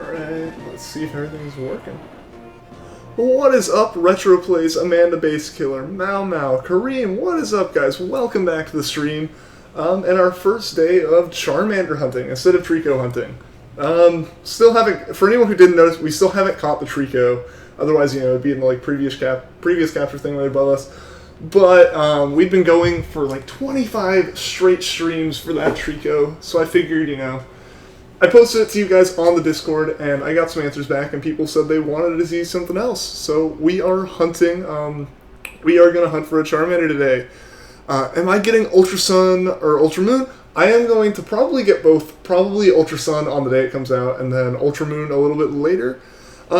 Alright, let's see if everything's working. What is up, Retro Plays, Amanda Base Killer, Mau Mau, Kareem, what is up, guys? Welcome back to the stream, and our first day of Charmander hunting instead of Trico hunting. Still haven't, for anyone who didn't notice, we still haven't caught the Trico. Otherwise, you know, it'd be in the, like, previous capture thing right above us. But, we've been going for, like, 25 straight streams for that Trico, so I figured, you know, I posted it to you guys on the Discord, and I got some answers back, and people said they wanted to see something else. So we are hunting, we are going to hunt for a Charmander today. Am I getting Ultra Sun or Ultra Moon? I am going to probably get both, probably Ultra Sun on the day it comes out, and then Ultra Moon a little bit later.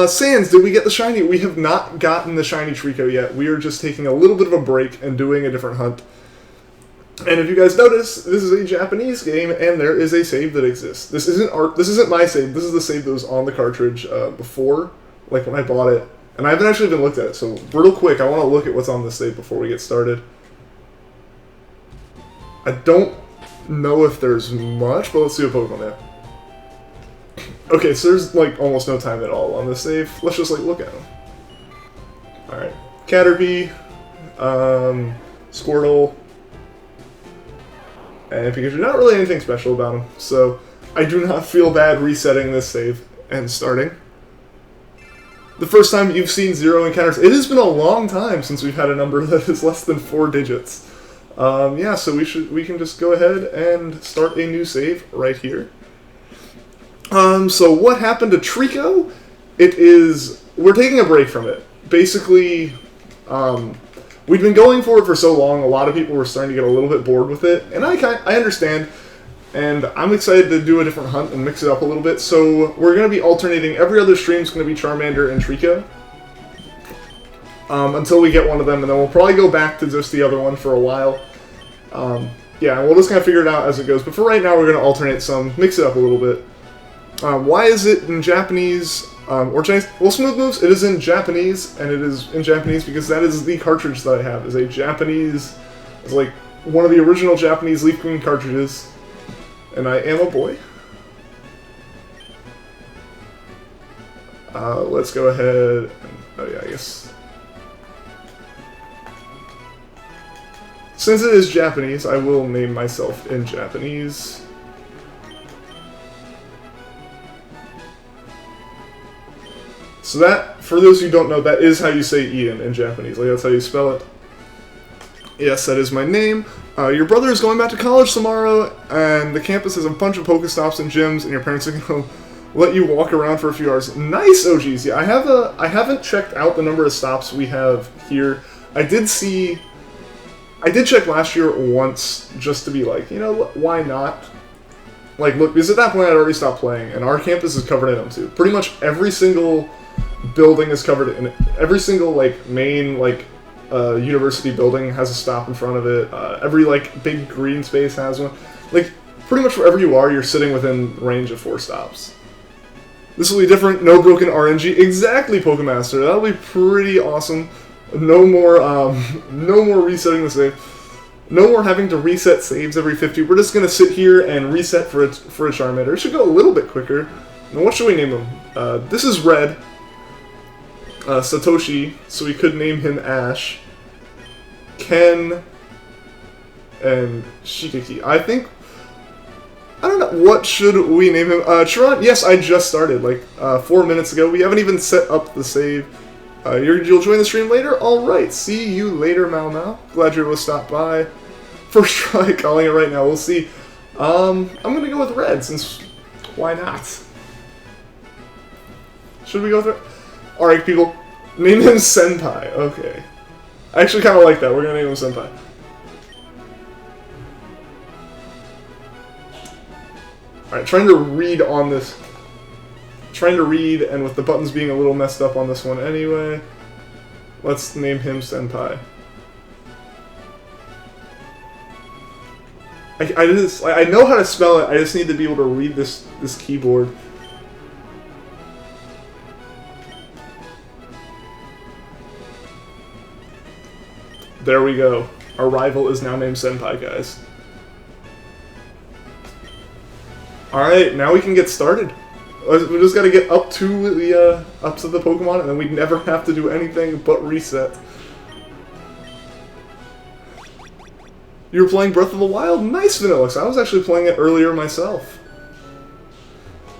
Sans, did we get the shiny? We have not gotten the shiny Trico yet. We are just taking a little bit of a break and doing a different hunt. And if you guys notice, this is a Japanese game, and there is a save that exists. This isn't my save. This is the save that was on the cartridge before, like when I bought it. And I haven't actually even looked at it, so real quick, I want to look at what's on this save before we get started. I don't know if there's much, but let's see what Pokemon there. Okay, so there's like almost no time at all on this save. Let's just like look at them. All right, Caterpie, Squirtle. And Pikachu, not really anything special about him, so I do not feel bad resetting this save and starting. The first time you've seen 0 encounters, it has been a long time since we've had a number that is less than 4 digits. Yeah, so we can just go ahead and start a new save right here. So what happened to Trico? We're taking a break from it. Basically, we've been going for it for so long, a lot of people were starting to get a little bit bored with it, and I understand, and I'm excited to do a different hunt and mix it up a little bit, so we're going to be alternating. Every other stream is going to be Charmander and Trico, until we get one of them, and then we'll probably go back to just the other one for a while. Yeah, we'll just kind of figure it out as it goes, but for right now we're going to alternate some, mix it up a little bit. Why is it in Japanese? Or Chinese. Well, Smooth Moves, it is in Japanese, and it is in Japanese because that is the cartridge that I have, is a Japanese, it's like one of the original Japanese Leafgreen cartridges, and I am a boy. Let's go ahead, oh yeah, I guess. Since it is Japanese, I will name myself in Japanese. So that, for those who don't know, that is how you say Ian in Japanese. Like, that's how you spell it. Yes, that is my name. Your brother is going back to college tomorrow, and the campus has a bunch of Pokestops and gyms, and your parents are going to let you walk around for a few hours. Nice, OGs. Yeah, I haven't checked out the number of stops we have here. I did check last year once, just to be like, you know, why not? Like, look, because at that point I'd already stopped playing, and our campus is covered in them too. Pretty much every single building is covered in it. Every single, like, main, like, university building has a stop in front of it. Every, like, big green space has one. Like, pretty much wherever you are, you're sitting within range of 4 stops. This will be different. No broken RNG. Exactly, Pokemaster. That'll be pretty awesome. No more resetting the save. No more having to reset saves every 50. We're just gonna sit here and reset for a Charmander. It should go a little bit quicker. Now, what should we name him? This is Red. Satoshi, so we could name him Ash, Ken, and Shikiki. I don't know, what should we name him? Chiron? Yes, I just started, like, 4 minutes ago. We haven't even set up the save. You'll join the stream later? Alright, see you later, Mau Mau. Glad you're able to stop by. First try, calling it right now, we'll see. I'm gonna go with Red, since, why not? Should we go with Red? Alright, people, name him Senpai. Okay. I actually kind of like that. We're going to name him Senpai. Alright, trying to read on this. Trying to read, and with the buttons being a little messed up on this one anyway. Let's name him Senpai. I know how to spell it, I just need to be able to read this keyboard. There we go. Our rival is now named Senpai, guys. Alright, now we can get started. We just gotta get up to the Pokemon, and then we never have to do anything but reset. You were playing Breath of the Wild? Nice, Vanillix. I was actually playing it earlier myself.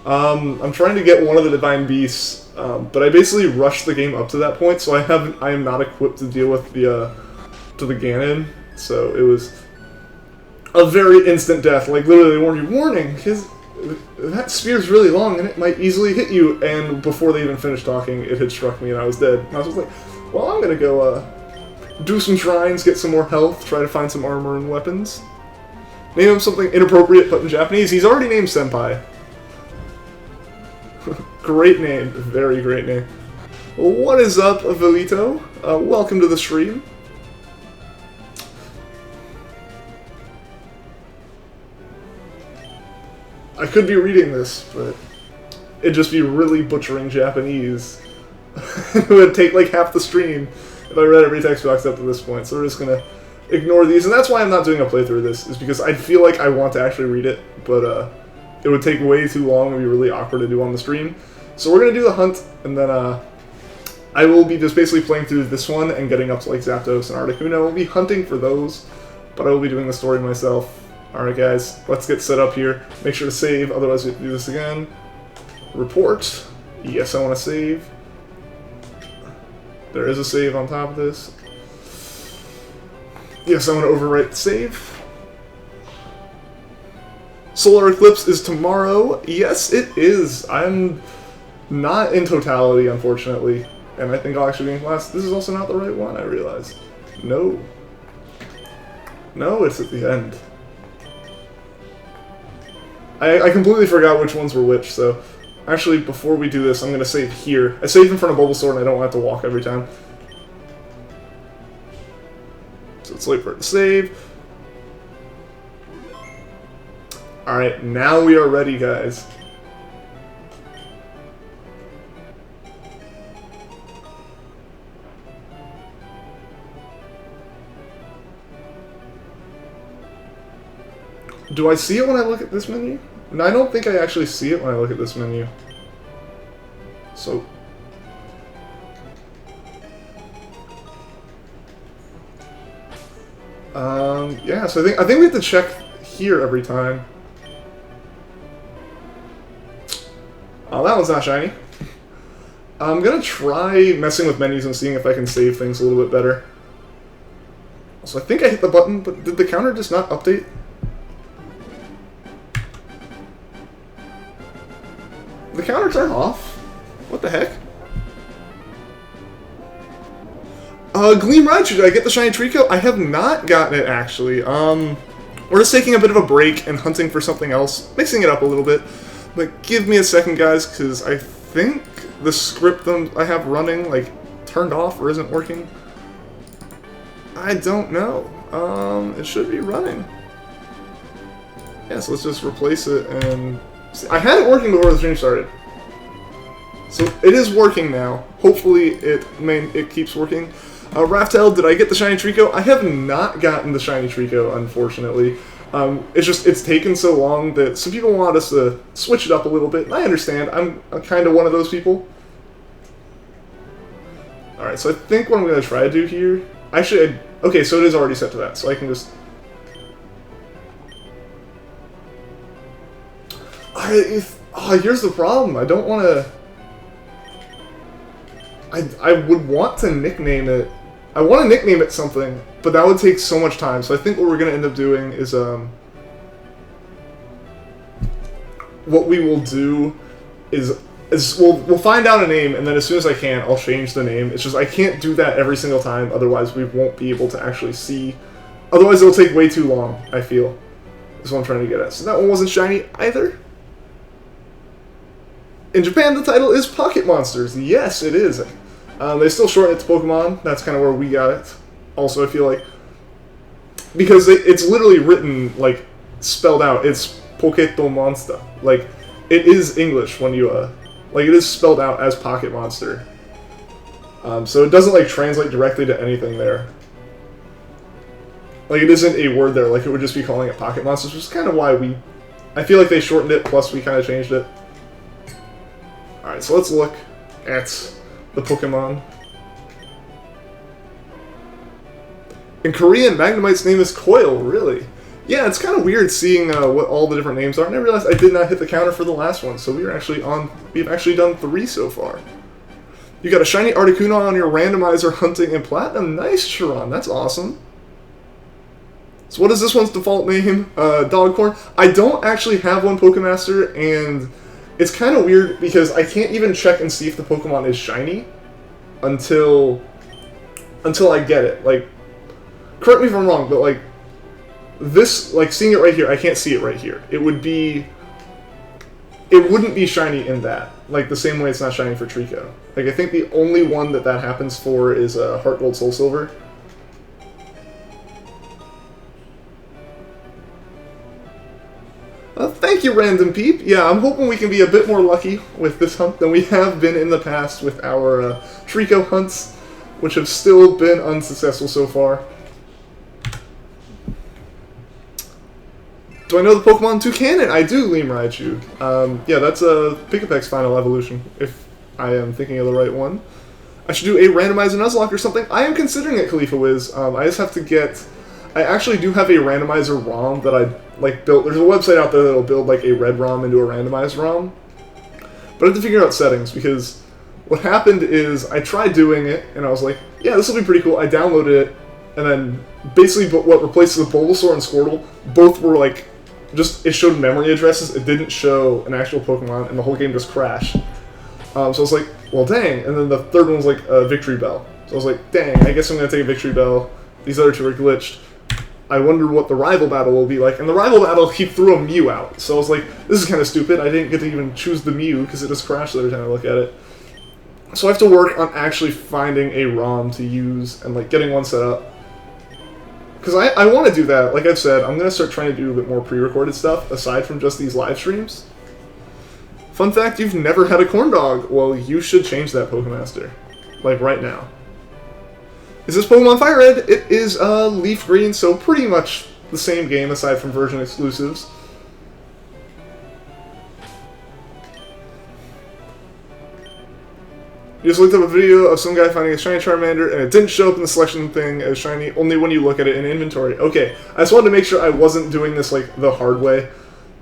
I'm trying to get one of the Divine Beasts, but I basically rushed the game up to that point, so I am not equipped to deal with the Ganon. So it was a very instant death. Like, literally, they warned you, warning, that spear's really long and it might easily hit you. And before they even finished talking, it had struck me and I was dead. And I was just like, well, I'm gonna go do some shrines, get some more health, try to find some armor and weapons. Name him something inappropriate but in Japanese. He's already named Senpai. Great name, very great name. What is up, Avelito? Welcome to the stream. I could be reading this, but it'd just be really butchering Japanese. It would take like half the stream if I read every text box up to this point, so we're just gonna ignore these. And that's why I'm not doing a playthrough of this, is because I feel like I want to actually read it, but it would take way too long and be really awkward to do on the stream. So we're gonna do the hunt, and then I will be just basically playing through this one and getting up to like Zapdos and Articuno. We'll be hunting for those, but I will be doing the story myself. Alright guys, let's get set up here. Make sure to save, otherwise we have to do this again. Report. Yes, I want to save. There is a save on top of this. Yes, I want to overwrite the save. Solar Eclipse is tomorrow. Yes, it is. I'm not in totality, unfortunately. And I think I'll actually be in class. This is also not the right one, I realize. No. No, it's at the end. I completely forgot which ones were which, so actually, before we do this, I'm going to save here. I saved in front of Bulbasaur, and I don't have to walk every time. So let's wait for it to save. Alright, now we are ready, guys. Do I see it when I look at this menu? No, I don't think I actually see it when I look at this menu. So... yeah, so I think we have to check here every time. Oh, that one's not shiny. I'm gonna try messing with menus and seeing if I can save things a little bit better. So I think I hit the button, but did the counter just not update? The counter turn off? What the heck? Gleam Raichu, did I get the shiny Trico? I have not gotten it, actually. We're just taking a bit of a break and hunting for something else, mixing it up a little bit. But give me a second, guys, because I think the script I have running, like, turned off or isn't working. I don't know. It should be running. Yeah, so let's just replace it and... I had it working before the stream started. So it is working now. Hopefully it keeps working. Raftel, did I get the shiny Trico? I have not gotten the shiny Trico, unfortunately. It's taken so long that some people want us to switch it up a little bit, and I understand. I'm kind of one of those people. Alright, so I think what I'm going to try to do here... Actually, okay, so it is already set to that, so I can just... here's the problem. I don't want to... I would want to nickname it. I want to nickname it something, but that would take so much time. So I think what we're going to end up doing is... what we will do is we'll find out a name, and then as soon as I can, I'll change the name. It's just I can't do that every single time, otherwise we won't be able to actually see. Otherwise it'll take way too long, I feel. That's what I'm trying to get at. So that one wasn't shiny either. In Japan, the title is Pocket Monsters. Yes, it is. They still shorten it to Pokemon. That's kind of where we got it. Also, I feel like... Because it's literally written, like, spelled out. It's Poketo Monster. Like, it is English when you, like, it is spelled out as Pocket Monster. So it doesn't, like, translate directly to anything there. Like, it isn't a word there. Like, it would just be calling it Pocket Monsters, which is kind of why I feel like they shortened it, plus we kind of changed it. Alright, so let's look at the Pokemon. In Korean, Magnemite's name is Coil, really? Yeah, it's kind of weird seeing what all the different names are, and I realized I did not hit the counter for the last one, so we've actually done 3 so far. You got a shiny Articuno on your randomizer hunting in Platinum. Nice, Sharon, that's awesome. So what is this one's default name? Dogcorn. I don't actually have one Pokemaster, and it's kind of weird because I can't even check and see if the Pokemon is shiny until I get it. Like, correct me if I'm wrong, but like this, like seeing it right here, I can't see it right here. It wouldn't be shiny in that, like the same way it's not shiny for Trico. Like I think the only one that happens for is Heart Gold Soul Silver. Thank you, Random Peep. Yeah, I'm hoping we can be a bit more lucky with this hunt than we have been in the past with our Trico hunts, which have still been unsuccessful so far. Do I know the Pokemon Toucanon? I do, Liam Raichu. Yeah, that's a Pikapek's final evolution, if I am thinking of the right one. I should do a randomizer Nuzlocke or something. I am considering it, Khalifa Wiz. I just have to get... I actually do have a randomizer ROM that I built. There's a website out there that'll build like a red ROM into a randomized ROM. But I have to figure out settings, because what happened is I tried doing it, and I was like, yeah, this will be pretty cool. I downloaded it, and then basically what replaces the Bulbasaur and Squirtle, both were like... it showed memory addresses, it didn't show an actual Pokemon, and the whole game just crashed. So I was like, well dang, and then the third one was like a Victory Bell. So I was like, dang, I guess I'm going to take a Victory Bell. These other 2 are glitched. I wonder what the rival battle will be like, and the rival battle, he threw a Mew out. So I was like, this is kind of stupid, I didn't get to even choose the Mew, because it just crashed every time I look at it. So I have to work on actually finding a ROM to use, and like getting one set up. Because I want to do that. Like I've said, I'm going to start trying to do a bit more pre-recorded stuff, aside from just these live streams. Fun fact, you've never had a corn dog. Well, you should change that, Pokemaster. Like, right now. Is this Pokemon Fire Red? It is Leaf Green, so pretty much the same game, aside from version exclusives. You just looked up a video of some guy finding a shiny Charmander, and it didn't show up in the selection thing as shiny, only when you look at it in inventory. Okay, I just wanted to make sure I wasn't doing this, like, the hard way,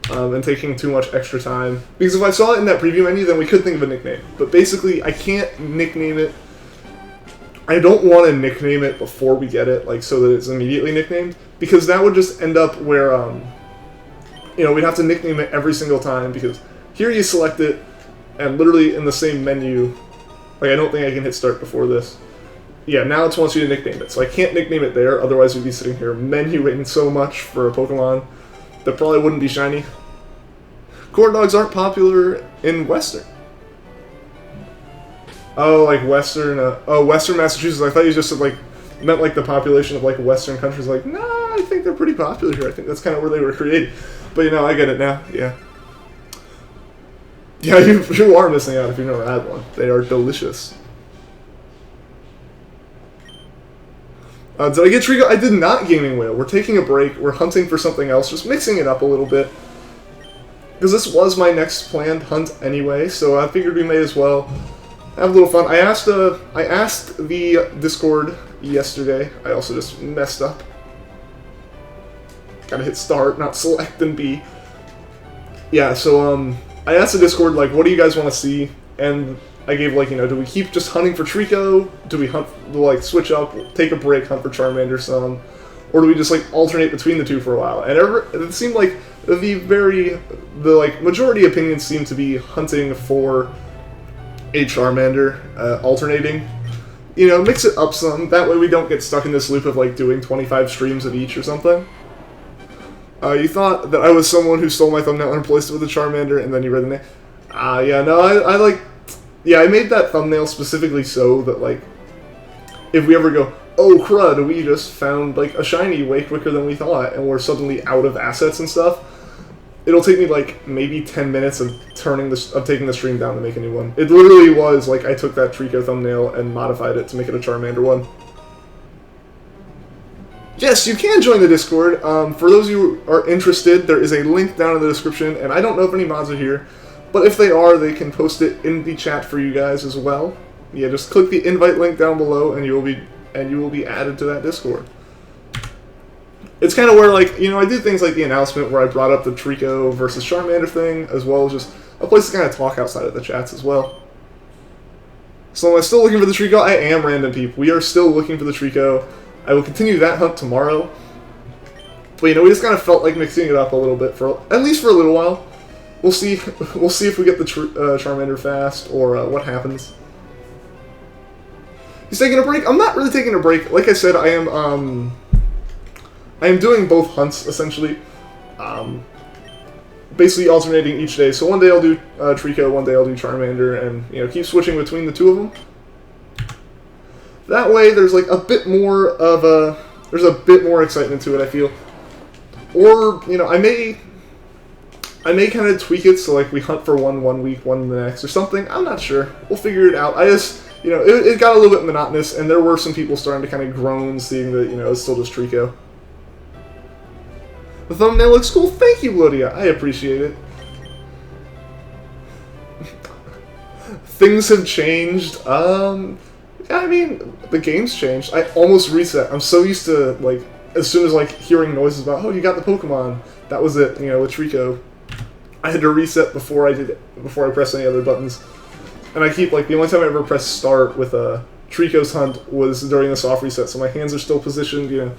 and taking too much extra time. Because if I saw it in that preview menu, then we could think of a nickname. But basically, I can't nickname it. I don't want to nickname it before we get it, like, so that it's immediately nicknamed, because that would just end up where, you know, we'd have to nickname it every single time, because here you select it, and literally in the same menu... Like, I don't think I can hit start before this. Yeah, now it wants you to nickname it. So I can't nickname it there, otherwise we'd be sitting here menuing so much for a Pokemon that probably wouldn't be shiny. Corn dogs aren't popular in Western. Oh, like Western, Western Massachusetts. I thought you just said, like, meant, like, the population of, like, Western countries. Like, nah, I think they're pretty popular here. I think that's kind of where they were created. But, you know, I get it now, yeah. Yeah, you are missing out if you've never had one. They are delicious. Did I get Trico? I did not, Gaming Whale. We're taking a break. We're hunting for something else. Just mixing it up a little bit. Because this was my next planned hunt anyway, so I figured we may as well have a little fun. I asked the Discord yesterday. I also just messed up. Gotta hit start, not select and B. Yeah, so, I asked the Discord, like, what do you guys want to see? And I gave, like, you know, do we keep just hunting for Trico? Do we like, switch up, take a break, hunt for Charmander some? Or do we just, like, alternate between the two for a while? And it seemed like the majority opinions seem to be hunting for a Charmander, alternating. You know, mix it up some. That way we don't get stuck in this loop of, like, doing 25 streams of each or something. You thought that I was someone who stole my thumbnail and replaced it with a Charmander, and then you read the name. Yeah, no, I made that thumbnail specifically so that, like, if we ever go, oh crud, we just found, like, a shiny way quicker than we thought, and we're suddenly out of assets and stuff, it'll take me, like, maybe 10 minutes of taking the stream down to make a new one. It literally was, like, I took that Trico thumbnail and modified it to make it a Charmander one. Yes, you can join the Discord. For those of you who are interested, there is a link down in the description, and I don't know if any mods are here. But if they are, they can post it in the chat for you guys as well. Yeah, just click the invite link down below, and you will be added to that Discord. It's kind of where, like, you know, I do things like the announcement where I brought up the Trico versus Charmander thing, as well as just a place to kind of talk outside of the chats as well. So am I still looking for the Trico? I am, random people. We are still looking for the Trico. I will continue that hunt tomorrow. But, you know, we just kind of felt like mixing it up a little bit, for at least for a little while. We'll see. We'll see if we get the Charmander fast, or what happens. He's taking a break? I'm not really taking a break. Like I said, I am doing both hunts, essentially. Basically alternating each day. So one day I'll do Trico, one day I'll do Charmander, and, you know, keep switching between the two of them. That way there's, like, a bit more of a... There's a bit more excitement to it, I feel. Or, you know, I may kind of tweak it so, like, we hunt for one week, one the next, or something. I'm not sure. We'll figure it out. I just... You know, it got a little bit monotonous, and there were some people starting to kind of groan, seeing that, you know, it's still just Trico. The thumbnail looks cool. Thank you, Blodia. I appreciate it. Things have changed. I mean, the game's changed. I almost reset. I'm so used to, like, as soon as, like, hearing noises about, oh, you got the Pokemon, that was it, you know, with Trico. I had to reset before I pressed any other buttons. And I keep, like, the only time I ever pressed start with Trico's hunt was during the soft reset, so my hands are still positioned, you know,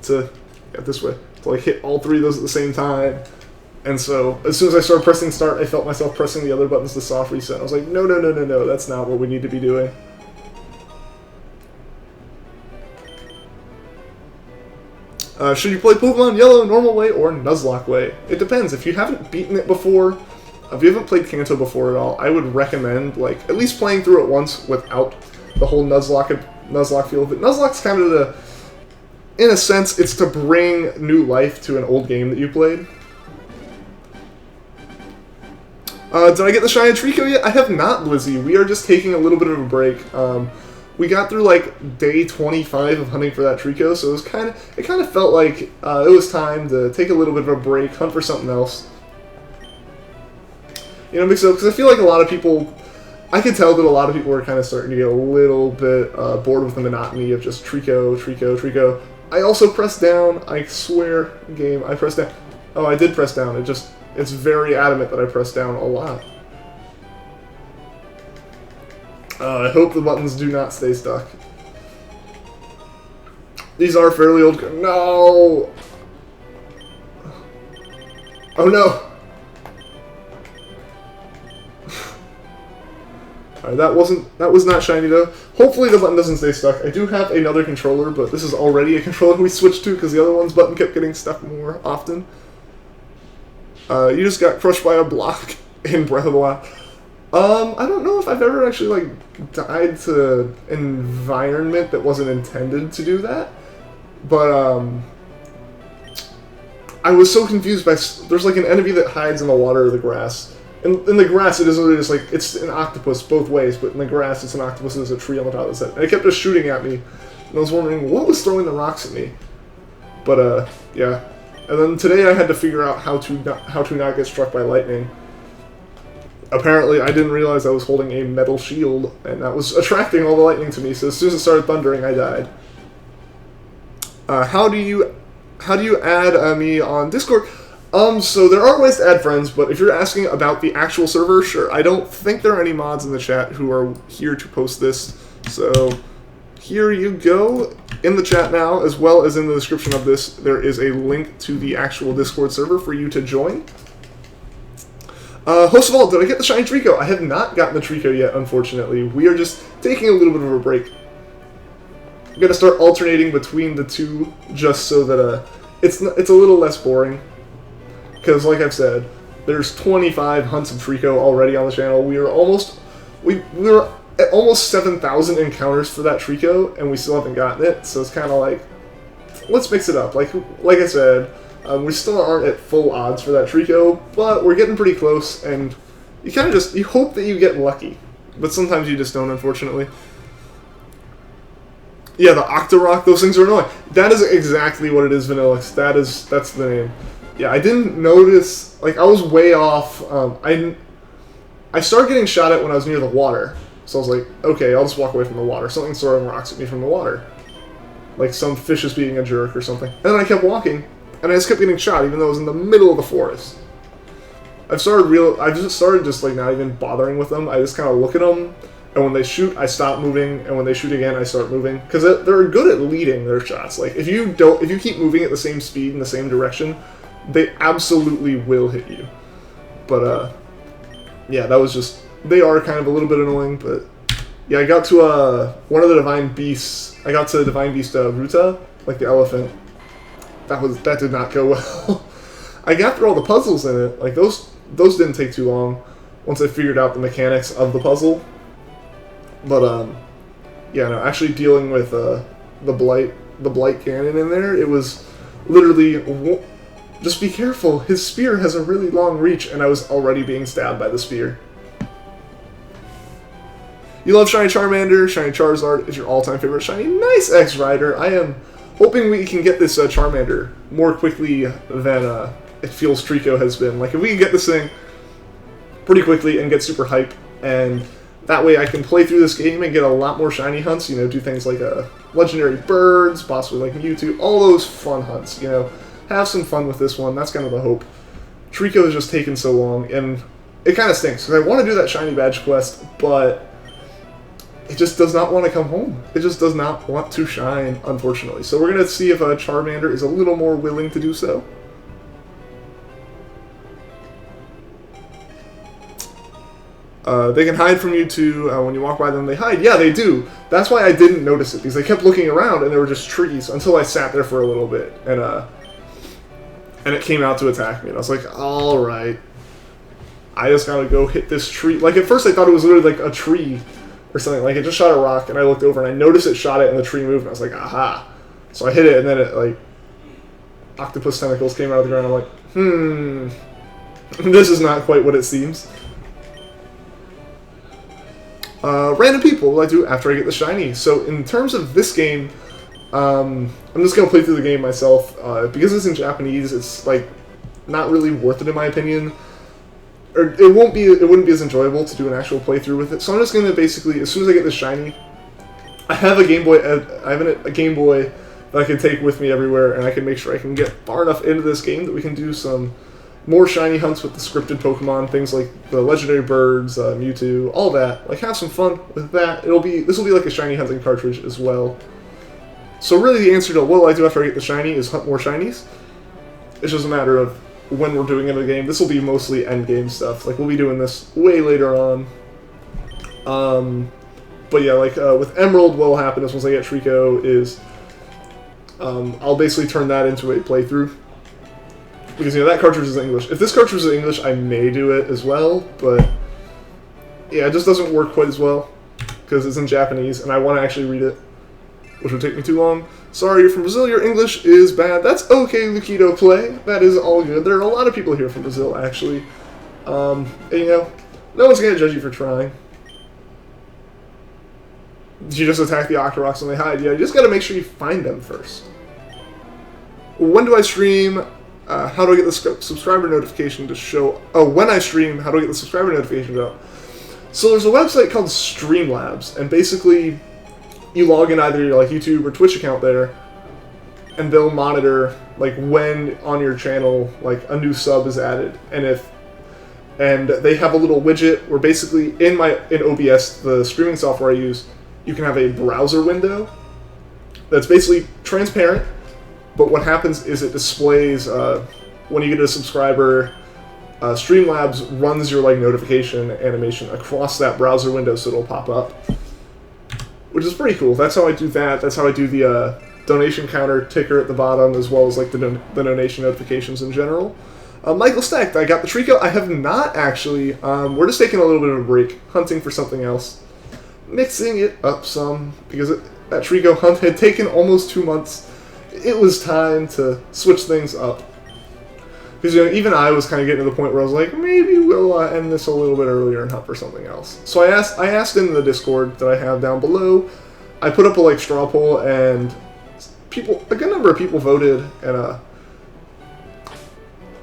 to, yeah, this way, to, like, hit all three of those at the same time. And so, as soon as I started pressing start, I felt myself pressing the other buttons to soft reset. I was like, no, that's not what we need to be doing. Should you play Pokemon Yellow normal way or Nuzlocke way? It depends. If you haven't beaten it before, if you haven't played Kanto before at all, I would recommend, like, at least playing through it once without the whole Nuzlocke feel of it. Nuzlocke's kind of the, in a sense, it's to bring new life to an old game that you played. Did I get the Shiny Trico yet? I have not, Blizzy. We are just taking a little bit of a break. We got through, like, day 25 of hunting for that Trico, so it kind of felt like it was time to take a little bit of a break, hunt for something else. You know, mix it up, because I feel like a lot of people, I could tell that a lot of people were kind of starting to get a little bit bored with the monotony of just Trico. I also pressed down, I swear, game, I pressed down. Oh, I did press down, it's very adamant that I pressed down a lot. I hope the buttons do not stay stuck. These are fairly old. No! Oh no! Alright, that was not shiny though. Hopefully the button doesn't stay stuck. I do have another controller, but this is already a controller we switched to because the other one's button kept getting stuck more often. You just got crushed by a block in Breath of the Wild. I don't know if I've ever actually, like, died to environment that wasn't intended to do that, but, I was so confused by, there's, like, an enemy that hides in the water or the grass. In the grass, it is literally just, like, it's an octopus both ways, but in the grass, it's an octopus and there's a tree on the top of its head. And it kept just shooting at me, and I was wondering what was throwing the rocks at me. But, yeah. And then today I had to figure out how to not get struck by lightning. Apparently, I didn't realize I was holding a metal shield, and that was attracting all the lightning to me, so as soon as it started thundering, I died. How do you add me on Discord? So there are ways to add friends, but if you're asking about the actual server, sure. I don't think there are any mods in the chat who are here to post this, so here you go. In the chat now, as well as in the description of this, there is a link to the actual Discord server for you to join. Host of all, did I get the Shiny Trico? I have not gotten the Trico yet, unfortunately. We are just taking a little bit of a break. I'm going to start alternating between the two, just so that it's a little less boring. Because, like I've said, there's 25 hunts of Trico already on the channel. We were at almost 7,000 encounters for that Trico, and we still haven't gotten it. So it's kind of like, let's mix it up. Like I said, we still aren't at full odds for that Trico, but we're getting pretty close, and you kind of you hope that you get lucky, but sometimes you just don't, unfortunately. Yeah, the Octorok, those things are annoying. That is exactly what it is, Vanillix. That's the name. Yeah, I didn't notice, like, I was way off. I started getting shot at when I was near the water. So I was like, okay, I'll just walk away from the water. Something's throwing rocks at me from the water. Like some fish is being a jerk or something. And then I kept walking, and I just kept getting shot, even though I was in the middle of the forest. I've just started just like not even bothering with them. I just kind of look at them, and when they shoot, I stop moving, and when they shoot again, I start moving. Because they're good at leading their shots. Like, if you keep moving at the same speed in the same direction, they absolutely will hit you. But, yeah, that was just... They are kind of a little bit annoying, but... Yeah, I got to, one of the Divine Beasts... I got to the Divine Beast, Ruta, like the elephant. That did not go well. I got through all the puzzles in it. Like, those didn't take too long once I figured out the mechanics of the puzzle. But, yeah, no, actually dealing with, the Blight cannon in there, it was literally... Just be careful, his spear has a really long reach, and I was already being stabbed by the spear. You love Shiny Charmander, Shiny Charizard is your all-time favorite Shiny. Nice, X-Rider! I am hoping we can get this Charmander more quickly than it feels Trico has been. Like, if we can get this thing pretty quickly and get super hype, and that way I can play through this game and get a lot more Shiny hunts, you know, do things like legendary birds, possibly like Mewtwo, all those fun hunts, you know. Have some fun with this one. That's kind of the hope. Trico has just taken so long, and it kind of stinks, because I want to do that Shiny Badge quest, but it just does not want to come home. It just does not want to shine, unfortunately. So we're going to see if Charmander is a little more willing to do so. They can hide from you too. When you walk by them, they hide. Yeah, they do. That's why I didn't notice it, because I kept looking around, and there were just trees, until I sat there for a little bit, and it came out to attack me, and I was like, alright. I just gotta go hit this tree. Like, at first I thought it was literally like a tree or something. Like, it just shot a rock, and I looked over, and I noticed it shot it, and the tree moved, and I was like, aha. So I hit it, and then it, like, octopus tentacles came out of the ground. I'm like, this is not quite what it seems. Random people, what do I do after I get the shiny? So, in terms of this game, I'm just going to play through the game myself. Because it's in Japanese, it's, like, not really worth it in my opinion. Or it wouldn't be as enjoyable to do an actual playthrough with it. So I'm just going to basically, as soon as I get this shiny, I have a Game Boy that I can take with me everywhere, and I can make sure I can get far enough into this game that we can do some more shiny hunts with the scripted Pokemon, things like the legendary birds, Mewtwo, all that. Like, have some fun with that. This will be like a shiny hunting cartridge as well. So really the answer to what will I do after I get the shiny is hunt more shinies. It's just a matter of when we're doing it in the game. This will be mostly end game stuff. Like, we'll be doing this way later on. But yeah, like with Emerald, what will happen is once I get Trico is I'll basically turn that into a playthrough. Because, you know, that cartridge is in English. If this cartridge is in English, I may do it as well, but yeah, it just doesn't work quite as well because it's in Japanese, and I want to actually read it, which would take me too long. Sorry, you're from Brazil, your English is bad. That's okay, Lukido Play. That is all good. There are a lot of people here from Brazil, actually. And, you know, no one's going to judge you for trying. Did you just attack the Octoroks when they hide? Yeah, you just got to make sure you find them first. When do I stream? How do I get the subscriber notification to show... Oh, when I stream, how do I get the subscriber notification to go? So there's a website called Streamlabs, and basically you log in either your like YouTube or Twitch account there, and they'll monitor like when on your channel like a new sub is added, and they have a little widget where basically in OBS, the streaming software I use, you can have a browser window that's basically transparent, but what happens is it displays when you get a subscriber. Streamlabs runs your like notification animation across that browser window, so it'll pop up, which is pretty cool. That's how I do that. That's how I do the donation counter ticker at the bottom, as well as like the donation notifications in general. Michael Stacked, I got the Trico. I have not actually. We're just taking a little bit of a break, hunting for something else, mixing it up some because that Trico hunt had taken almost 2 months. It was time to switch things up. Because, you know, even I was kind of getting to the point where I was like, maybe we'll end this a little bit earlier and hunt for something else. So I asked in the Discord that I have down below. I put up a like straw poll, and a good number of people voted, and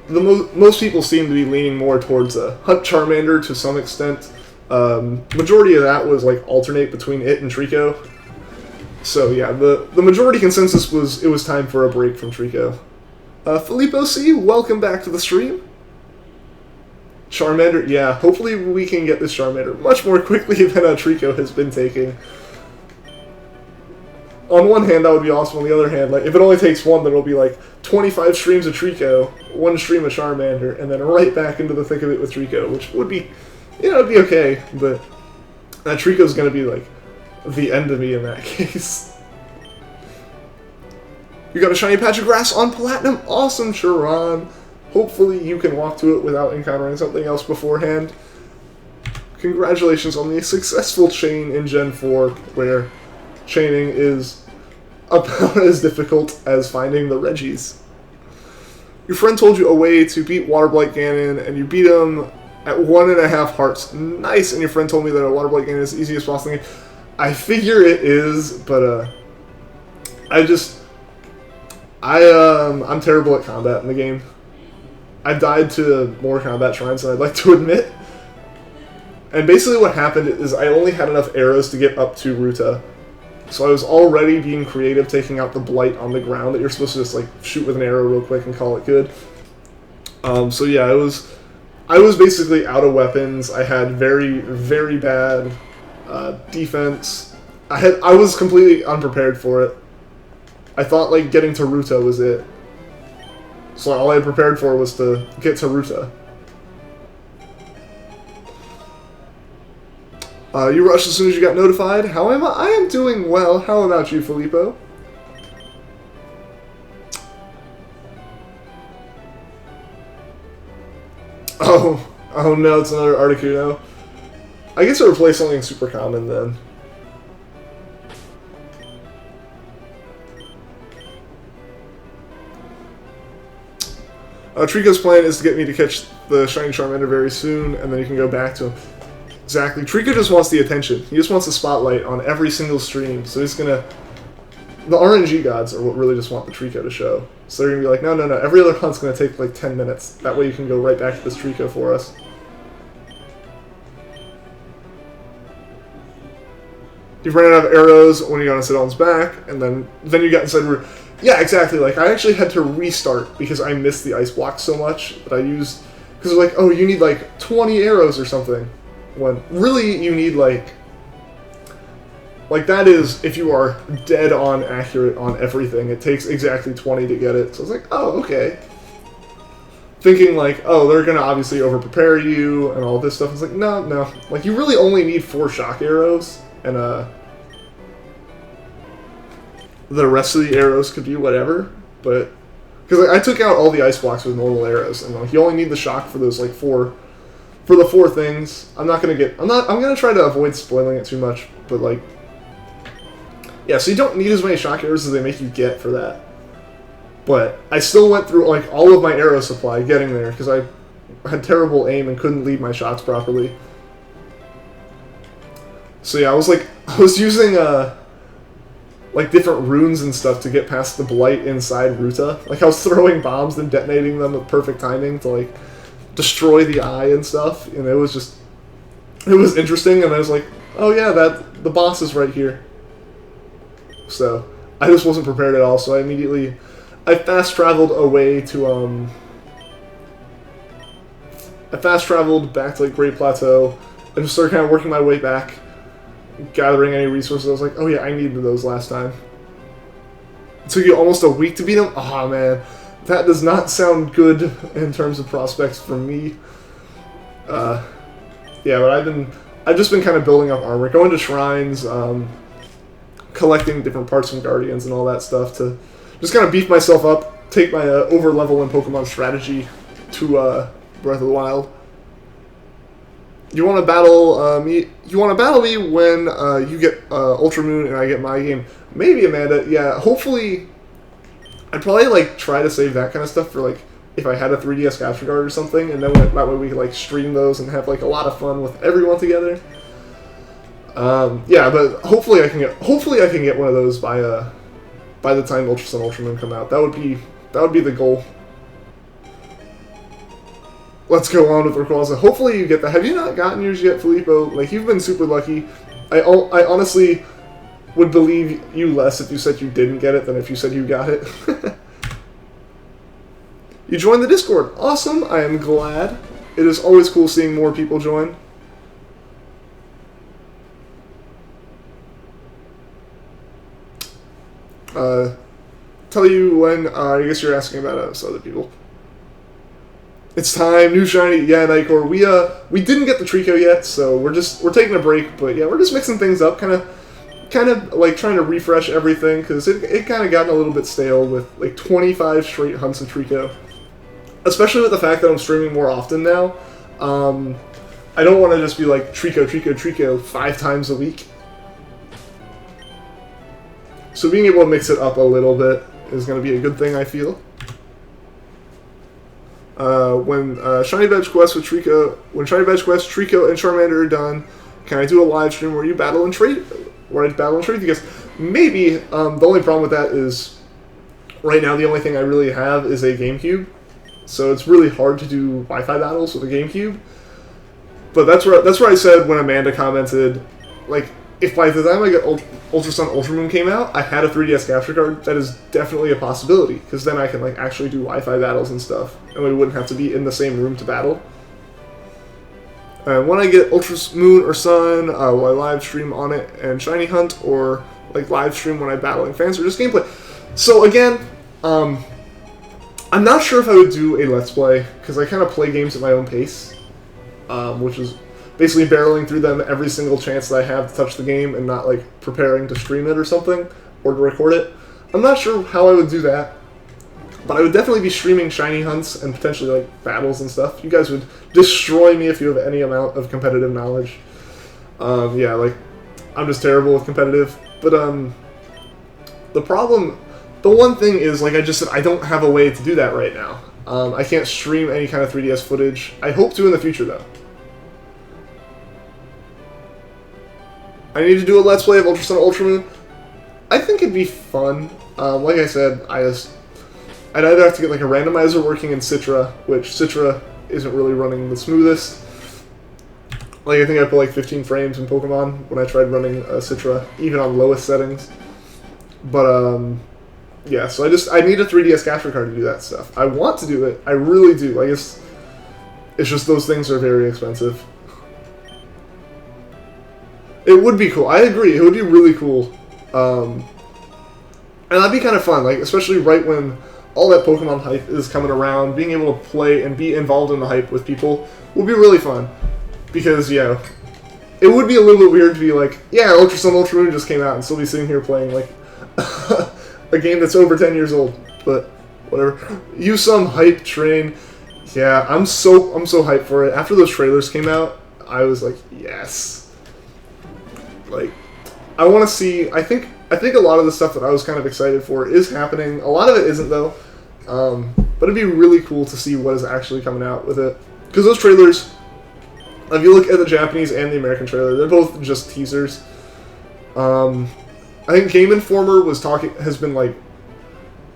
most people seem to be leaning more towards Hunt Charmander to some extent. Majority of that was like alternate between it and Trico. So yeah, the majority consensus was it was time for a break from Trico. Filippo C, welcome back to the stream. Charmander, yeah, hopefully we can get this Charmander much more quickly than Trico has been taking. On one hand, that would be awesome. On the other hand, like if it only takes one, then it'll be like 25 streams of Trico, one stream of Charmander, and then right back into the thick of it with Trico, which would be, you know, it'd be okay. But that Trico's gonna be like the end of me in that case. You got a shiny patch of grass on Platinum. Awesome, Sharon. Hopefully you can walk to it without encountering something else beforehand. Congratulations on the successful chain in Gen 4, where chaining is about as difficult as finding the Reggies. Your friend told you a way to beat Water Blight Ganon, and you beat him at 1.5 hearts. Nice, and your friend told me that a Water Blight Ganon is the easiest boss in the game. I figure it is, but I'm terrible at combat in the game. I've died to more combat shrines than I'd like to admit. And basically what happened is I only had enough arrows to get up to Ruta. So I was already being creative, taking out the blight on the ground that you're supposed to just like shoot with an arrow real quick and call it good. So yeah, I was basically out of weapons. I had very, very bad defense. I was completely unprepared for it. I thought like getting to Ruta was it. So all I had prepared for was to get to Ruta. You rushed as soon as you got notified. How am I? I am doing well. How about you, Filippo? Oh no, it's another Articuno. I guess I'll replace something super common then. Trico's plan is to get me to catch the shiny Charmander very soon, and then you can go back to him. Exactly. Trico just wants the attention. He just wants the spotlight on every single stream, so he's gonna... The RNG gods are what really just want the Trico to show. So they're gonna be like, no, every other hunt's gonna take like 10 minutes. That way you can go right back to this Trico for us. You've run out of arrows when you got on Sidon's back, and then you got inside... Yeah, exactly. Like, I actually had to restart because I missed the ice block so much that I used... Because they're like, oh, you need like 20 arrows or something. When really you need like that is if you are dead on accurate on everything. It takes exactly 20 to get it. So I was like, oh, okay. Thinking like, oh, they're gonna obviously over prepare you and all this stuff. It's like, no. Like you really only need 4 shock arrows, and the rest of the arrows could be whatever. But because like, I took out all the ice blocks with normal arrows, and like you only need the shock for those like 4. For the 4 things, I'm gonna try to avoid spoiling it too much, but like, yeah, so you don't need as many shock arrows as they make you get for that. But I still went through like all of my arrow supply getting there, because I had terrible aim and couldn't lead my shots properly. So yeah, I was using like different runes and stuff to get past the blight inside Ruta. Like I was throwing bombs and detonating them with perfect timing to like destroy the eye and stuff, and it was interesting, and I was like, oh yeah, the boss is right here. So I just wasn't prepared at all, so I fast traveled away to I fast traveled back to like Great Plateau and just started kind of working my way back, gathering any resources. I was like, oh yeah, I needed those last time. It took you almost a week to beat them? Oh man. That does not sound good in terms of prospects for me. Yeah, but I've just been kind of building up armor, going to shrines, collecting different parts from Guardians and all that stuff to just kind of beef myself up, take my over level in Pokemon strategy to Breath of the Wild. You want to battle me? You want to battle me when you get Ultra Moon and I get my game? Maybe, Amanda. Yeah, hopefully. I'd probably like try to save that kind of stuff for like if I had a 3DS capture card or something, and then that way we could like stream those and have like a lot of fun with everyone together. Yeah, but hopefully I can get one of those by the time Ultra Sun Ultra Moon come out. That would be the goal. let's go on with Rayquaza. Hopefully you get that. Have you not gotten yours yet, Filippo? Like, you've been super lucky. I honestly would believe you less if you said you didn't get it than if you said you got it. You joined the Discord. Awesome. I am glad. It is always cool seeing more people join. Tell you when, I guess you're asking about us, other people. It's time, new shiny, yeah, Nightcore. We didn't get the Trico yet, so we're taking a break, but yeah, we're just mixing things up, kind of like trying to refresh everything, because it kind of gotten a little bit stale with like 25 straight hunts of Trico. Especially with the fact that I'm streaming more often now. I don't want to just be like Trico 5 times a week. So being able to mix it up a little bit is going to be a good thing, I feel. When Shiny Badge Quest with Trico, Trico, and Charmander are done, can I do a live stream where you battle and trade, where I battle and trade with you guys? Maybe. The only problem with that is, right now the only thing I really have is a GameCube, so it's really hard to do Wi-Fi battles with a GameCube. But that's where I said when Amanda commented, like, if by the time I get Ultra Sun Ultra Moon came out, I had a 3DS capture card, that is definitely a possibility, because then I can like actually do Wi-Fi battles and stuff, and we wouldn't have to be in the same room to battle. And when I get Ultra Moon or Sun, will I live stream on it and Shiny Hunt, or like live stream when I'm battling fans, or just gameplay? So again, I'm not sure if I would do a Let's Play, because I kind of play games at my own pace, which is basically barreling through them every single chance that I have to touch the game and not like preparing to stream it or something, or to record it. I'm not sure how I would do that, but I would definitely be streaming shiny hunts and potentially like battles and stuff. You guys would destroy me if you have any amount of competitive knowledge. Yeah, like, I'm just terrible with competitive, but the one thing is, like I just said, I don't have a way to do that right now. I can't stream any kind of 3DS footage. I hope to in the future though. I need to do a Let's Play of Ultra Sun Ultra Moon. I think it'd be fun. Like I said, I'd either have to get like a randomizer working in Citra, which Citra isn't really running the smoothest. Like, I think I put like 15 frames in Pokemon when I tried running Citra, even on lowest settings. But yeah, so I need a 3DS capture card to do that stuff. I want to do it. I really do. I guess it's just those things are very expensive. It would be cool. I agree. It would be really cool. And that'd be kind of fun, like, especially right when all that Pokemon hype is coming around, being able to play and be involved in the hype with people would be really fun. Because, yeah, it would be a little bit weird to be like, yeah, Ultra Sun Ultra Moon just came out and still be sitting here playing, like, a game that's over 10 years old. But, whatever. Use some hype train. Yeah, I'm so hyped for it. After those trailers came out, I was like, yes. Like, I want to see. I think a lot of the stuff that I was kind of excited for is happening. A lot of it isn't though, but it'd be really cool to see what is actually coming out with it. Because those trailers, if you look at the Japanese and the American trailer, they're both just teasers. I think Game Informer has been like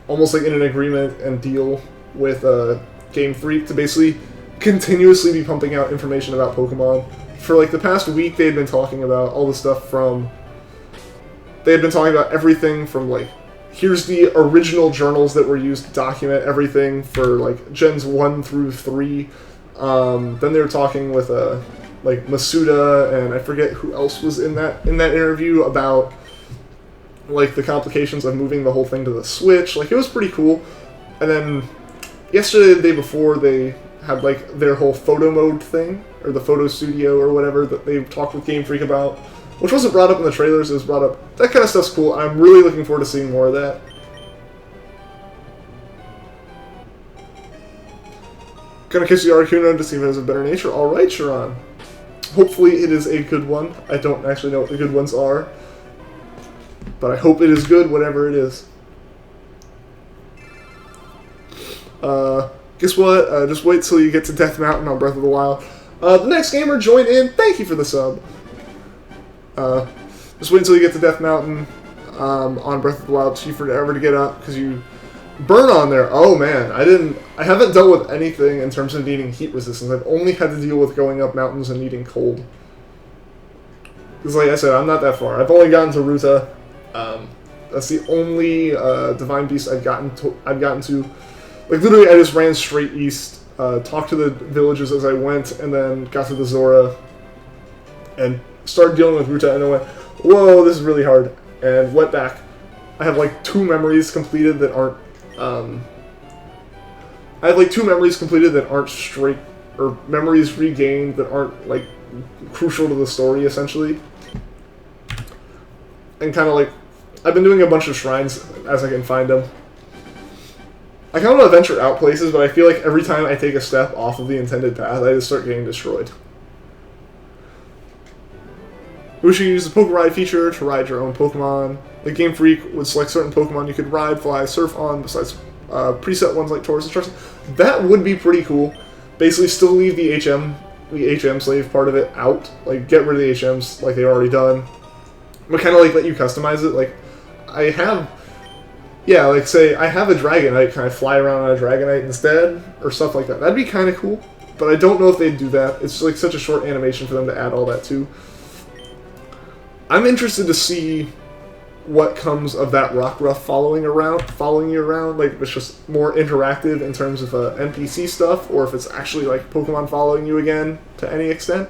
almost like in an agreement and deal with Game Freak to basically continuously be pumping out information about Pokemon. For like the past week, they had been talking about all the stuff from... They had been talking about everything from like, here's the original journals that were used to document everything for like Gens 1 through 3. Then they were talking with like Masuda, and I forget who else was in that interview about like the complications of moving the whole thing to the Switch. Like, it was pretty cool. And then yesterday, the day before, they had like their whole photo mode thing, or the photo studio or whatever that they talked with Game Freak about, which wasn't brought up in the trailers. It was brought up. That kind of stuff's cool. I'm really looking forward to seeing more of that. Gonna kiss the Articuno to see if it has a better nature. Alright, Sharon. Hopefully it is a good one. I don't actually know what the good ones are, but I hope it is good, whatever it is. Guess what? Just wait till you get to Death Mountain on Breath of the Wild. The next gamer, join in. Thank you for the sub. Just wait until you get to Death Mountain on Breath of the Wild. You forever to get up because you Burn on there. Oh man, I haven't dealt with anything in terms of needing heat resistance. I've only had to deal with going up mountains and needing cold. Because like I said, I'm not that far. I've only gotten to Ruta. That's the only divine beast I've gotten to. Like literally, I just ran straight east, talked to the villages as I went, and then got to the Zora, and started dealing with Ruta, and I went, whoa, this is really hard, and went back. I have like 2 memories completed that aren't. I have like 2 memories completed that aren't straight, or memories regained that aren't like crucial to the story, essentially. And kind of like, I've been doing a bunch of shrines as I can find them. I kind of want to venture out places, but I feel like every time I take a step off of the intended path, I just start getting destroyed. We should use the Poke Ride feature to ride your own Pokemon. The Game Freak would select certain Pokemon you could ride, fly, surf on, besides preset ones like Taurus and Charmander. That would be pretty cool. Basically, still leave the HM slave part of it out. Like, get rid of the HMs like they've already done. But kind of like let you customize it. Like, I have... Yeah, like, say, I have a Dragonite, can I fly around on a Dragonite instead? Or stuff like that. That'd be kind of cool. But I don't know if they'd do that. It's like such a short animation for them to add all that to. I'm interested to see what comes of that Rockruff following you around. Like, if it's just more interactive in terms of NPC stuff, or if it's actually like Pokemon following you again to any extent.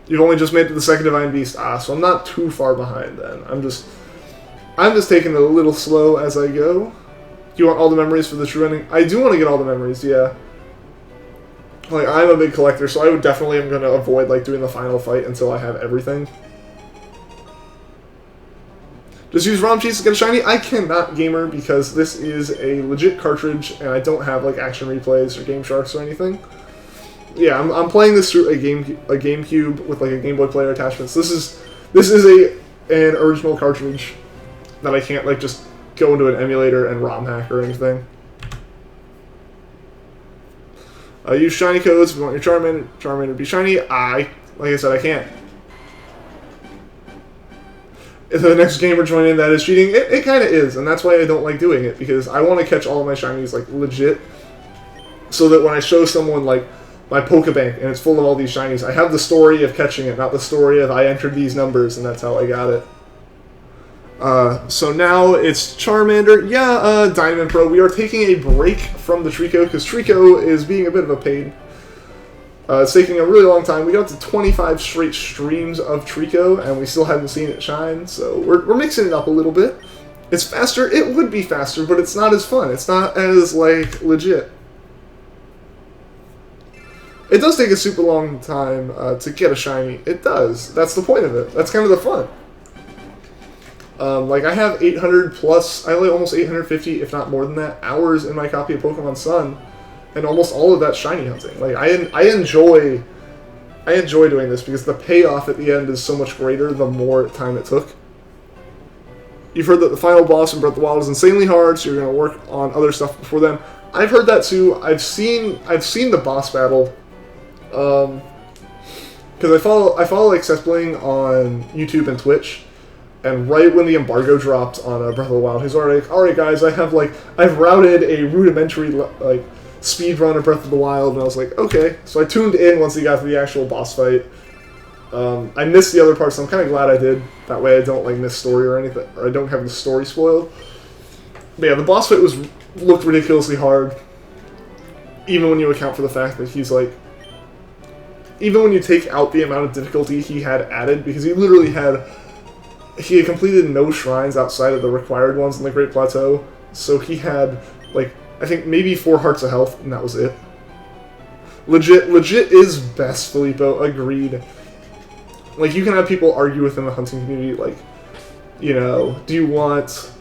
You've only just made it to the 2nd Divine Beast. So I'm not too far behind then. I'm just taking it a little slow as I go. Do you want all the memories for the true ending? I do want to get all the memories, yeah. Like, I'm a big collector, so I would definitely am going to avoid, like, doing the final fight until I have everything. Just use ROM cheats to get a shiny? I cannot, gamer, because this is a legit cartridge, and I don't have, like, action replays or Game Sharks or anything. Yeah, I'm playing this through a GameCube with, like, a Game Boy player attachment. So this is an original cartridge that I can't, like, just go into an emulator and ROM hack or anything. Use shiny codes if you want your Charmander to be shiny. Like I said, I can't. If the next gamer joining that is cheating, it kind of is, and that's why I don't like doing it, because I want to catch all of my shinies, like, legit, so that when I show someone, like, my Pokebank, and it's full of all these shinies, I have the story of catching it, not the story of I entered these numbers, and that's how I got it. So now it's Charmander. Yeah, Diamond Pro, we are taking a break from the Trico, because Trico is being a bit of a pain. It's taking a really long time. We got to 25 straight streams of Trico, and we still haven't seen it shine, so we're mixing it up a little bit. It's faster. It would be faster, but it's not as fun. It's not as, like, legit. It does take a super long time to get a shiny. It does. That's the point of it. That's kind of the fun. Like, I have 800 plus, I have like almost 850, if not more than that, hours in my copy of Pokemon Sun, and almost all of that shiny hunting. Like, I enjoy doing this, because the payoff at the end is so much greater the more time it took. You've heard that the final boss in Breath of the Wild is insanely hard, so you're going to work on other stuff before then. I've heard that too. I've seen the boss battle, because I follow like Sethbling on YouTube and Twitch. And right when the embargo dropped on Breath of the Wild, he's already like, alright guys, I've routed a rudimentary, like, speed run of Breath of the Wild, and I was like, okay. So I tuned in once he got to the actual boss fight. I missed the other parts, so I'm kind of glad I did. That way I don't, like, miss story or anything, or I don't have the story spoiled. But yeah, the boss fight looked ridiculously hard. Even when you account for the fact that he's, like, even when you take out the amount of difficulty he had added, because he literally had completed no shrines outside of the required ones in the Great Plateau, so he had, like, I think maybe 4 hearts of health, and that was it. Legit is best, Filippo, agreed. Like, you can have people argue within the hunting community, like, you know, does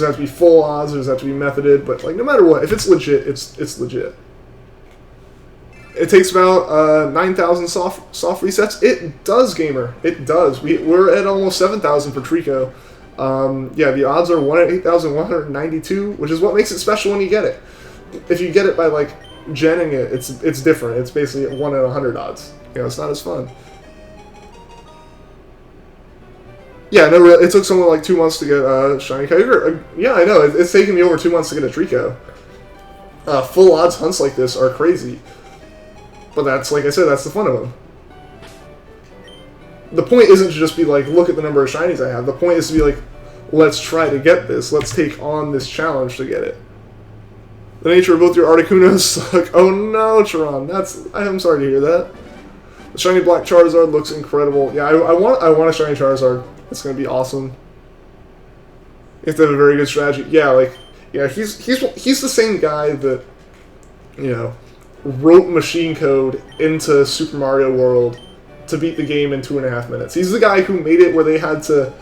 it have to be full odds, or does it have to be methoded, but, like, no matter what, if it's legit, it's legit. It takes about 9,000 soft resets. It does, gamer. It does. We're at almost 7,000 for Trico. Yeah, the odds are 1 in 8,192, which is what makes it special when you get it. If you get it by, like, genning it, it's different. It's basically 1 in 100 odds. You know, it's not as fun. Yeah, no, it took someone like 2 months to get shiny Kyogre. Yeah, I know. It's taken me over 2 months to get a Trico. Full odds hunts like this are crazy. But that's, like I said, that's the fun of them. The point isn't to just be like, look at the number of shinies I have. The point is to be like, let's try to get this. Let's take on this challenge to get it. The nature of both your Articunos suck. Oh no, Charon. I'm sorry to hear that. The shiny black Charizard looks incredible. Yeah, I want a shiny Charizard. It's gonna be awesome. You have to have a very good strategy. Yeah, like, yeah, he's the same guy that, you know, wrote machine code into Super Mario World to beat the game in 2.5 minutes. He's the guy who made it where they had to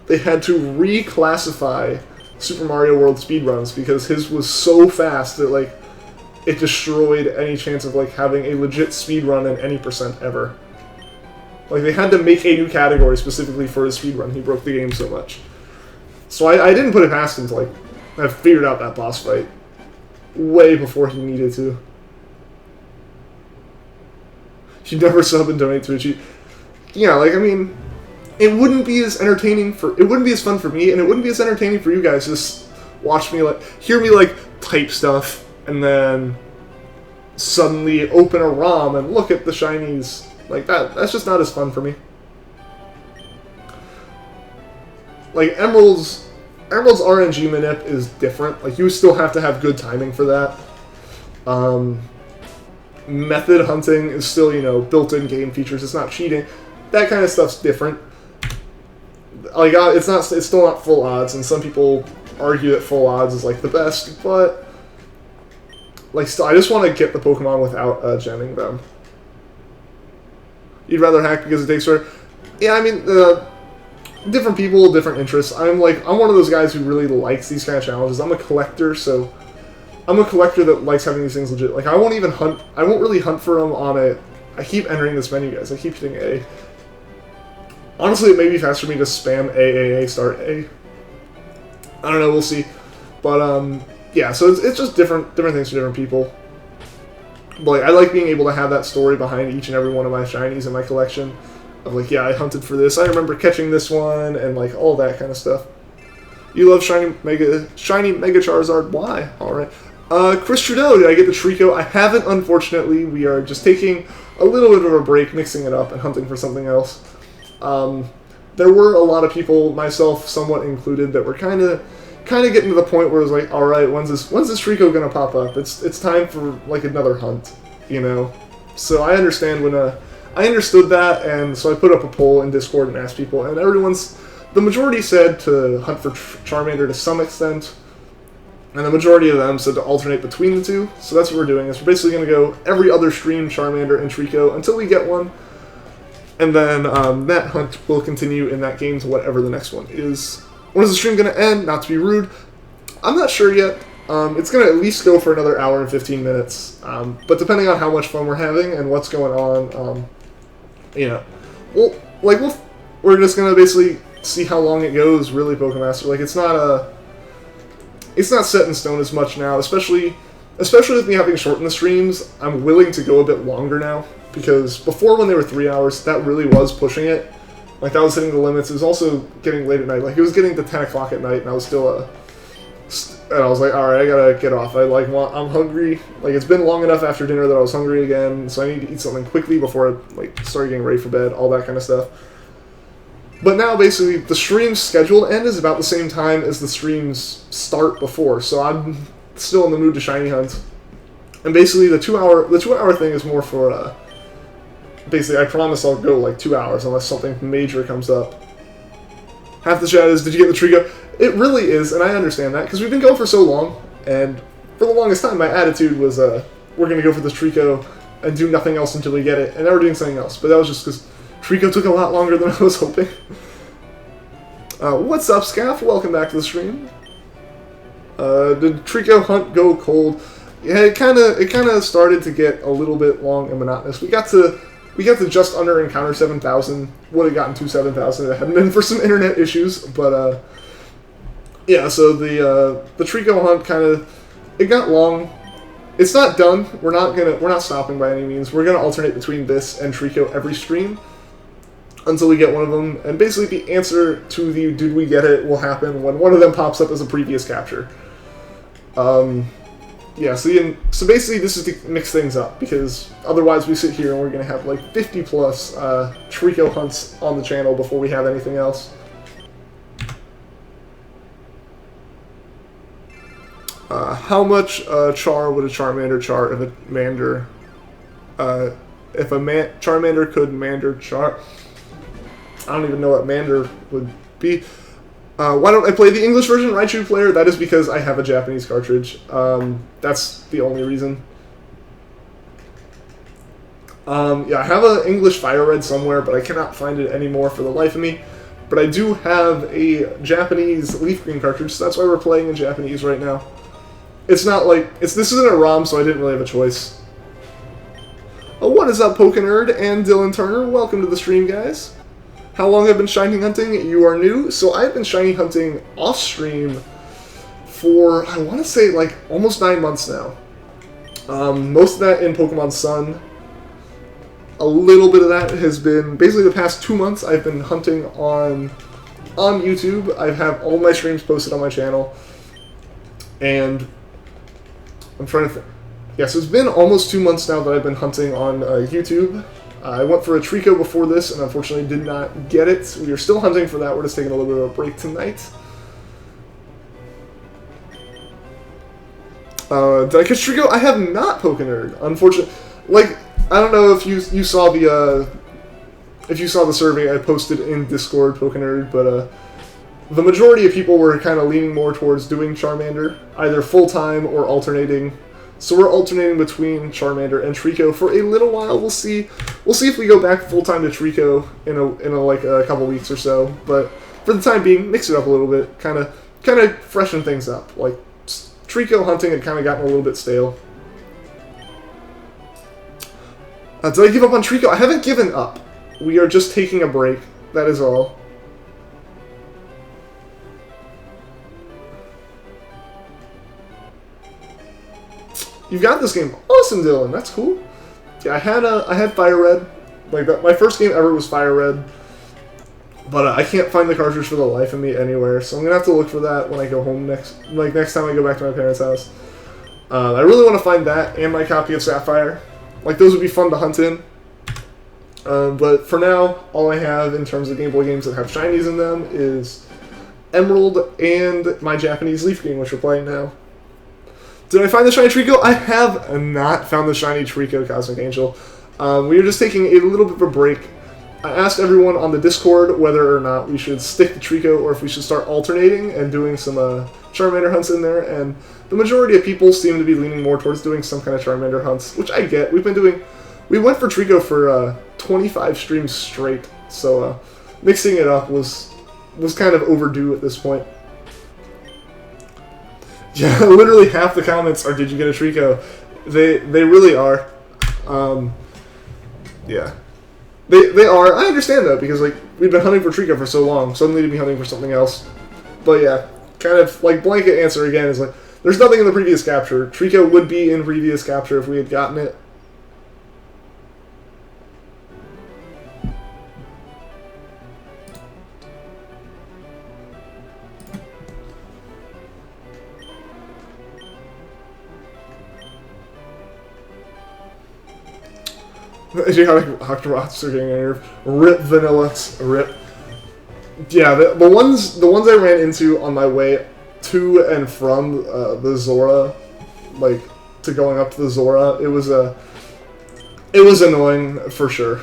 reclassify Super Mario World speedruns because his was so fast that, like, it destroyed any chance of, like, having a legit speedrun in any percent ever. Like, they had to make a new category specifically for his speedrun. He broke the game so much. So I didn't put it past him to, like, have figured out that boss fight way before he needed to. You never sub and donate to a cheat. Yeah, like, I mean, it wouldn't be as entertaining it wouldn't be as fun for me, and it wouldn't be as entertaining for you guys to just watch me, like, hear me, like, type stuff, and then suddenly open a ROM and look at the shinies. Like, that's just not as fun for me. Like, Emerald's RNG manip is different. Like, you still have to have good timing for that. Method hunting is still, you know, built-in game features. It's not cheating. That kind of stuff's different. Like, it's still not full odds, and some people argue that full odds is, like, the best, but, like, still, I just want to get the Pokemon without gemming them. You'd rather hack because it takes forever? Yeah, I mean, different people, different interests. I'm one of those guys who really likes these kind of challenges. I'm a collector, so I'm a collector that likes having these things legit. Like, I won't really hunt for them on a... I keep entering this menu, guys. I keep hitting A. Honestly, it may be faster for me to spam A, start A. I don't know, we'll see. But, yeah, so it's just different things for different people. But, like, I like being able to have that story behind each and every one of my shinies in my collection. Of, like, yeah, I hunted for this. I remember catching this one, and, like, all that kind of stuff. You love shiny Mega Charizard? Why? Alright. Chris Trudeau, did I get the Trico? I haven't, unfortunately. We are just taking a little bit of a break, mixing it up, and hunting for something else. There were a lot of people, myself somewhat included, that were kind of getting to the point where it was like, all right, when's this Trico gonna pop up? It's time for, like, another hunt, you know. So I understand I understood that, and so I put up a poll in Discord and asked people, and the majority said to hunt for Charmander to some extent, and the majority of them said to alternate between the two. So that's what we're doing. Is we're basically gonna go every other stream Charmander and Trico until we get one. And then that hunt will continue in that game to whatever the next one is. When is the stream going to end? Not to be rude. I'm not sure yet. It's going to at least go for another hour and 15 minutes. But depending on how much fun we're having and what's going on, you know, we're just going to basically see how long it goes, really, Pokemaster. Like, it's not set in stone as much now, especially with me having shortened the streams. I'm willing to go a bit longer now. Because before, when they were 3 hours, that really was pushing it. Like, that was hitting the limits. It was also getting late at night. Like, it was getting to 10 o'clock at night, and I was still, and I was like, alright, I gotta get off. I'm hungry. Like, it's been long enough after dinner that I was hungry again, so I need to eat something quickly before I, like, start getting ready for bed, all that kind of stuff. But now, basically, the stream's scheduled end is about the same time as the streams start before, so I'm still in the mood to shiny hunt. And basically, the two hour thing is more for, basically, I promise I'll go, like, 2 hours unless something major comes up. Half the chat is, did you get the Trico? It really is, and I understand that, because we've been going for so long, and for the longest time, my attitude was, we're going to go for this Trico and do nothing else until we get it, and now we're doing something else. But that was just because Trico took a lot longer than I was hoping. What's up, Scaff? Welcome back to the stream. Did Trico hunt go cold? Yeah, it kind of started to get a little bit long and monotonous. We got to just under encounter 7,000. Would have gotten to 7,000 if it hadn't been for some internet issues. But yeah. So the Trico hunt it got long. It's not done. We're not stopping by any means. We're gonna alternate between this and Trico every stream. until we get one of them. And basically the answer to the "did we get it" will happen when one of them pops up as a previous capture. Yeah, so basically this is to mix things up, because otherwise we sit here and we're going to have like 50 plus Trico hunts on the channel before we have anything else. How much char would a Charmander char if a Mander... Charmander could Mander char... I don't even know what Mander would be. Why don't I play the English version Raichu player? That is because I have a Japanese cartridge. That's the only reason. Yeah, I have an English Fire Red somewhere, but I cannot find it anymore for the life of me. But I do have a Japanese Leafgreen cartridge, so that's why we're playing in Japanese right now. It's not like... this isn't a ROM, so I didn't really have a choice. Oh, what is up, Pokénerd and Dylan Turner? Welcome to the stream, guys. How long have I been shiny hunting? You are new. So I've been shiny hunting off-stream for, I want to say, like, almost 9 months now. Most of that in Pokemon Sun. A little bit of that has been, basically the past 2 months, I've been hunting on YouTube. I have all my streams posted on my channel. And I'm trying to think. Yeah, so it's been almost 2 months now that I've been hunting on YouTube. I went for a Trico before this, and unfortunately did not get it. We are still hunting for that. We're just taking a little bit of a break tonight. Did I catch Trico? I have not, Pokénerd. Unfortunately, like, I don't know if you saw the survey I posted in Discord, Pokénerd, but the majority of people were kind of leaning more towards doing Charmander, either full time or alternating. So we're alternating between Charmander and Trico for a little while. We'll see. We'll see if we go back full time to Trico in a couple weeks or so. But for the time being, mix it up a little bit, kind of freshen things up. Like Trico hunting had kind of gotten a little bit stale. Did I give up on Trico? I haven't given up. We are just taking a break. That is all. You've got this game. Awesome, Dylan. That's cool. Yeah, I had Fire Red. Like that, my first game ever was Fire Red. But I can't find the cartridge for the life of me anywhere, so I'm gonna have to look for that when I go home next time I go back to my parents' house. I really want to find that and my copy of Sapphire. Like those would be fun to hunt in. But for now, all I have in terms of Game Boy games that have shinies in them is Emerald and my Japanese Leafgreen, which we're playing now. Did I find the shiny Trico? I have not found the shiny Trico, Cosmic Angel. We are just taking a little bit of a break. I asked everyone on the Discord whether or not we should stick to Trico or if we should start alternating and doing some Charmander hunts in there, and the majority of people seem to be leaning more towards doing some kind of Charmander hunts, which I get. We went for Trico for 25 streams straight, so mixing it up was kind of overdue at this point. Yeah, literally half the comments are, "Did you get a Trico?" They really are. Yeah. They are. I understand that, because like we've been hunting for Trico for so long, suddenly to be hunting for something else. But yeah, kind of like blanket answer again is like, there's nothing in the previous capture. Trico would be in previous capture if we had gotten it. You know, like Octoroks are getting nerve. Rip Vanillas, rip. Yeah, the ones I ran into on my way to and from the Zora, like to going up to the Zora, it was annoying for sure.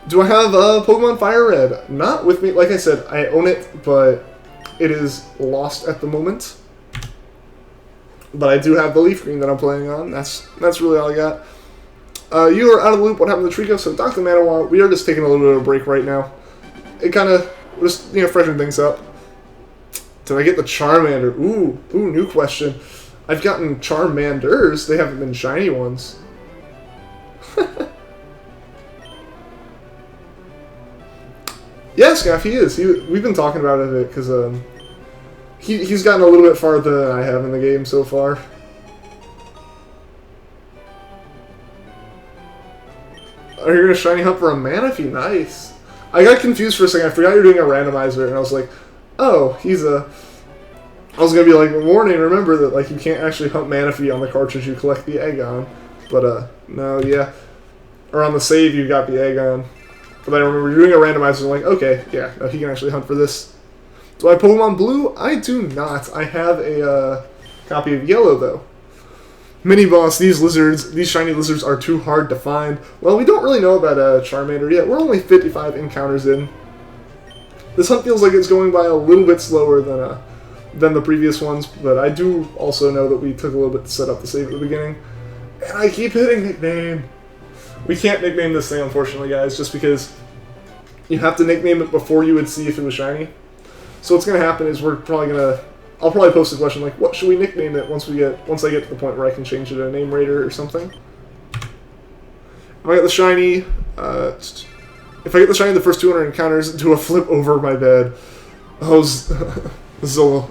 Do I have Pokemon Fire Red? Not with me. Like I said, I own it, but it is lost at the moment. But I do have the Leafgreen that I'm playing on. That's really all I got. You are out of the loop. What happened to Trico? So Dr. Manawa, we are just taking a little bit of a break right now. It kind of just freshen things up. Did I get the Charmander? Ooh, new question. I've gotten Charmanders. They haven't been shiny ones. Yeah, Scaff, he is. We've been talking about it a bit because he's gotten a little bit farther than I have in the game so far. Are you gonna shiny hunt for a Manaphy? Nice. I got confused for a second. I forgot you're doing a randomizer, and I was like, oh, he's a... I was gonna be like, warning, remember that like you can't actually hunt Manaphy on the cartridge you collect the egg on. But no, yeah. Or on the save you got the egg on. But I remember you're doing a randomizer, and I'm like, okay, yeah, no, he can actually hunt for this. Do I have Pokemon Blue? I do not. I have a copy of Yellow, though. Mini boss, these shiny lizards are too hard to find. Well, we don't really know about Charmander yet. We're only 55 encounters in. This hunt feels like it's going by a little bit slower than the previous ones, but I do also know that we took a little bit to set up the save at the beginning. And I keep hitting nickname. We can't nickname this thing, unfortunately, guys, just because you have to nickname it before you would see if it was shiny. So what's going to happen is I'll probably post a question like, what should we nickname it once I get to the point where I can change it to a name raider or something. If I get the shiny, the first 200 encounters, do a flip over my bed. Oh, Zelor,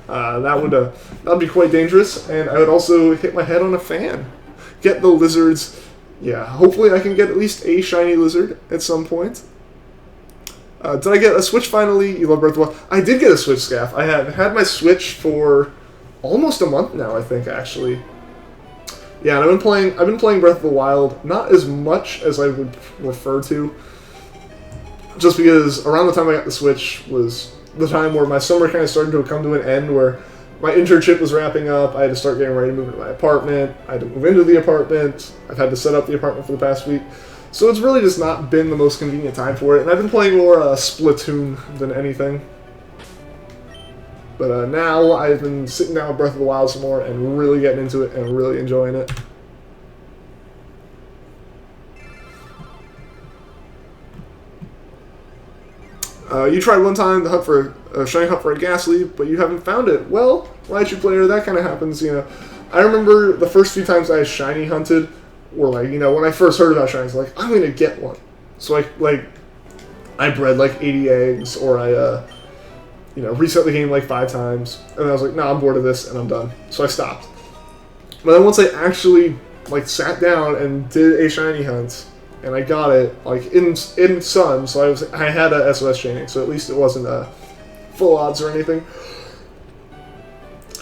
that would be quite dangerous, and I would also hit my head on a fan. Get the lizards. Yeah, hopefully I can get at least a shiny lizard at some point. Did I get a Switch finally? You love Breath of the Wild. I did get a Switch, Scaff. I have had my Switch for almost a month now, I think, actually. Yeah, and I've been playing Breath of the Wild, not as much as I would refer to, just because around the time I got the Switch was the time where my summer kind of started to come to an end, where my internship was wrapping up, I had to start getting ready to move into my apartment, I had to move into the apartment, I've had to set up the apartment for the past week, so it's really just not been the most convenient time for it, and I've been playing more Splatoon than anything. But now I've been sitting down with Breath of the Wild some more and really getting into it and really enjoying it. You tried one time to hunt for a shiny hunt for a Ghastly, but you haven't found it. Well, Raichu player, that kind of happens, you know. I remember the first few times I shiny hunted were like, you know, when I first heard about shinies, like, I'm gonna get one. So I bred like 80 eggs, or I reset the game like 5 times, and I was like, nah, I'm bored of this, and I'm done. So I stopped. But then once I actually like sat down and did a shiny hunt, and I got it like in Sun, so I had a SOS chaining, so at least it wasn't full odds or anything.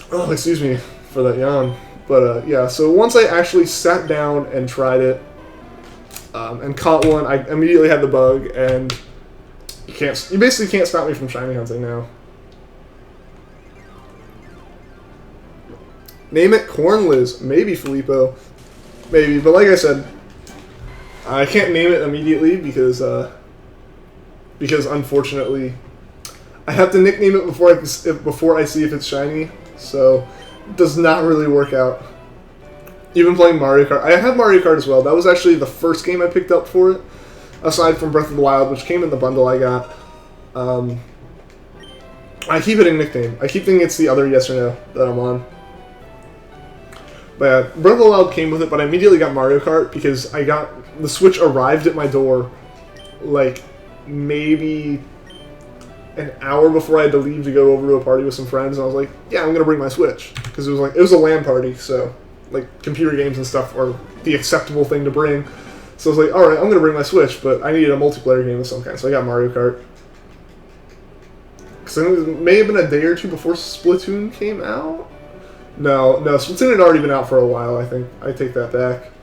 Oh, excuse me for that yawn. But yeah, so once I actually sat down and tried it and caught one, I immediately had the bug, and you basically can't stop me from shiny hunting now. Name it Cornliz, maybe Filippo, maybe, but like I said, I can't name it immediately because unfortunately I have to nickname it before I see if it's shiny, so it does not really work out. Even playing Mario Kart, I have Mario Kart as well. That was actually the first game I picked up for it, aside from Breath of the Wild, which came in the bundle I got. I keep hitting nickname. I keep thinking it's the other yes or no that I'm on. But yeah, Breath of the Wild came with it, but I immediately got Mario Kart because the Switch arrived at my door like maybe an hour before I had to leave to go over to a party with some friends, and I was like, yeah, I'm gonna bring my Switch, because it was a LAN party, so like computer games and stuff are the acceptable thing to bring. So I was like, all right, I'm gonna bring my Switch, but I needed a multiplayer game of some kind, so I got Mario Kart. Because it may have been a day or two before Splatoon came out. No, Splatoon had already been out for a while, I think. I take that back.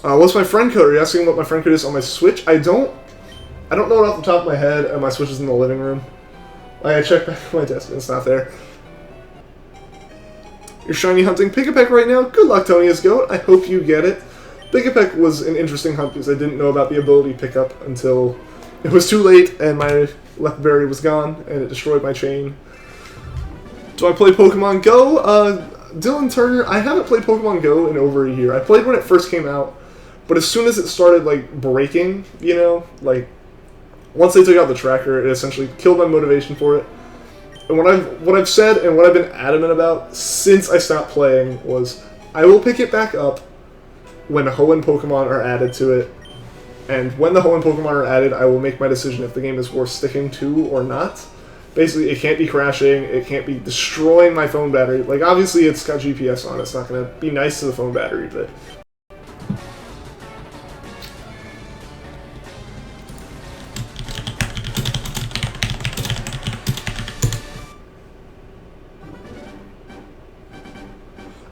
What's my friend code? Are you asking what my friend code is on my Switch? I don't know it off the top of my head, and my Switch is in the living room. I checked back at my desk, and it's not there. You're shiny hunting Pikipek right now? Good luck, Tony's Goat. I hope you get it. Pikipek was an interesting hunt because I didn't know about the ability pickup until it was too late, and my left berry was gone, and it destroyed my chain. Do I play Pokemon Go? Dylan Turner, I haven't played Pokemon Go in over a year. I played when it first came out, but as soon as it started, like, breaking, you know, like, once they took out the tracker, it essentially killed my motivation for it. And what I've said and what I've been adamant about since I stopped playing was I will pick it back up when Hoenn Pokemon are added to it. And when the Hoenn Pokemon are added, I will make my decision if the game is worth sticking to or not. Basically, it can't be crashing, it can't be destroying my phone battery. Like, obviously, it's got GPS on it, it's not going to be nice to the phone battery, but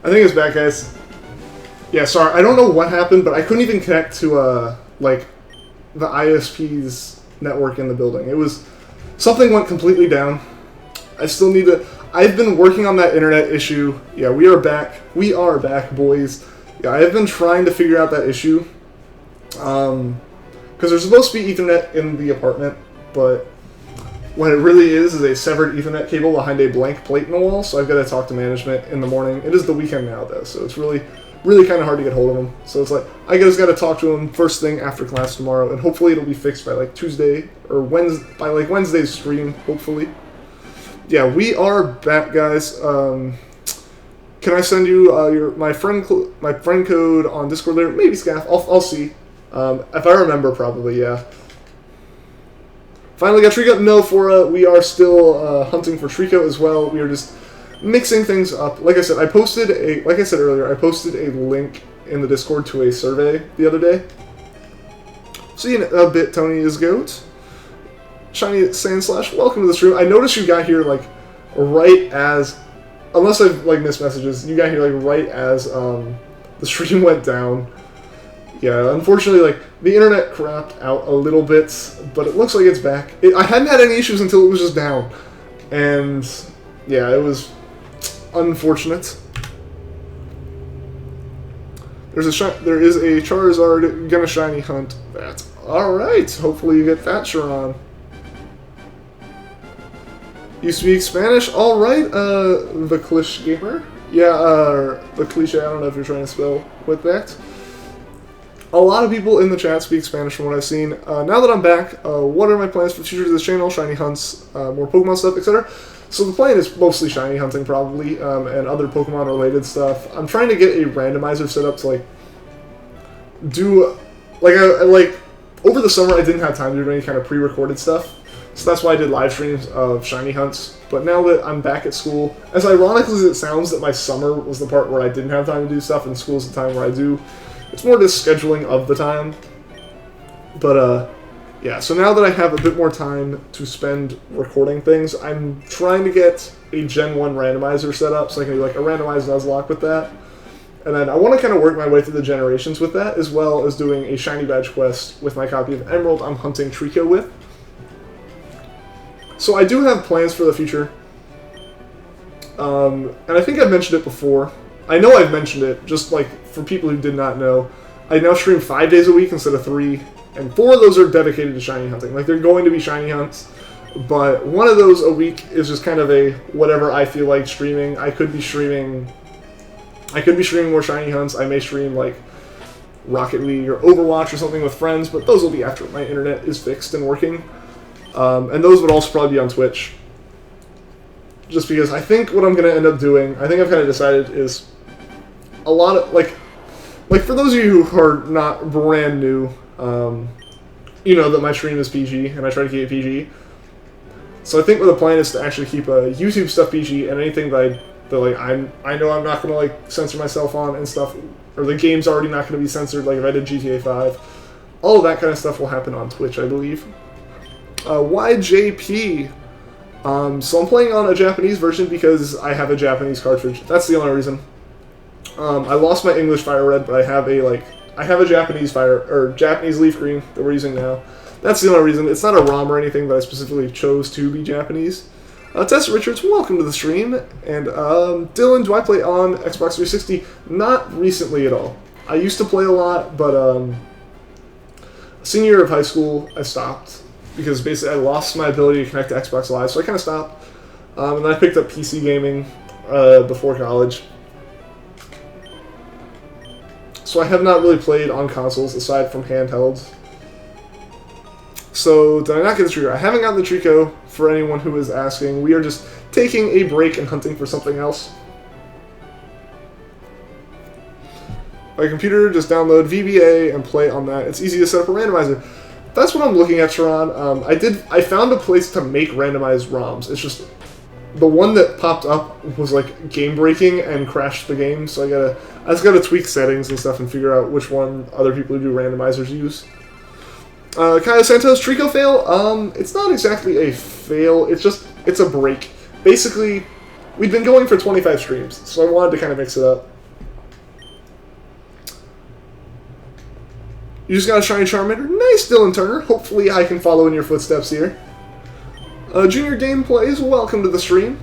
I think it's back, guys. Yeah, sorry. I don't know what happened, but I couldn't even connect to, like, the ISP's network in the building. It was... Something went completely down. I still need to... I've been working on that internet issue. Yeah, we are back. We are back, boys. Yeah, I've been trying to figure out that issue. Because there's supposed to be Ethernet in the apartment, but what it really is a severed Ethernet cable behind a blank plate in the wall, so I've got to talk to management in the morning. It is the weekend now, though, so it's really kind of hard to get hold of them. So it's like, I just got to talk to them first thing after class tomorrow, and hopefully it'll be fixed by, like, Tuesday, or by, like, Wednesday's stream, hopefully. Yeah, we are back, guys. Can I send you my friend code on Discord there? Maybe Scaff. I'll see. If I remember, probably, yeah. Finally got Trico. No, for we are still hunting for Trico as well. We are just mixing things up. Like I said, like I said earlier, I posted a link in the Discord to a survey the other day. See you in a bit, Tony is goat. Shiny Sandslash, welcome to the stream. I noticed you got here like right as, unless I've like missed messages, you got here like right as the stream went down. Yeah, unfortunately, like, the internet crapped out a little bit, but it looks like it's back. I hadn't had any issues until it was just down. And, yeah, it was unfortunate. There is a Charizard gonna shiny hunt that. Alright, hopefully you get that, Sharon. You speak Spanish? Alright, the Klish Gamer. Yeah, the cliche, I don't know if you're trying to spell with that. A lot of people in the chat speak Spanish from what I've seen. Now that I'm back, what are my plans for the future of this channel? Shiny hunts, more Pokemon stuff, etc. So the plan is mostly shiny hunting, probably, and other Pokemon-related stuff. I'm trying to get a randomizer set up to, like, do... Like, over the summer I didn't have time to do any kind of pre-recorded stuff. So that's why I did live streams of shiny hunts. But now that I'm back at school, as ironically as it sounds that my summer was the part where I didn't have time to do stuff, and school's the time where I do... It's more just scheduling of the time. But, yeah, so now that I have a bit more time to spend recording things, I'm trying to get a Gen 1 randomizer set up, so I can do, like, a randomized Nuzlocke with that. And then I want to kind of work my way through the generations with that, as well as doing a Shiny Badge quest with my copy of Emerald I'm hunting Trico with. So I do have plans for the future. And I think I've mentioned it before. I know I've mentioned it, just like for people who did not know. I now stream 5 days a week instead of 3, and 4 of those are dedicated to shiny hunting. Like, they're going to be shiny hunts, but one of those a week is just kind of a whatever I feel like streaming. I could be streaming more shiny hunts. I may stream like Rocket League or Overwatch or something with friends, but those will be after my internet is fixed and working. And those would also probably be on Twitch. Just because I think what I'm going to end up doing, I think I've kind of decided, is a lot of, like for those of you who are not brand new, you know that my stream is PG, and I try to keep it PG. So I think what the plan is to actually keep YouTube stuff PG, and anything that I know I'm not going to, like, censor myself on and stuff, or the game's already not going to be censored, like if I did GTA 5. All of that kind of stuff will happen on Twitch, I believe. YJP. So I'm playing on a Japanese version because I have a Japanese cartridge. That's the only reason. I lost my English Fire Red, but I have a Japanese Japanese Leafgreen that we're using now. That's the only reason. It's not a ROM or anything that I specifically chose to be Japanese. Tessa Richards, welcome to the stream. And Dylan, do I play on Xbox 360? Not recently at all. I used to play a lot, but senior year of high school, I stopped. Because basically I lost my ability to connect to Xbox Live, so I kind of stopped. And then I picked up PC gaming before college. So I have not really played on consoles aside from handhelds. So did I not get the Trico? I haven't gotten the Trico, for anyone who is asking. We are just taking a break and hunting for something else. My computer, just download VBA and play on that. It's easy to set up a randomizer. That's what I'm looking at, Sharon. I found a place to make randomized ROMs. It's just the one that popped up was like game breaking and crashed the game. So I just gotta tweak settings and stuff and figure out which one other people who do randomizers use. Kyle Santos, Trico fail. It's not exactly a fail. It's a break. Basically, we've been going for 25 streams, so I wanted to kind of mix it up. You just got a shiny Charmander. Nice, Dylan Turner. Hopefully I can follow in your footsteps here. Junior Gameplays, welcome to the stream.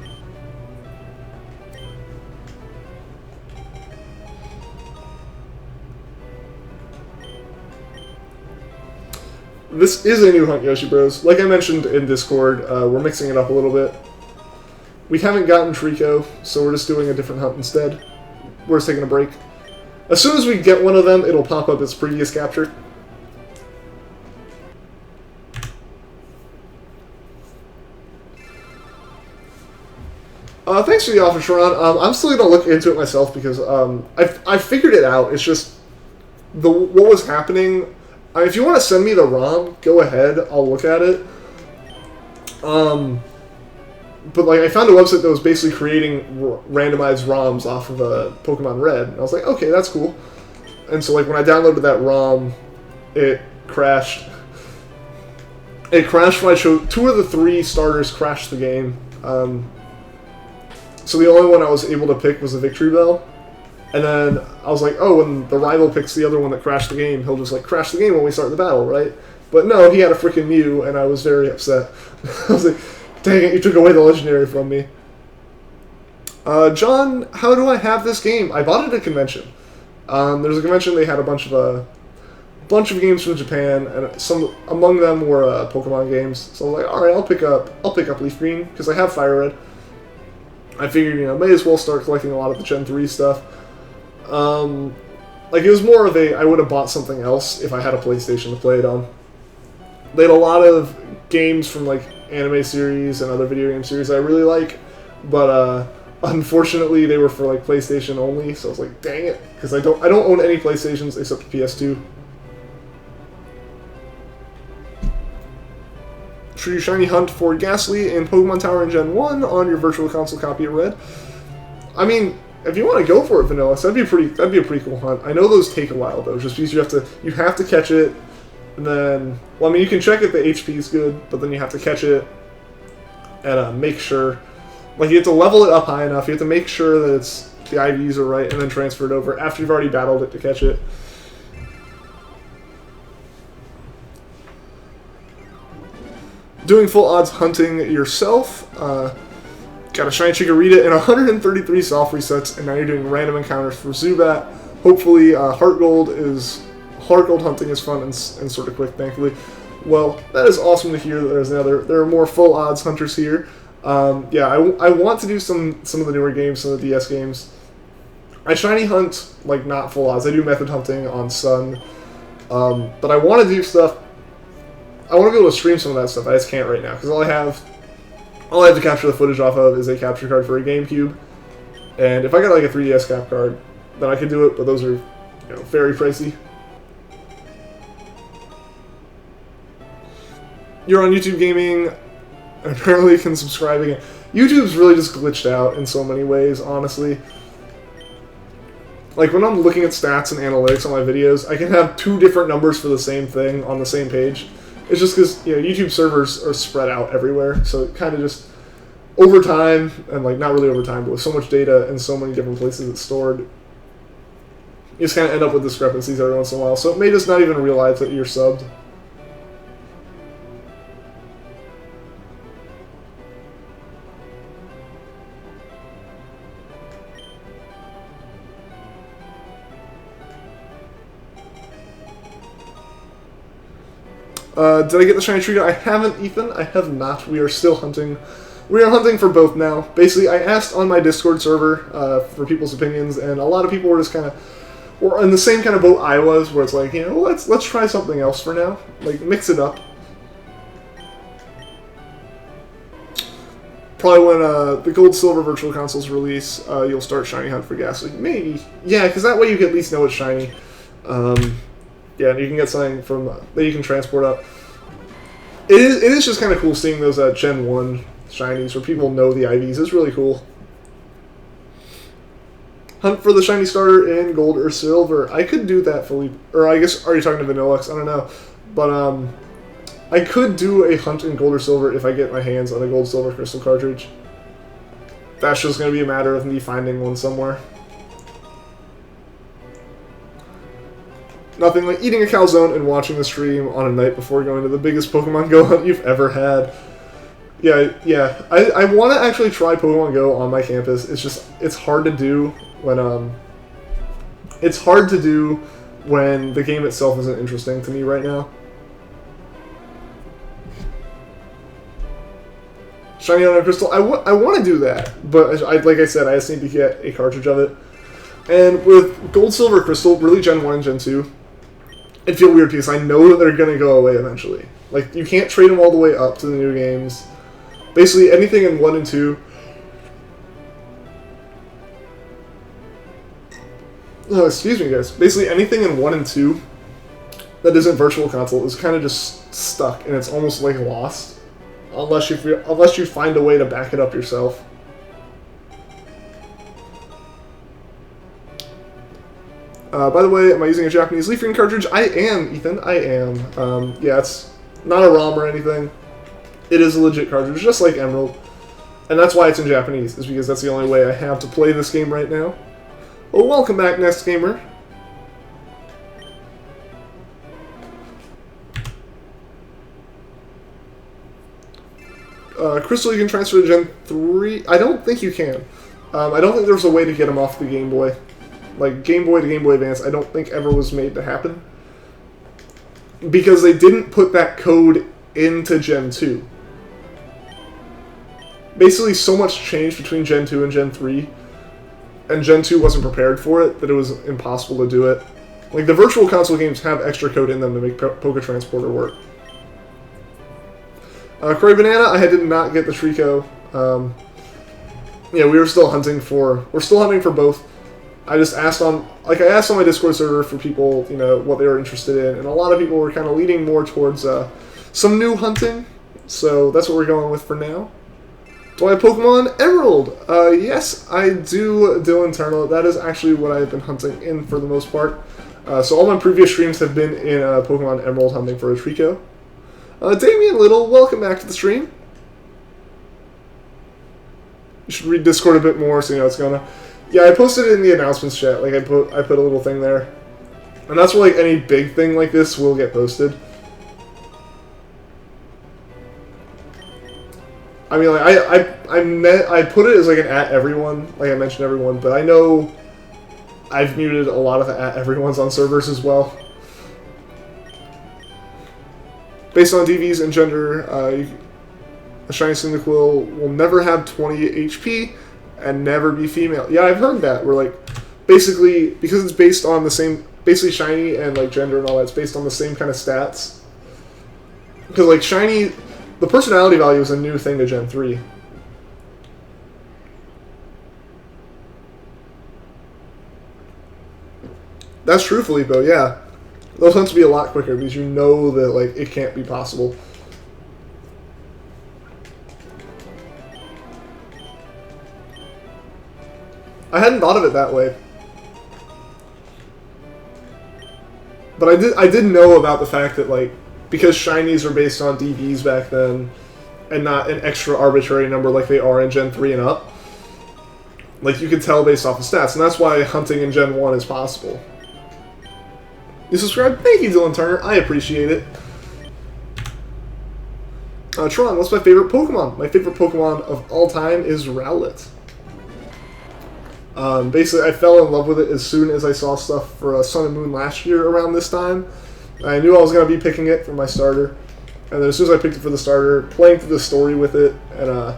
This is a new hunt, Yoshi Bros. Like I mentioned in Discord, we're mixing it up a little bit. We haven't gotten Trico, so we're just doing a different hunt instead. We're just taking a break. As soon as we get one of them, it'll pop up its previous capture. Thanks for the offer, Sharon. I'm still going to look into it myself because I figured it out. It's just what was happening. If you want to send me the ROM, go ahead. I'll look at it. But like, I found a website that was basically creating randomized ROMs off of Pokemon Red. And I was like, okay, that's cool. And so like when I downloaded that ROM, it crashed. It crashed when I chose 2 of the 3 starters crashed the game. So the only one I was able to pick was the Victory Bell. And then I was like, oh, when the rival picks the other one that crashed the game, he'll just like crash the game when we start the battle, right? But no, he had a freaking Mew, and I was very upset. I was like, dang it, you took away the legendary from me. John, how do I have this game? I bought it at a convention. There's a convention, they had a bunch of games from Japan, and some among them were Pokemon games. So I was like, all right, I'll pick up Leaf Green because I have Fire Red. I figured, may as well start collecting a lot of the Gen 3 stuff. Like, it was more of I would have bought something else if I had a PlayStation to play it on. They had a lot of games from, like, anime series and other video game series I really like, but, unfortunately, they were for, like, PlayStation only, so I was like, dang it, because I don't own any PlayStations except the PS2. Should you shiny hunt for Ghastly in Pokemon Tower in Gen 1 on your Virtual Console copy of Red? I mean, if you want to go for it, Vanilla, that'd be a pretty cool hunt. I know those take a while though, just because you have to catch it, and then, well, I mean, you can check if the HP is good, but then you have to catch it and make sure, like, you have to level it up high enough. You have to make sure that the IVs are right, and then transfer it over after you've already battled it to catch it. Doing full odds hunting yourself. Got a shiny Chikorita and 133 soft resets, and now you're doing random encounters for Zubat. Hopefully, Heart Gold hunting is fun and sort of quick, thankfully. Well, that is awesome to hear that there are more full odds hunters here. Yeah, I want to do some of the newer games, some of the DS games. I shiny hunt, like, not full odds. I do method hunting on Sun. But I want to do stuff. I want to be able to stream some of that stuff. I just can't right now, because all I have to capture the footage off of is a capture card for a GameCube. And if I got like a 3DS cap card, then I could do it, but those are, very pricey. You're on YouTube Gaming, apparently you can subscribe again. YouTube's really just glitched out in so many ways, honestly. Like, when I'm looking at stats and analytics on my videos, I can have 2 different numbers for the same thing on the same page. It's just because, YouTube servers are spread out everywhere, so it kind of just, over time, and like, not really over time, but with so much data and so many different places it's stored, you just kind of end up with discrepancies every once in a while, so it may just not even realize that you're subbed. Did I get the shiny Trico? I haven't, Ethan. I have not. We are still hunting. We are hunting for both now. Basically, I asked on my Discord server for people's opinions, and a lot of people were just were in the same kind of boat I was, where it's like, let's try something else for now. Like, mix it up. Probably when the Gold Silver Virtual Consoles release, you'll start shiny hunt for Ghastly. Maybe. Yeah, because that way you can at least know it's shiny. Yeah, and you can get something from that you can transport up. It is just kind of cool seeing those Gen 1 shinies where people know the IVs. It's really cool. Hunt for the shiny starter in gold or silver. I could do that fully, or I guess, are you talking to Vanillux? I don't know. But I could do a hunt in gold or silver if I get my hands on a gold silver crystal cartridge. That's just going to be a matter of me finding one somewhere. Nothing like eating a calzone and watching the stream on a night before going to the biggest Pokemon Go hunt you've ever had. Yeah. I want to actually try Pokemon Go on my campus. It's hard to do when the game itself isn't interesting to me right now. Shiny on a crystal. I want to do that, but like I said, I just need to get a cartridge of it. And with Gold, Silver, Crystal, really Gen 1 and Gen 2, it'd feel weird because I know that they're going to go away eventually. Like, you can't trade them all the way up to the new games. Basically, anything in 1 and 2... Oh, excuse me, guys. Basically, anything in 1 and 2 that isn't Virtual Console is kind of just stuck, and it's almost like lost. Unless you find a way to back it up yourself. By the way, am I using a Japanese Leafgreen cartridge? I am, Ethan. I am. Yeah, it's not a ROM or anything. It is a legit cartridge, just like Emerald. And that's why it's in Japanese, is because that's the only way I have to play this game right now. Well, welcome back, Nest Gamer. Crystal you can transfer to Gen 3? I don't think you can. I don't think there's a way to get them off the Game Boy. Like, Game Boy to Game Boy Advance, I don't think ever was made to happen. Because they didn't put that code into Gen 2. Basically, so much changed between Gen 2 and Gen 3, and Gen 2 wasn't prepared for it, that it was impossible to do it. Like, the Virtual Console games have extra code in them to make Poké Transporter work. Curry Banana, I did not get the Trico. Yeah, we're still hunting for both. I just asked on my Discord server for people, you know, what they were interested in, and a lot of people were kind of leaning more towards some new hunting, so that's what we're going with for now. Do I have Pokemon Emerald? Yes, I do, Dylan Turner. That is actually what I've been hunting in for the most part. So all my previous streams have been in Pokemon Emerald hunting for a Trico. Damian Little, welcome back to the stream. You should read Discord a bit more so you know what's going on. Yeah, I posted it in the announcements chat. Like I put a little thing there, and that's where like any big thing like this will get posted. I mean, like I put it as like an @everyone, like I mentioned everyone, but I know I've muted a lot of the @everyone's on servers as well. Based on DVs and gender, a shiny Cyndaquil will never have 20 HP and never be female. Yeah, I've heard that. We're like, basically, because it's based on the same, basically shiny and like gender and all that, it's based on the same kind of stats. Because like shiny, the personality value is a new thing to Gen 3. That's true, Filippo, yeah. Those hunts will be a lot quicker because you know that like it can't be possible. I hadn't thought of it that way. But I did know about the fact that like because shinies are based on DVs back then and not an extra arbitrary number like they are in Gen 3 and up. Like you could tell based off of stats, and that's why hunting in Gen 1 is possible. You subscribed? Thank you, Dylan Turner. I appreciate it. Tron, what's my favorite Pokemon? My favorite Pokemon of all time is Rowlet. Basically, I fell in love with it as soon as I saw stuff for Sun and Moon last year around this time. I knew I was going to be picking it for my starter. And then as soon as I picked it for the starter, playing through the story with it, and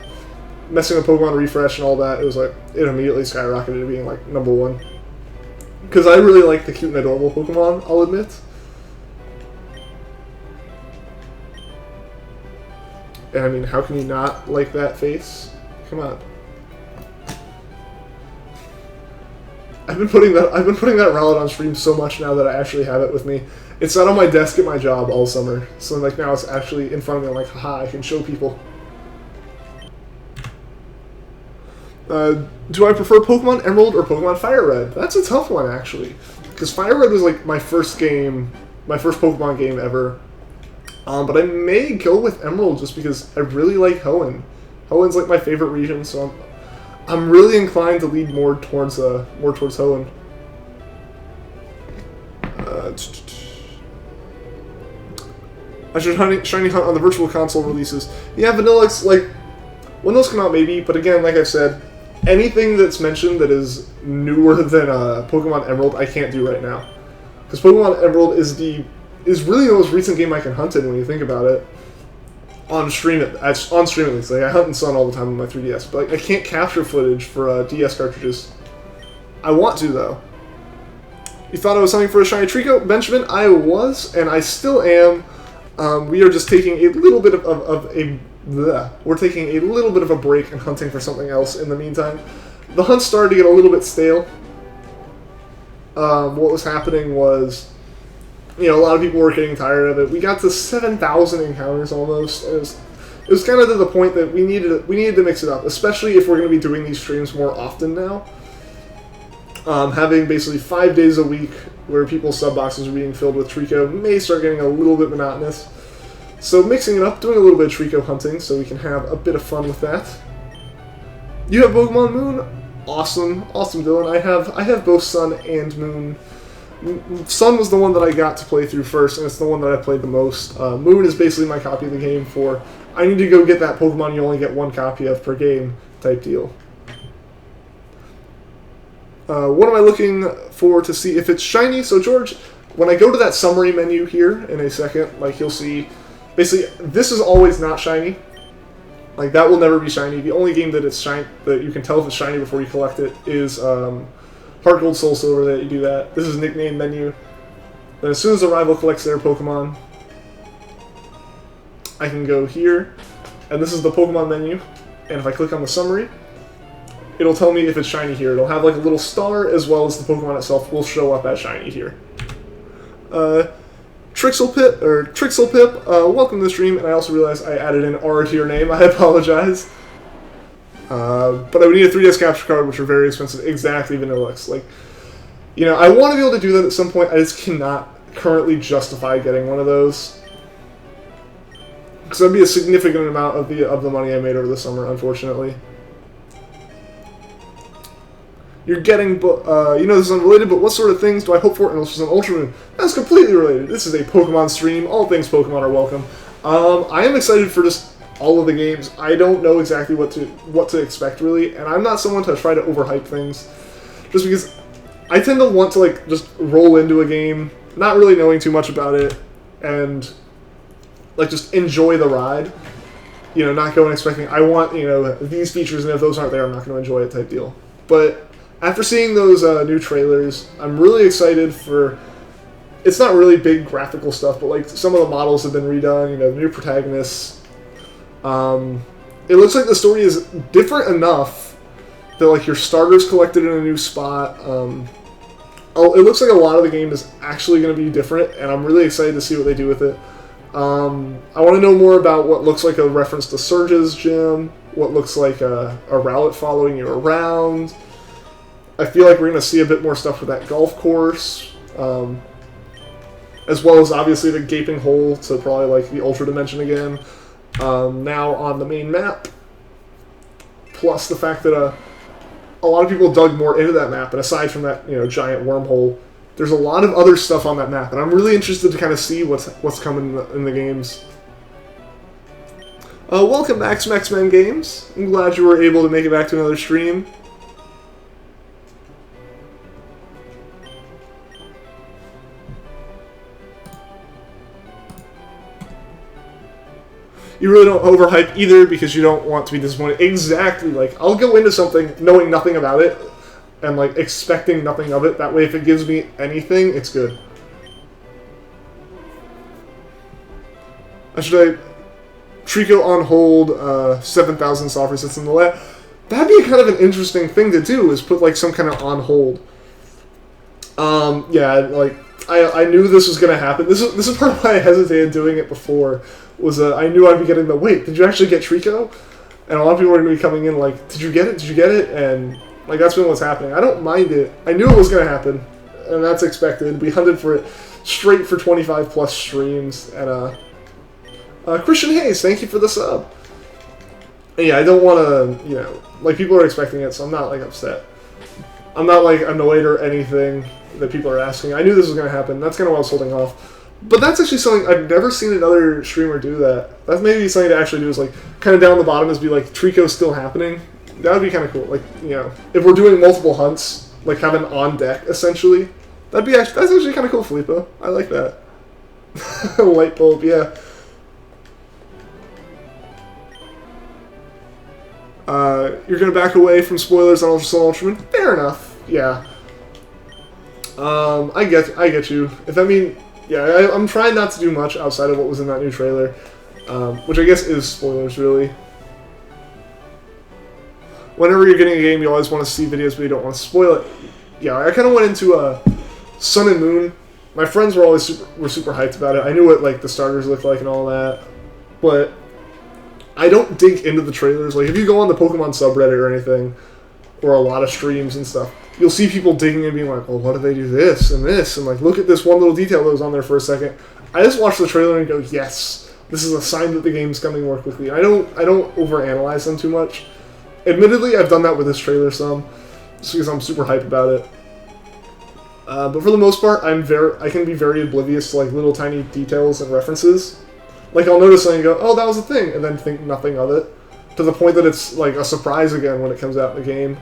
messing with Pokemon Refresh and all that, it was like, it immediately skyrocketed to being like #1. Because I really like the cute and adorable Pokemon, I'll admit. And I mean, how can you not like that face? Come on. I've been putting that Rowlet on stream so much now that I actually have it with me. It's not on my desk at my job all summer. So like now it's actually in front of me. I'm like, haha, I can show people. Do I prefer Pokemon Emerald or Pokemon Fire Red? That's a tough one, actually. Because Fire Red was like my first Pokemon game ever. But I may go with Emerald just because I really like Hoenn. Hoenn's like my favorite region, so I'm really inclined to lead more towards Hoenn. I should shiny hunt on the Virtual Console releases. Yeah, Vanillix, like, when those come out, maybe. But again, like I said, anything that's mentioned that is newer than Pokemon Emerald, I can't do right now. Because Pokemon Emerald is really the most recent game I can hunt in when you think about it. On stream, at least. Like, I hunt in Sun all the time on my 3DS, but like, I can't capture footage for DS cartridges. I want to, though. You thought I was hunting for a shiny Trico? Benjamin, I was, and I still am. We are just taking a little bit we're taking a little bit of a break and hunting for something else in the meantime. The hunt started to get a little bit stale. What was happening was, a lot of people were getting tired of it. We got to 7,000 encounters almost. And it was kind of to the point that we needed to mix it up, especially if we're going to be doing these streams more often now. Having basically 5 days a week where people's sub boxes are being filled with Trico may start getting a little bit monotonous. So mixing it up, doing a little bit of Trico hunting so we can have a bit of fun with that. You have Pokemon Moon? Awesome, Dylan. I have both Sun and Moon. Sun was the one that I got to play through first, and it's the one that I played the most. Moon is basically my copy of the game for, I need to go get that Pokemon you only get one copy of per game type deal. What am I looking for to see if it's shiny? So George, when I go to that summary menu here in a second, like you'll see, basically this is always not shiny. Like that will never be shiny. The only game that it's that you can tell if it's shiny before you collect it is Heart Gold Soul Silver that you do that. This is nickname menu. Then as soon as a rival collects their Pokemon, I can go here, and this is the Pokemon menu. And if I click on the summary, it'll tell me if it's shiny here. It'll have like a little star as well as the Pokemon itself will show up as shiny here. Trixelpip, welcome to the stream, and I also realized I added an R to your name. I apologize. But I would need a 3DS capture card, which are very expensive. Exactly, Vanillix. Like, I want to be able to do that at some point. I just cannot currently justify getting one of those. Because that'd be a significant amount of the money I made over the summer, unfortunately. You're getting, this is unrelated, but what sort of things do I hope for in an Ultra Moon? That's completely related. This is a Pokemon stream. All things Pokemon are welcome. I am excited for just all of the games. I don't know exactly what to expect, really, and I'm not someone to try to overhype things. Just because I tend to want to, just roll into a game, not really knowing too much about it, and, just enjoy the ride. Not going expecting, I want, these features, and if those aren't there, I'm not going to enjoy it type deal. But after seeing those new trailers, I'm really excited for, it's not really big graphical stuff, but some of the models have been redone, the new protagonists. It looks like the story is different enough that your starter's collected in a new spot. It looks like a lot of the game is actually going to be different, and I'm really excited to see what they do with it. I want to know more about what looks like a reference to Surge's gym, what looks like a Rowlet following you around. I feel like we're going to see a bit more stuff with that golf course, as well as obviously the gaping hole to probably the Ultra Dimension again, now on the main map, plus the fact that a lot of people dug more into that map, and aside from that giant wormhole, there's a lot of other stuff on that map, and I'm really interested to kind of see what's coming in the games. Welcome back to X-Men Games. I'm glad you were able to make it back to another stream. You really don't overhype either because you don't want to be disappointed. Exactly. I'll go into something knowing nothing about it and, expecting nothing of it. That way, if it gives me anything, it's good. Trico on hold, 7,000 software sits in the lab. That'd be kind of an interesting thing to do, is put, some kind of on hold. Yeah, I knew this was going to happen. This is part of why I hesitated doing it before. Was I knew I'd be getting the, wait, did you actually get Trico? And a lot of people are going to be coming in did you get it? Did you get it? And, that's been what's happening. I don't mind it. I knew it was going to happen, and that's expected. We hunted for it straight for 25-plus streams. And, Christian Hayes, thank you for the sub. And yeah, I don't want to, people are expecting it, so I'm not, upset. I'm not, annoyed or anything that people are asking. I knew this was going to happen. That's kind of why I was holding off. But that's actually something I've never seen another streamer do that. That's maybe something to actually do is like kind of down the bottom is be like Trico's still happening. That would be kind of cool. Like, you know, if we're doing multiple hunts, like have an on deck essentially. That's actually kind of cool, Filippo. I like that. Light bulb, yeah. You're gonna back away from spoilers on Ultra Sun Ultraman. Fair enough. Yeah. I get you. If I mean, yeah, I'm trying not to do much outside of what was in that new trailer, which I guess is spoilers, really. Whenever you're getting a game, you always want to see videos, but you don't want to spoil it. Yeah, I kind of went into Sun and Moon. My friends were always super hyped about it. I knew what like the starters looked like and all that, but I don't dig into the trailers. Like if you go on the Pokemon subreddit or anything, or a lot of streams and stuff, you'll see people digging and being like, "Oh, why do they do this and this?" And like, look at this one little detail that was on there for a second. I just watch the trailer and go, "Yes, this is a sign that the game's coming more quickly." I don't overanalyze them too much. Admittedly, I've done that with this trailer some, just because I'm super hyped about it. But for the most part, I can be very oblivious to like little tiny details and references. Like I'll notice something and go, "Oh, that was a thing," and then think nothing of it, to the point that it's like a surprise again when it comes out in the game.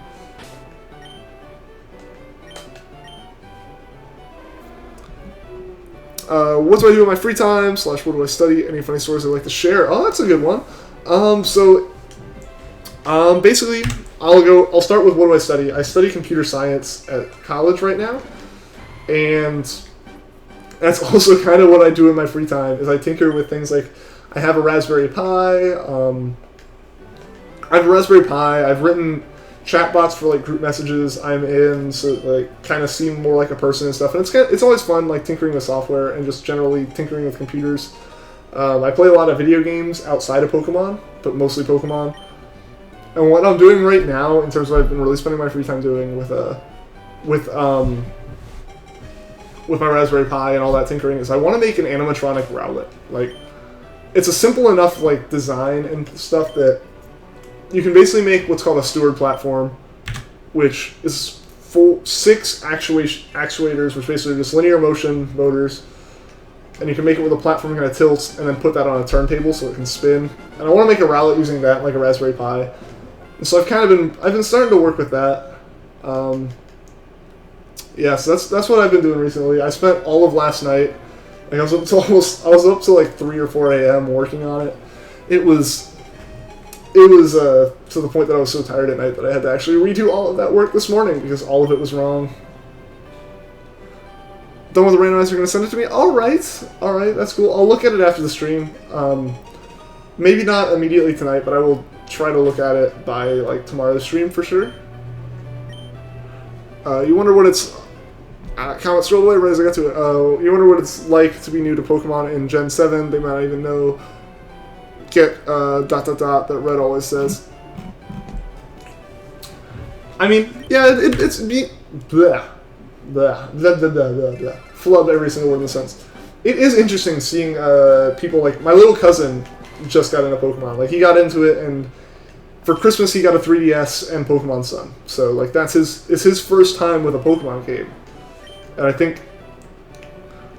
What do I do in my free time? / what do I study? Any funny stories I'd like to share? Oh, that's a good one. Basically, I'll start with what do I study. I study computer science at college right now, and that's also kind of what I do in my free time, is I tinker with things like, I have a Raspberry Pi, I've written chatbots for like group messages I'm in, so like kind of seem more like a person and stuff, and it's always fun like tinkering with software and just generally tinkering with computers. I play a lot of video games outside of Pokemon, but mostly Pokemon. And what I'm doing right now, in terms of what I've been really spending my free time doing with my Raspberry Pi and all that tinkering, is I want to make an animatronic Rowlet. Like, it's a simple enough like design and stuff that you can basically make what's called a steward platform, which is 6 actuators, which basically are just linear motion motors, and you can make it with a platform kind of tilts, and then put that on a turntable so it can spin. And I want to make a Rowlet using that, like a Raspberry Pi. And so I've been starting to work with that. Yeah, so that's what I've been doing recently. I spent all of last night, like I was up till like 3 or 4 a.m. working on it. It was to the point that I was so tired at night that I had to actually redo all of that work this morning because all of it was wrong. Done with the randomizer, you're gonna send it to me? Alright, that's cool. I'll look at it after the stream. Maybe not immediately tonight, but I will try to look at it by like tomorrow's stream for sure. You wonder what it's... comment scroll away right as I got to it. You wonder what it's like to be new to Pokemon in Gen 7. They might not even know. Get ... that Red always says. I mean, yeah, it's... Blah. Blah. Blah, blah, blah, blah, blah. Flub every single word in the sentence. It is interesting seeing people like... My little cousin just got into Pokemon. Like, he got into it, and for Christmas he got a 3DS and Pokemon Sun. So, like, it's his first time with a Pokemon game. And I think,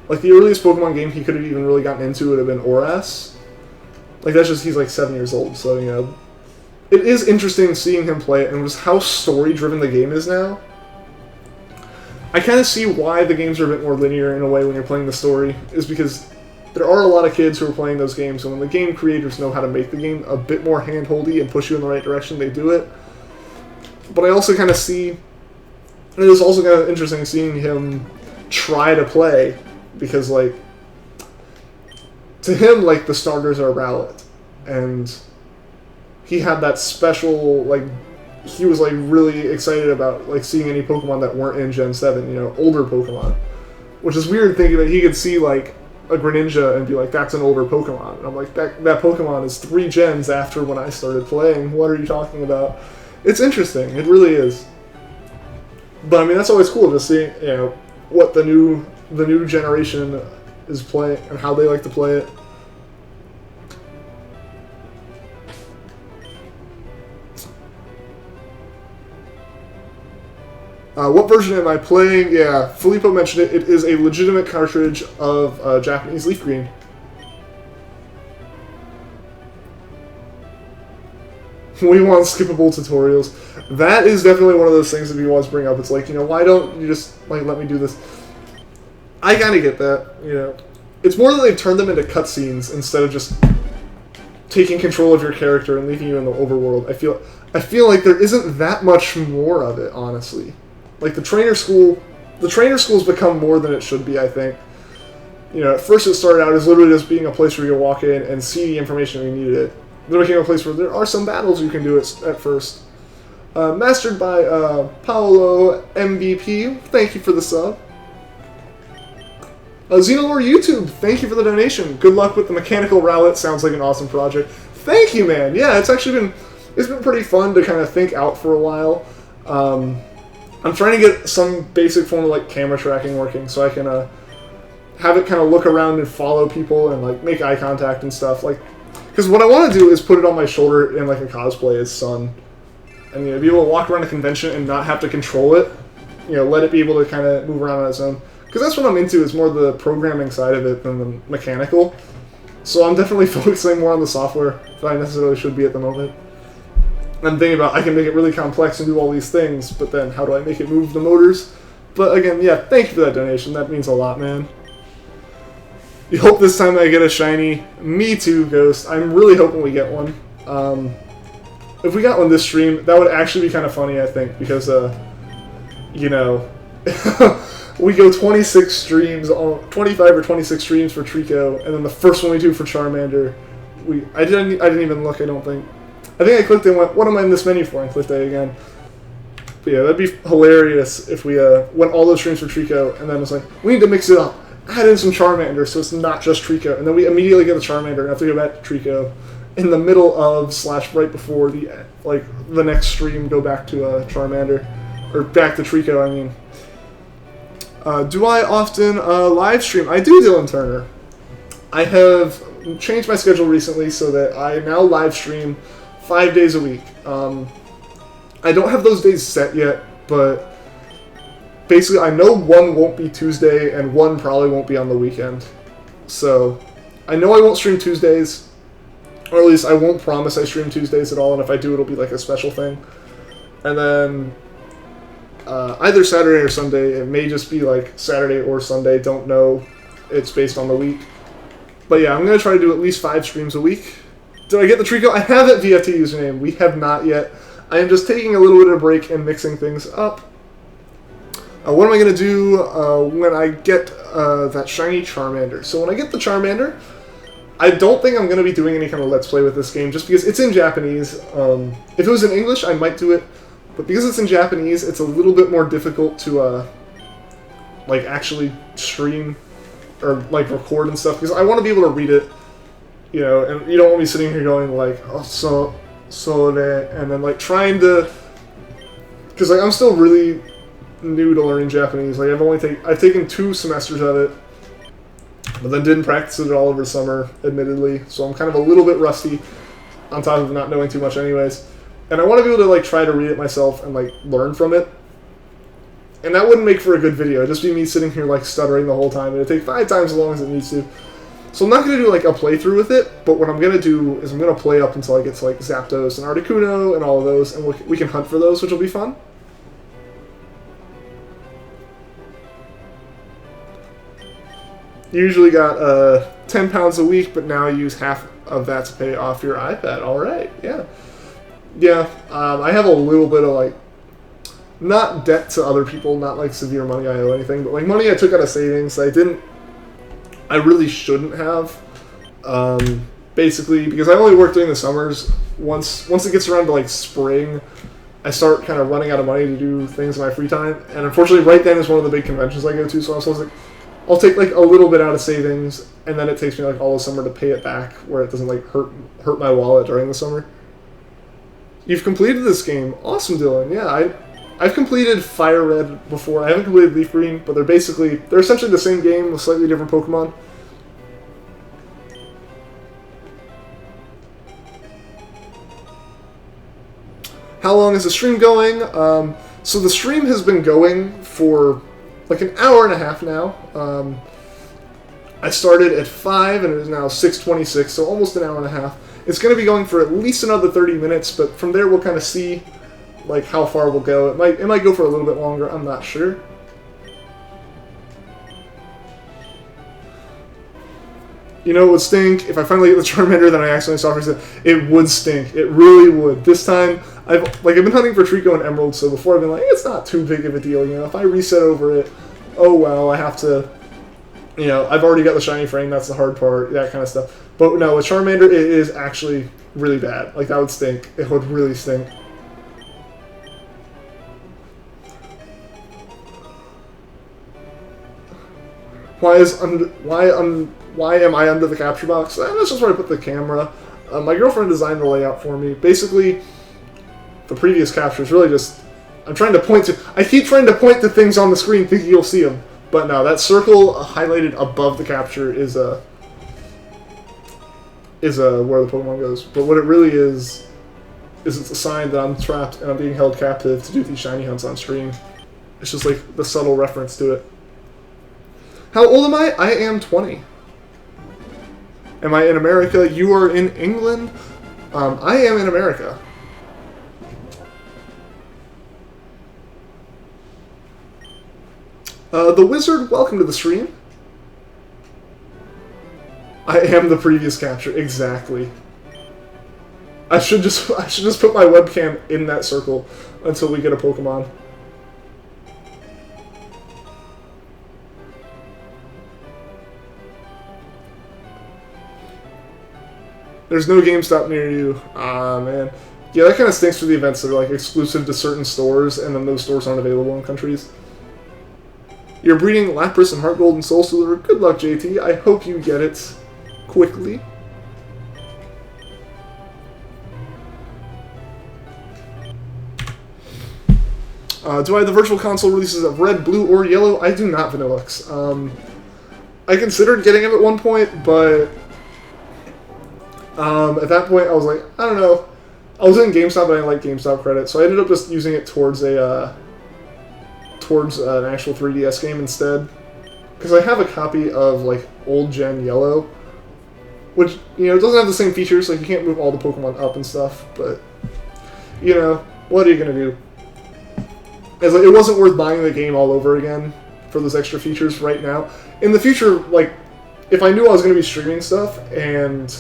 like, the earliest Pokemon game he could have even really gotten into would have been Oras. Like, that's just, he's like 7 years old, so, you know. It is interesting seeing him play it, and just how story-driven the game is now. I kind of see why the games are a bit more linear in a way when you're playing the story, is because there are a lot of kids who are playing those games, and when the game creators know how to make the game a bit more hand-holdy and push you in the right direction, they do it. But I also kind of see... And it was also kind of interesting seeing him try to play, because, like, to him, like, the starters are Rowlet, and he had that special, like, he was, like, really excited about, like, seeing any Pokemon that weren't in Gen 7, you know, older Pokemon. Which is weird thinking that he could see, like, a Greninja and be like, that's an older Pokemon. And I'm like, that Pokemon is 3 gens after when I started playing. What are you talking about? It's interesting. It really is. But, I mean, that's always cool to see, you know, what the new generation is playing and how they like to play it. What version am I playing? Yeah, Filippo mentioned it. It is a legitimate cartridge of Japanese Leafgreen. We want skippable tutorials. That is definitely one of those things that you always bring up. It's like, why don't you just, like, let me do this? I kind of get that, It's more that they've turned them into cutscenes instead of just taking control of your character and leaving you in the overworld. I feel like there isn't that much more of it, honestly. Like, the trainer school's become more than it should be, I think. At first it started out as literally just being a place where you walk in and see the information you needed it. Then it became a place where there are some battles you can do at first. Mastered by Paolo MVP. Thank you for the sub. Xenolore YouTube, thank you for the donation. Good luck with the mechanical rowlet. Sounds like an awesome project. Thank you, man. Yeah, it's been pretty fun to kind of think out for a while. I'm trying to get some basic form of like camera tracking working so I can have it kind of look around and follow people and like make eye contact and stuff. Like, because what I want to do is put it on my shoulder in like a cosplay as Sun, and be able to walk around a convention and not have to control it. Let it be able to kind of move around on its own. Because that's what I'm into, is more the programming side of it than the mechanical. So I'm definitely focusing more on the software than I necessarily should be at the moment. I'm thinking about, I can make it really complex and do all these things, but then how do I make it move the motors? But again, yeah, thank you for that donation. That means a lot, man. You hope this time I get a shiny. Me too, Ghost. I'm really hoping we get one. If we got one this stream, that would actually be kind of funny, I think, because, we go 25 or 26 streams for Trico, and then the first one we do for Charmander, I didn't even look, I don't think. I think I clicked and went, what am I in this menu for? And clicked A again. But yeah, that'd be hilarious if we went all those streams for Trico, and then it's like, we need to mix it up. Add in some Charmander so it's not just Trico. And then we immediately get the Charmander and have to go back to Trico. In the middle of / right before the next stream, go back to Charmander. Or back to Trico, I mean. Do I often live stream? I do, Dylan Turner. I have changed my schedule recently so that I now live stream 5 days a week. I don't have those days set yet, but basically I know one won't be Tuesday and one probably won't be on the weekend. So I know I won't stream Tuesdays, or at least I won't promise I stream Tuesdays at all, and if I do, it'll be like a special thing. And then either Saturday or Sunday. It may just be like Saturday or Sunday. Don't know. It's based on the week. But yeah, I'm going to try to do at least 5 streams a week. Did I get the Trico? I have it VFT username. We have not yet. I am just taking a little bit of a break and mixing things up. What am I going to do when I get that shiny Charmander? So when I get the Charmander, I don't think I'm going to be doing any kind of Let's Play with this game, just because it's in Japanese. If it was in English, I might do it. But because it's in Japanese, it's a little bit more difficult to, actually stream or, record and stuff. Because I want to be able to read it, and you don't want me sitting here going, oh, so that, and then, trying to... Because, I'm still really new to learning Japanese. I've taken 2 semesters of it, but then didn't practice it all over summer, admittedly. So I'm kind of a little bit rusty, on top of not knowing too much anyways. And I want to be able to, try to read it myself and, learn from it. And that wouldn't make for a good video. It'd just be me sitting here, stuttering the whole time. It'd take 5 times as long as it needs to. So I'm not going to do, a playthrough with it, but what I'm going to do is I'm going to play up until I get to, Zapdos and Articuno and all of those, and we can hunt for those, which will be fun. You usually got £10 a week, but now you use half of that to pay off your iPad. All right, yeah. Yeah, I have a little bit of, not debt to other people, not, severe money I owe anything, but, money I took out of savings I really shouldn't have, basically, because I only work during the summers. Once it gets around to, spring, I start kind of running out of money to do things in my free time, and unfortunately right then is one of the big conventions I go to, so I was supposed to, I'll take, a little bit out of savings, and then it takes me, all the summer to pay it back, where it doesn't, hurt my wallet during the summer. You've completed this game. Awesome, Dylan. Yeah, I've completed Fire Red before. I haven't completed Leaf Green, but they're essentially the same game with slightly different Pokemon. How long is the stream going? So the stream has been going for like an hour and a half now. I started at 5 and it is now 6:26, so almost an hour and a half. It's going to be going for at least another 30 minutes, but from there we'll kind of see like how far we'll go. It might go for a little bit longer, I'm not sure. You know, it would stink if I finally get the Charmander that I accidentally saw reset. It would stink. It really would. This time, I've been hunting for Trico and Emerald, so before I've been like, it's not too big of a deal. You know, if I reset over it, oh well, I have to. You know, I've already got the shiny frame. That's the hard part. That kind of stuff. But no, with Charmander, it is actually really bad. Like that would stink. It would really stink. Why am I under the capture box? That's just where I put the camera. My girlfriend designed the layout for me. Basically, the previous capture is really just... I keep trying to point to things on the screen thinking you'll see them. But no, that circle highlighted above the capture is where the Pokemon goes. But what it really is it's a sign that I'm trapped and I'm being held captive to do these shiny hunts on stream. It's just like the subtle reference to it. How old am I? I am 20. Am I in America? You are in England? I am in America. The Wizard, welcome to the stream. I am the previous capture, exactly. I should just put my webcam in that circle until we get a Pokemon. There's no GameStop near you. Ah, man. Yeah, that kind of stinks for the events that are like exclusive to certain stores, and then those stores aren't available in countries. You're breeding Lapras and Heart Gold and Soul Silver. Good luck, JT. I hope you get it quickly. Do I have the Virtual Console releases of Red, Blue, or Yellow? I do not, Vanillux. I considered getting them at one point, but at that point I was like, I don't know. I was in GameStop, but I didn't like GameStop credit, so I ended up just using it towards an actual 3DS game instead. Because I have a copy of like old gen Yellow, which, you know, doesn't have the same features, like you can't move all the Pokemon up and stuff, but, you know, what are you gonna do? It's like, it wasn't worth buying the game all over again for those extra features right now. In the future, like, if I knew I was going to be streaming stuff and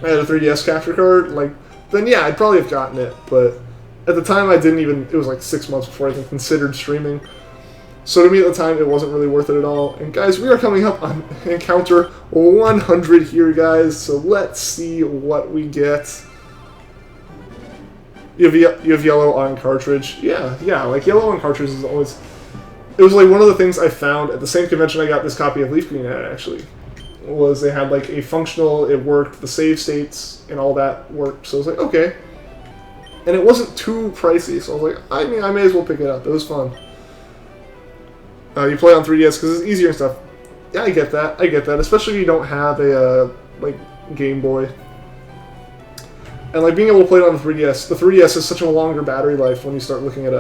I had a 3DS capture card, like, then yeah, I'd probably have gotten it. But at the time, I didn't even, it was like 6 months before I even considered streaming. So to me at the time, it wasn't really worth it at all. And guys, we are coming up on Encounter 100 here, guys. So let's see what we get. You have Yellow on cartridge. Yeah, like Yellow on cartridge is always... It was like one of the things I found at the same convention I got this copy of Leafgreen at, actually. Was they had like a functional, it worked, the save states and all that worked. So I was like, okay. And it wasn't too pricey, so I was like, I mean, I may as well pick it up. It was fun. You play on 3DS because it's easier and stuff. Yeah, I get that. Especially if you don't have a, like, Game Boy. And like being able to play it on the 3DS has such a longer battery life when you start looking at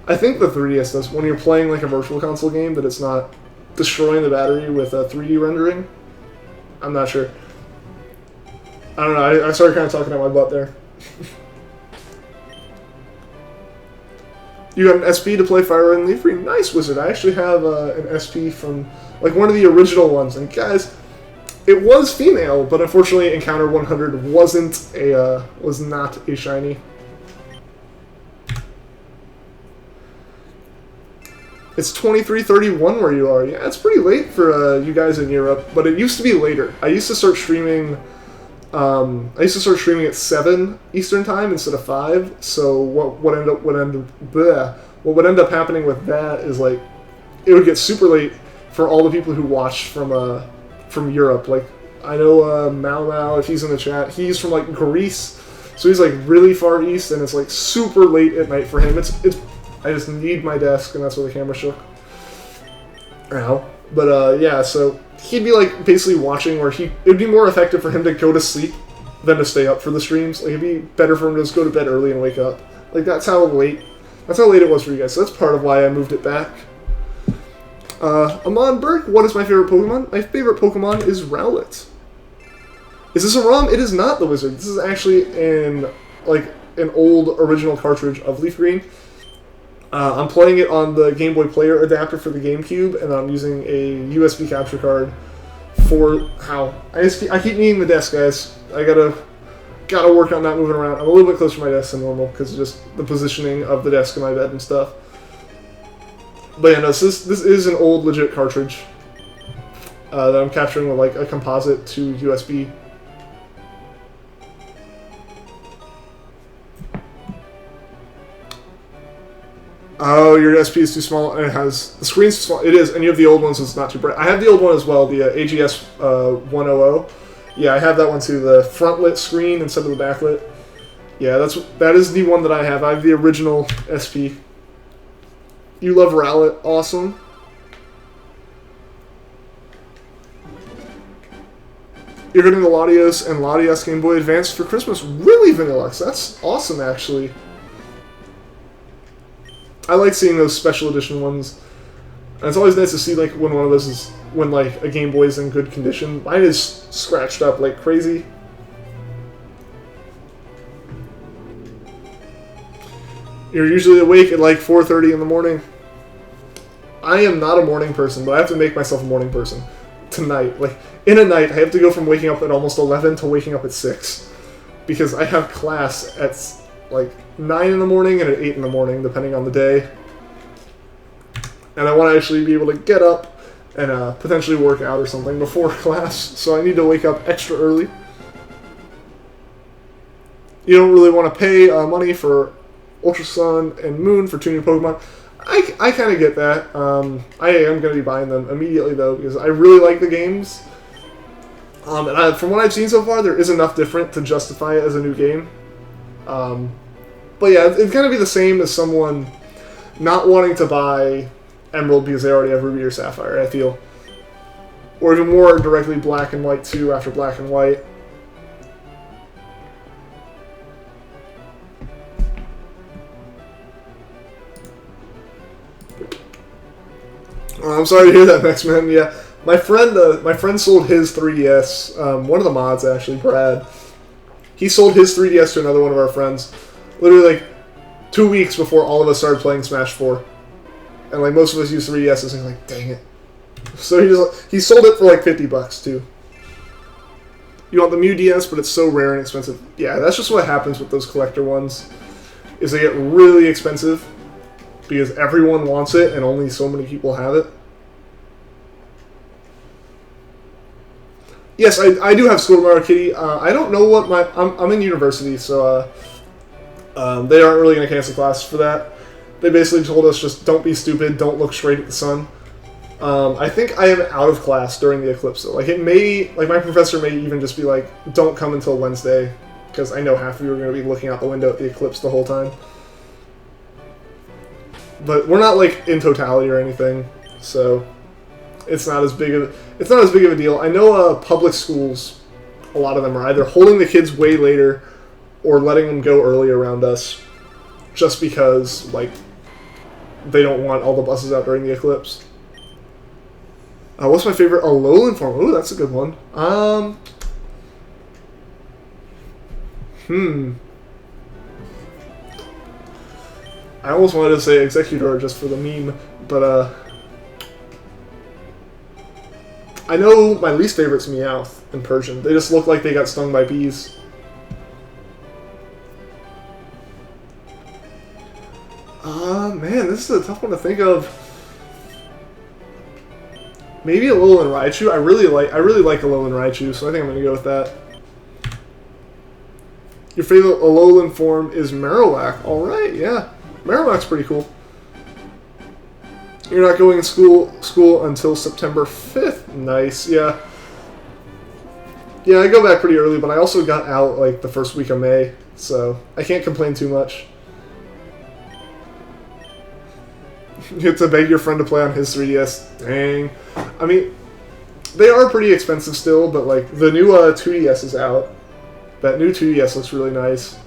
I think the 3DS does, when you're playing like a virtual console game, that it's not destroying the battery with a 3D rendering. I'm not sure. I don't know, I started kind of talking out my butt there. You got an SP to play Fire Red and Leafgreen. Nice, Wizard. I actually have an SP from like one of the original ones. And guys, it was female, but unfortunately Encounter 100 was not a shiny. It's 23:31 where you are. Yeah, it's pretty late for you guys in Europe, but it used to be later. I used to start streaming at 7 Eastern time instead of 5. So what would end up happening with that is like it would get super late for all the people who watched from Europe. Like, I know Mau, if he's in the chat, he's from like Greece, so he's like really far east, and it's like super late at night for him. I just need my desk, and that's where the camera shook. Ow. But yeah, so he'd be like basically watching where it'd be more effective for him to go to sleep than to stay up for the streams. Like, it'd be better for him to just go to bed early and wake up. Like, that's how late That's how late it was for you guys, so that's part of why I moved it back. Amon Burke, what is my favorite Pokemon? My favorite Pokemon is Rowlet. Is this a ROM? It is not the Wizard. This is actually an old original cartridge of Leafgreen. I'm playing it on the Game Boy Player adapter for the GameCube, and I'm using a USB capture card for how I keep needing the desk, guys. I gotta work on not moving around. I'm a little bit closer to my desk than normal because of just the positioning of the desk in my bed and stuff. But yeah, no, so this is an old legit cartridge that I'm capturing with like a composite to USB. Oh, your SP is too small, and the screen's too small. It is, and you have the old one, so it's not too bright. I have the old one as well, the AGS 100. Yeah, I have that one too. The front lit screen instead of the backlit. Yeah, that is the one that I have. I have the original SP. You love Rowlet, awesome. You're getting the Latios and Latias Game Boy Advance for Christmas. Really, Vanillux? That's awesome, actually. I like seeing those special edition ones. And it's always nice to see like when one of those is when like a Game Boy is in good condition. Mine is scratched up like crazy. You're usually awake at like 4:30 in the morning. I am not a morning person, but I have to make myself a morning person tonight. Like in a night, I have to go from waking up at almost 11 to waking up at 6 because I have class at like 9 in the morning and at 8 in the morning, depending on the day. And I want to actually be able to get up and potentially work out or something before class, so I need to wake up extra early. You don't really want to pay money for Ultra Sun and Moon for 2 new Pokemon. I kind of get that. I am going to be buying them immediately, though, because I really like the games. And from what I've seen so far, there is enough different to justify it as a new game. But yeah, it'd kind of be the same as someone not wanting to buy Emerald because they already have Ruby or Sapphire, I feel. Or even more directly Black and White 2 after Black and White. I'm sorry to hear that, Max Man. Yeah, my friend sold his 3DS. One of the mods, actually, Brad. He sold his 3DS to another one of our friends. Literally, like, 2 weeks before all of us started playing Smash 4. And, like, most of us use 3DSs, and he's like, dang it. So he sold it for, like, $50, too. You want the Mew DS, but it's so rare and expensive. Yeah, that's just what happens with those collector ones, is they get really expensive. Because everyone wants it and only so many people have it. Yes, I do have School Tomorrow Kitty. I don't know what I'm in university, so they aren't really going to cancel class for that. They basically told us just don't be stupid, don't look straight at the sun. I think I am out of class during the eclipse, though. Like, it may, like, my professor may even just be like, don't come until Wednesday, because I know half of you are going to be looking out the window at the eclipse the whole time. But we're not like in totality or anything, so it's not as big of a deal. I know public schools, a lot of them are either holding the kids way later or letting them go early around us, just because like they don't want all the buses out during the eclipse. What's my favorite Alolan form? Ooh, that's a good one. I almost wanted to say Executor just for the meme, but I know my least favorite's Meowth in Persian. They just look like they got stung by bees. Man, this is a tough one to think of. Maybe Alolan Raichu. I really like Alolan Raichu, so I think I'm gonna go with that. Your favorite Alolan form is Marowak. All right, yeah. Marowak's pretty cool. You're not going to school until September 5th. Nice, yeah. Yeah, I go back pretty early, but I also got out like the first week of May, so I can't complain too much. You have to beg your friend to play on his 3DS. Dang. I mean, they are pretty expensive still, but like the new 2DS is out. That new 2DS looks really nice.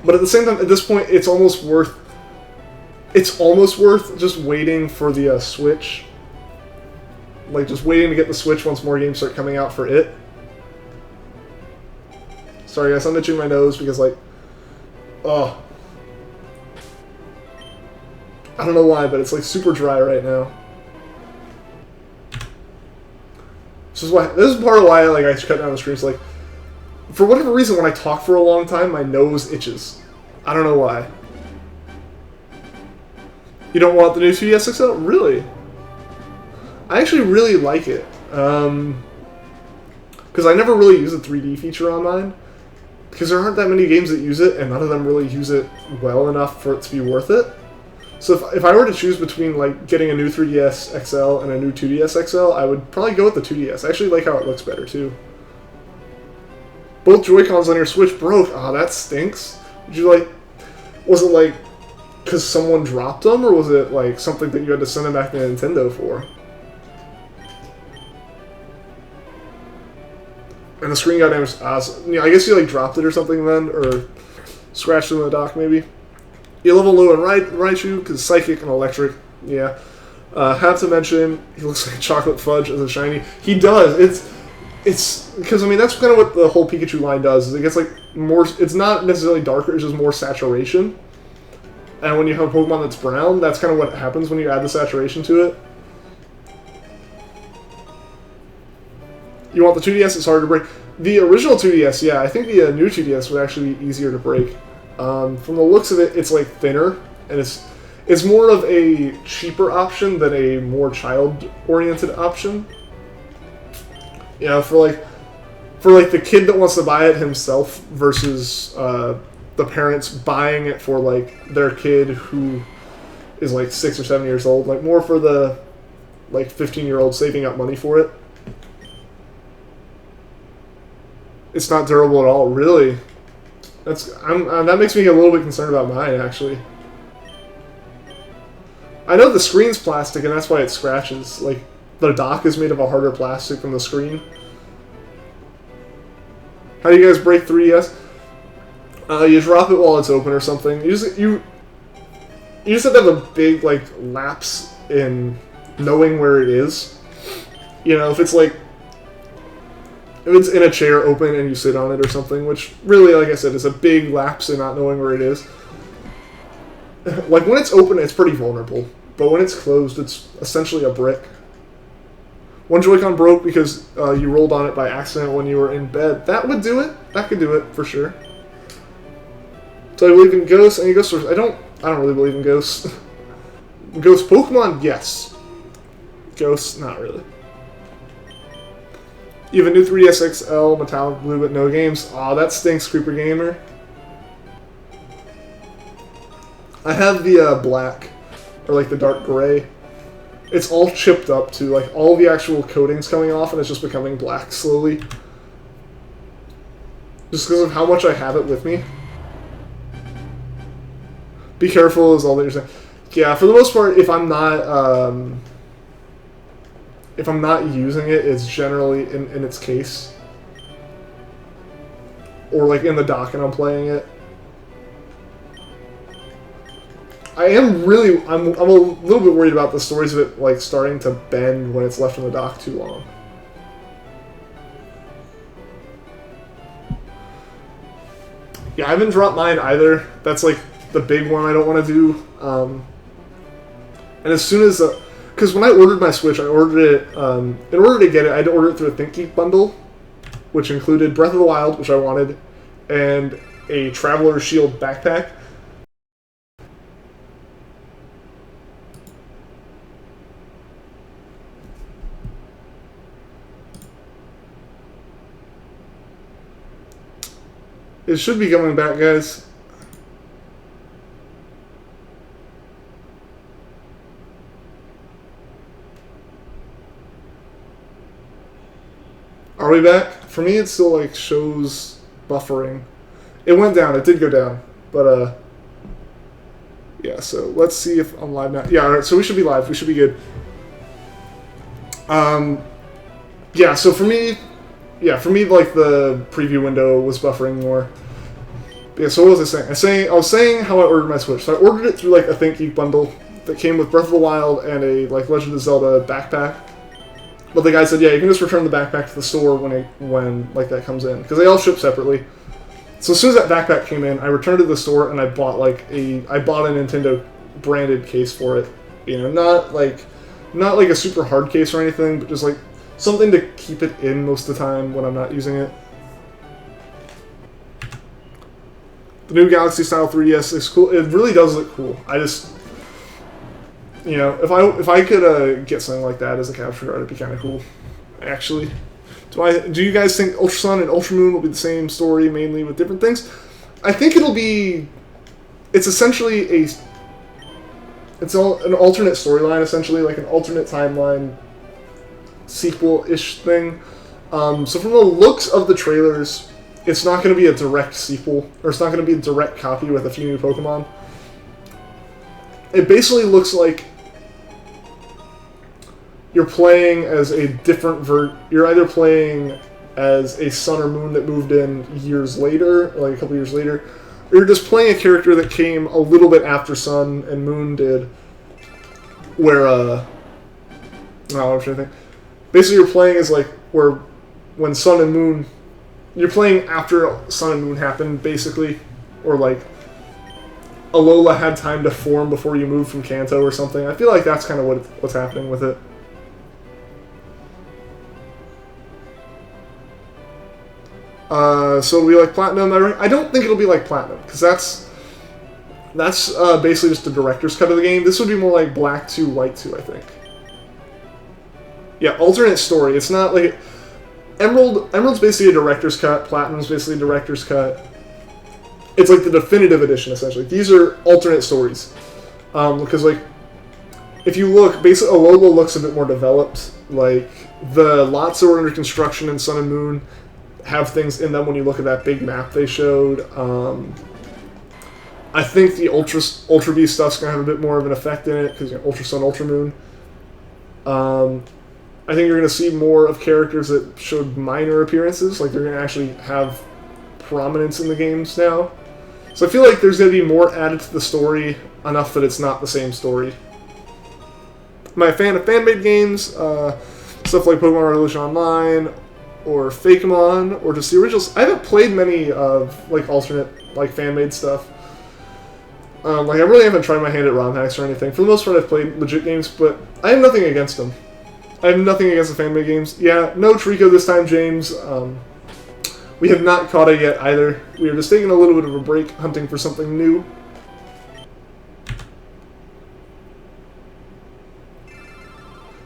But at the same time, at this point, it's almost worth it's almost worth just waiting for the Switch. Like, just waiting to get the Switch once more games start coming out for it. Sorry guys, I'm itching my nose because, like, oh. I don't know why, but it's, like, super dry right now. This is part of why, like, I cut down the streams. Like, for whatever reason, when I talk for a long time, my nose itches. I don't know why. You don't want the new 2DS XL? Really? I actually really like it. Because I never really use the 3D feature on mine. Because there aren't that many games that use it, and none of them really use it well enough for it to be worth it. So if I were to choose between, like, getting a new 3DS XL and a new 2DS XL, I would probably go with the 2DS. I actually like how it looks better, too. Both Joy-Cons on your Switch broke. Ah, that stinks. Did you, like... Was it, like, because someone dropped them, or was it, like, something that you had to send them back to Nintendo for? And the screen got damaged. Yeah, I guess you, like, dropped it or something then, or scratched it in the dock, maybe. You level low in Raichu, because Psychic and Electric, yeah. Have to mention, he looks like chocolate fudge as a shiny. He does. It's because, I mean, that's kind of what the whole Pikachu line does, is it gets, like, more, it's not necessarily darker, it's just more saturation. And when you have a Pokemon that's brown, that's kind of what happens when you add the saturation to it. You want the 2DS, it's hard to break. The original 2DS, yeah, I think the new 2DS would actually be easier to break. From the looks of it, it's, like, thinner, and it's more of a cheaper option than a more child-oriented option. You know, for the kid that wants to buy it himself versus the parents buying it for, like, their kid who is, like, 6 or 7 years old. Like, more for the, like, 15-year-old saving up money for it. It's not durable at all, really. That makes me a little bit concerned about mine, actually. I know the screen's plastic, and that's why it scratches. Like, the dock is made of a harder plastic than the screen. How do you guys break 3DS? You drop it while it's open or something. You just have to have a big, like, lapse in knowing where it is. You know, if it's in a chair open and you sit on it or something, which really, like I said, is a big lapse in not knowing where it is. Like, when it's open, it's pretty vulnerable. But when it's closed, it's essentially a brick. One Joy-Con broke because you rolled on it by accident when you were in bed. That would do it. That could do it, for sure. So I believe in ghosts. Any ghost stories? I don't really believe in ghosts. Ghost Pokemon? Yes. Ghosts? Not really. You have a new 3DS XL, metallic blue, but no games. Aw, that stinks, Creeper Gamer. I have the black, or like the dark gray. It's all chipped up too, like all the actual coating's coming off and it's just becoming black slowly. Just because of how much I have it with me. Be careful is all that you're saying. Yeah, for the most part, if I'm not using it, it's generally in its case. Or like in the dock and I'm playing it. I'm a little bit worried about the stories of it like starting to bend when it's left in the dock too long. Yeah, I haven't dropped mine either. That's like the big one I don't want to do. And as soon as because when I ordered my Switch, I ordered it, in order to get it, I had to order it through a ThinkGeek bundle, which included Breath of the Wild, which I wanted, and a Traveler's Shield backpack. It should be coming back, guys. Are we back? For me, it still like shows buffering. It went down. It did go down, but yeah. So let's see if I'm live now. Yeah. All right. So we should be live. We should be good. Yeah. So for me, like the preview window was buffering more. Yeah, so what was I saying? I was saying how I ordered my Switch. So I ordered it through like a ThinkGeek bundle that came with Breath of the Wild and a like Legend of Zelda backpack. But the guy said, yeah, you can just return the backpack to the store when like that comes in, because they all ship separately. So as soon as that backpack came in, I returned it to the store and I bought a Nintendo branded case for it. You know, not like a super hard case or anything, but just like something to keep it in most of the time when I'm not using it. The new Galaxy style 3DS is cool. It really does look cool. I just, you know, if I could get something like that as a capture card, it'd be kind of cool. Actually, do you guys think Ultra Sun and Ultra Moon will be the same story, mainly with different things? I think it'll be. It's essentially an alternate storyline, essentially like an alternate timeline, sequel-ish thing. So from the looks of the trailers, it's not going to be a direct sequel, or it's not going to be a direct copy with a few new Pokemon. It basically looks like you're playing as a different you're either playing as a Sun or Moon that moved in years later, like a couple years later, or you're just playing a character that came a little bit after Sun and Moon did, where, I'm trying to think. Basically, you're playing as, like, when Sun and Moon, you're playing after Sun and Moon happened, basically, or, like, Alola had time to form before you moved from Kanto or something. I feel like that's kind of what's happening with it. So it'll be like Platinum. I don't think it'll be like Platinum, because that's basically just the director's cut of the game. This would be more like Black 2, White 2, I think. Yeah, alternate story. It's not like... Emerald's basically a director's cut. Platinum's basically a director's cut. It's like the definitive edition, essentially. These are alternate stories. Because, like, if you look, basically, Alola looks a bit more developed. Like, the lots that were under construction in Sun and Moon have things in them when you look at that big map they showed. I think the Ultra Beast stuff's going to have a bit more of an effect in it, because Ultra Sun, Ultra Moon. I think you're going to see more of characters that showed minor appearances, like they're going to actually have prominence in the games now. So I feel like there's going to be more added to the story, enough that it's not the same story. I'm a fan of fan-made games, stuff like Pokemon Revolution Online, or Fakemon, or just the originals. I haven't played many of, like, alternate, like, fan-made stuff. Like, I really haven't tried my hand at ROM hacks or anything. For the most part, I've played legit games, but I have nothing against them. I have nothing against the fan-made games. Yeah, no Trico this time, James. We have not caught it yet, either. We are just taking a little bit of a break, hunting for something new.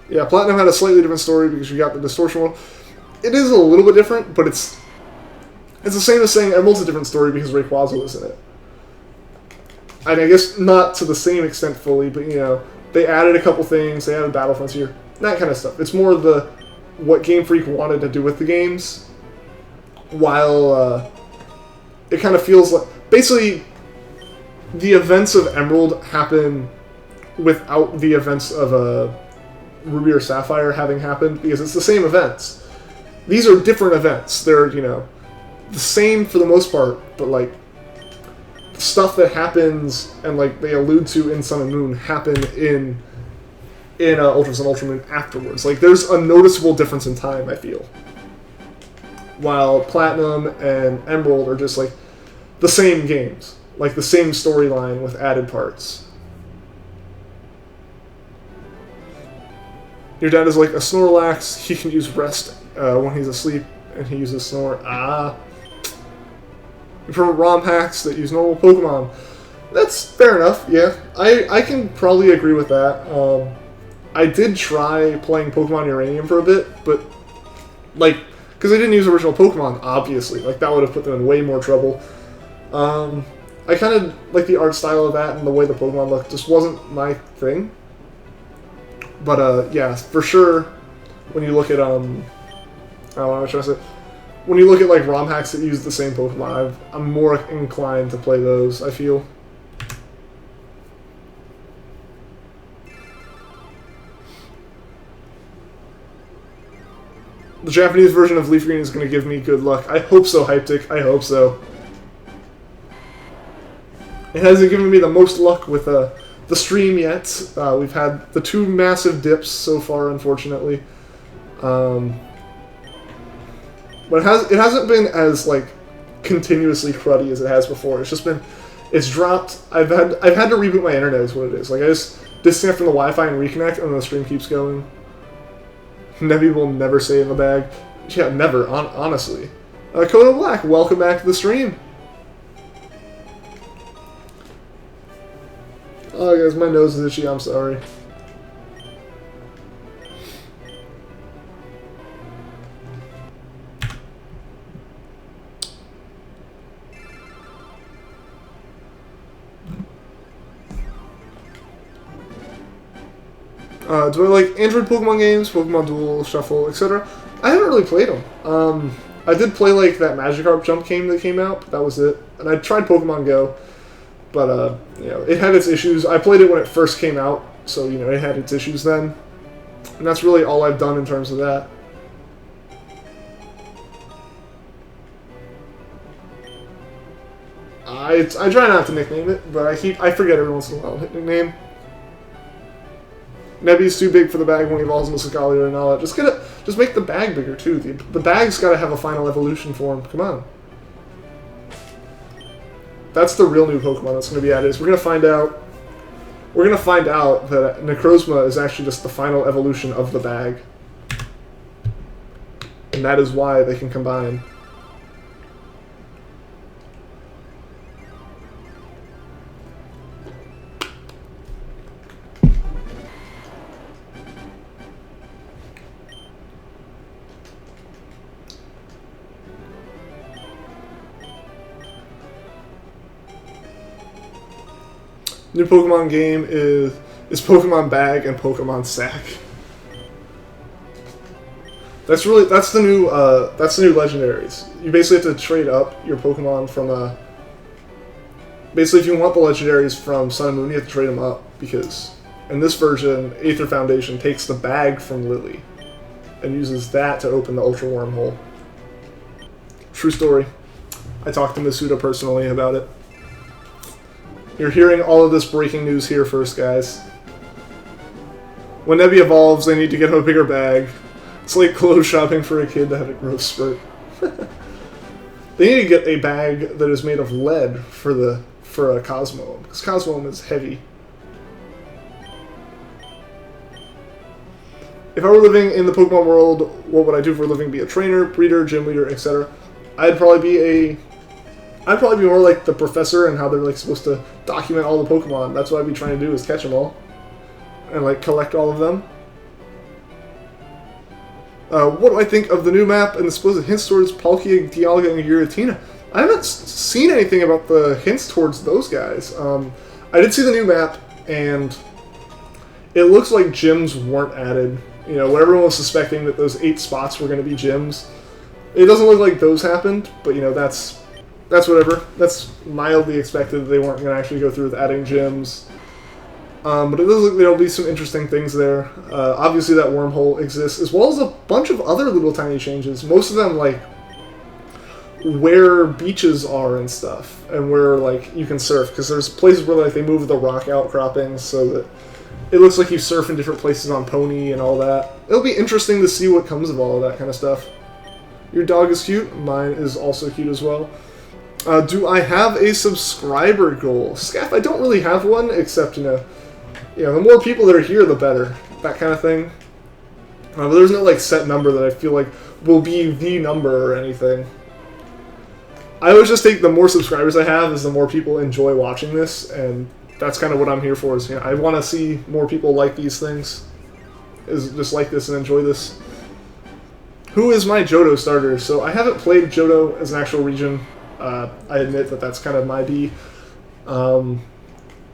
Yeah, Platinum had a slightly different story because you got the distortion world. It is a little bit different, but it's the same as saying Emerald's a different story because Rayquaza was in it. And I guess not to the same extent fully, but, you know, they added a couple things, they added Battle Frontier, that kind of stuff. It's more what Game Freak wanted to do with the games, while it kind of feels like... Basically, the events of Emerald happen without the events of Ruby or Sapphire having happened, because it's the same events. These are different events. They're, you know, the same for the most part, but, like, stuff that happens and, like, they allude to in Sun and Moon happen in Ultra Sun, Ultra Moon afterwards. Like, there's a noticeable difference in time, I feel. While Platinum and Emerald are just, like, the same games. Like, the same storyline with added parts. Your dad is like a Snorlax. He can use rest when he's asleep, and he uses Snore. From ROM hacks that use normal Pokemon. That's fair enough, yeah. I can probably agree with that. I did try playing Pokemon Uranium for a bit, but, like, because I didn't use original Pokemon, obviously. Like, that would have put them in way more trouble. I kind of like the art style of that, and the way the Pokemon look just wasn't my thing. But, yeah, for sure, when you look at, I don't know what I'm trying to say. When you look at, like, ROM hacks that use the same Pokemon, I'm more inclined to play those, I feel. The Japanese version of Leafgreen is going to give me good luck. I hope so, Hyptic. I hope so. It hasn't given me the most luck with the stream yet. We've had the 2 massive dips so far, unfortunately. But it hasn't been as like continuously cruddy as it has before. It's just been, it's dropped. I've had to reboot my internet is what it is. Like I just disconnect from the Wi-Fi and reconnect, and the stream keeps going. Nebby will never stay in the bag. Yeah, never. Honestly. Kodo Black, welcome back to the stream. Oh, guys, my nose is itchy. I'm sorry. Do I like Android Pokemon games, Pokemon Duel, Shuffle, etc.? I haven't really played them. I did play like that Magikarp Jump game that came out, but that was it. And I tried Pokemon Go, but you know, it had its issues. I played it when it first came out, so you know, it had its issues then. And that's really all I've done in terms of that. I try not to nickname it, but I forget every once in a while to nickname. Nebby's too big for the bag when he evolves into Scalia and all that. Just make the bag bigger too. The bag's got to have a final evolution form. Come on. That's the real new Pokemon that's going to be added. We're going to find out. We're going to find out that Necrozma is actually just the final evolution of the bag, and that is why they can combine. New Pokemon game is Pokemon Bag and Pokemon Sack. That's the new legendaries. You basically have to trade up your Pokemon from basically if you want the legendaries from Sun and Moon, you have to trade them up, because in this version, Aether Foundation takes the bag from Lily and uses that to open the Ultra Wormhole. True story. I talked to Masuda personally about it. You're hearing all of this breaking news here first, guys. When Nebby evolves, they need to get him a bigger bag. It's like clothes shopping for a kid that had a growth spurt. They need to get a bag that is made of lead for a Cosmoem, because Cosmoem is heavy. If I were living in the Pokemon world, what would I do for a living? Be a trainer, breeder, gym leader, etc. I'd probably be more like the professor and how they're like supposed to document all the Pokemon. That's what I'd be trying to do, is catch them all and like collect all of them. What do I think of the new map and the supposed hints towards Palkia, Dialga, and Giratina? I haven't seen anything about the hints towards those guys. I did see the new map, and it looks like gyms weren't added. You know, when everyone was suspecting that those 8 spots were going to be gyms, it doesn't look like those happened, but you know, that's whatever. That's mildly expected that they weren't going to actually go through with adding gyms. But it does look like there'll be some interesting things there. Obviously that wormhole exists, as well as a bunch of other little tiny changes. Most of them, like, where beaches are and stuff, and where, like, you can surf. Because there's places where, like, they move the rock outcroppings so that it looks like you surf in different places on Pony and all that. It'll be interesting to see what comes of all of that kind of stuff. Your dog is cute. Mine is also cute as well. Do I have a subscriber goal? Scaff, I don't really have one, except, you know, the more people that are here, the better. That kind of thing. But there's no, like, set number that I feel like will be the number or anything. I always just think the more subscribers I have is the more people enjoy watching this, and that's kind of what I'm here for. Is, you know, I want to see more people like these things, is just like this and enjoy this. Who is my Johto starter? So I haven't played Johto as an actual region. I admit that that's kind of my B.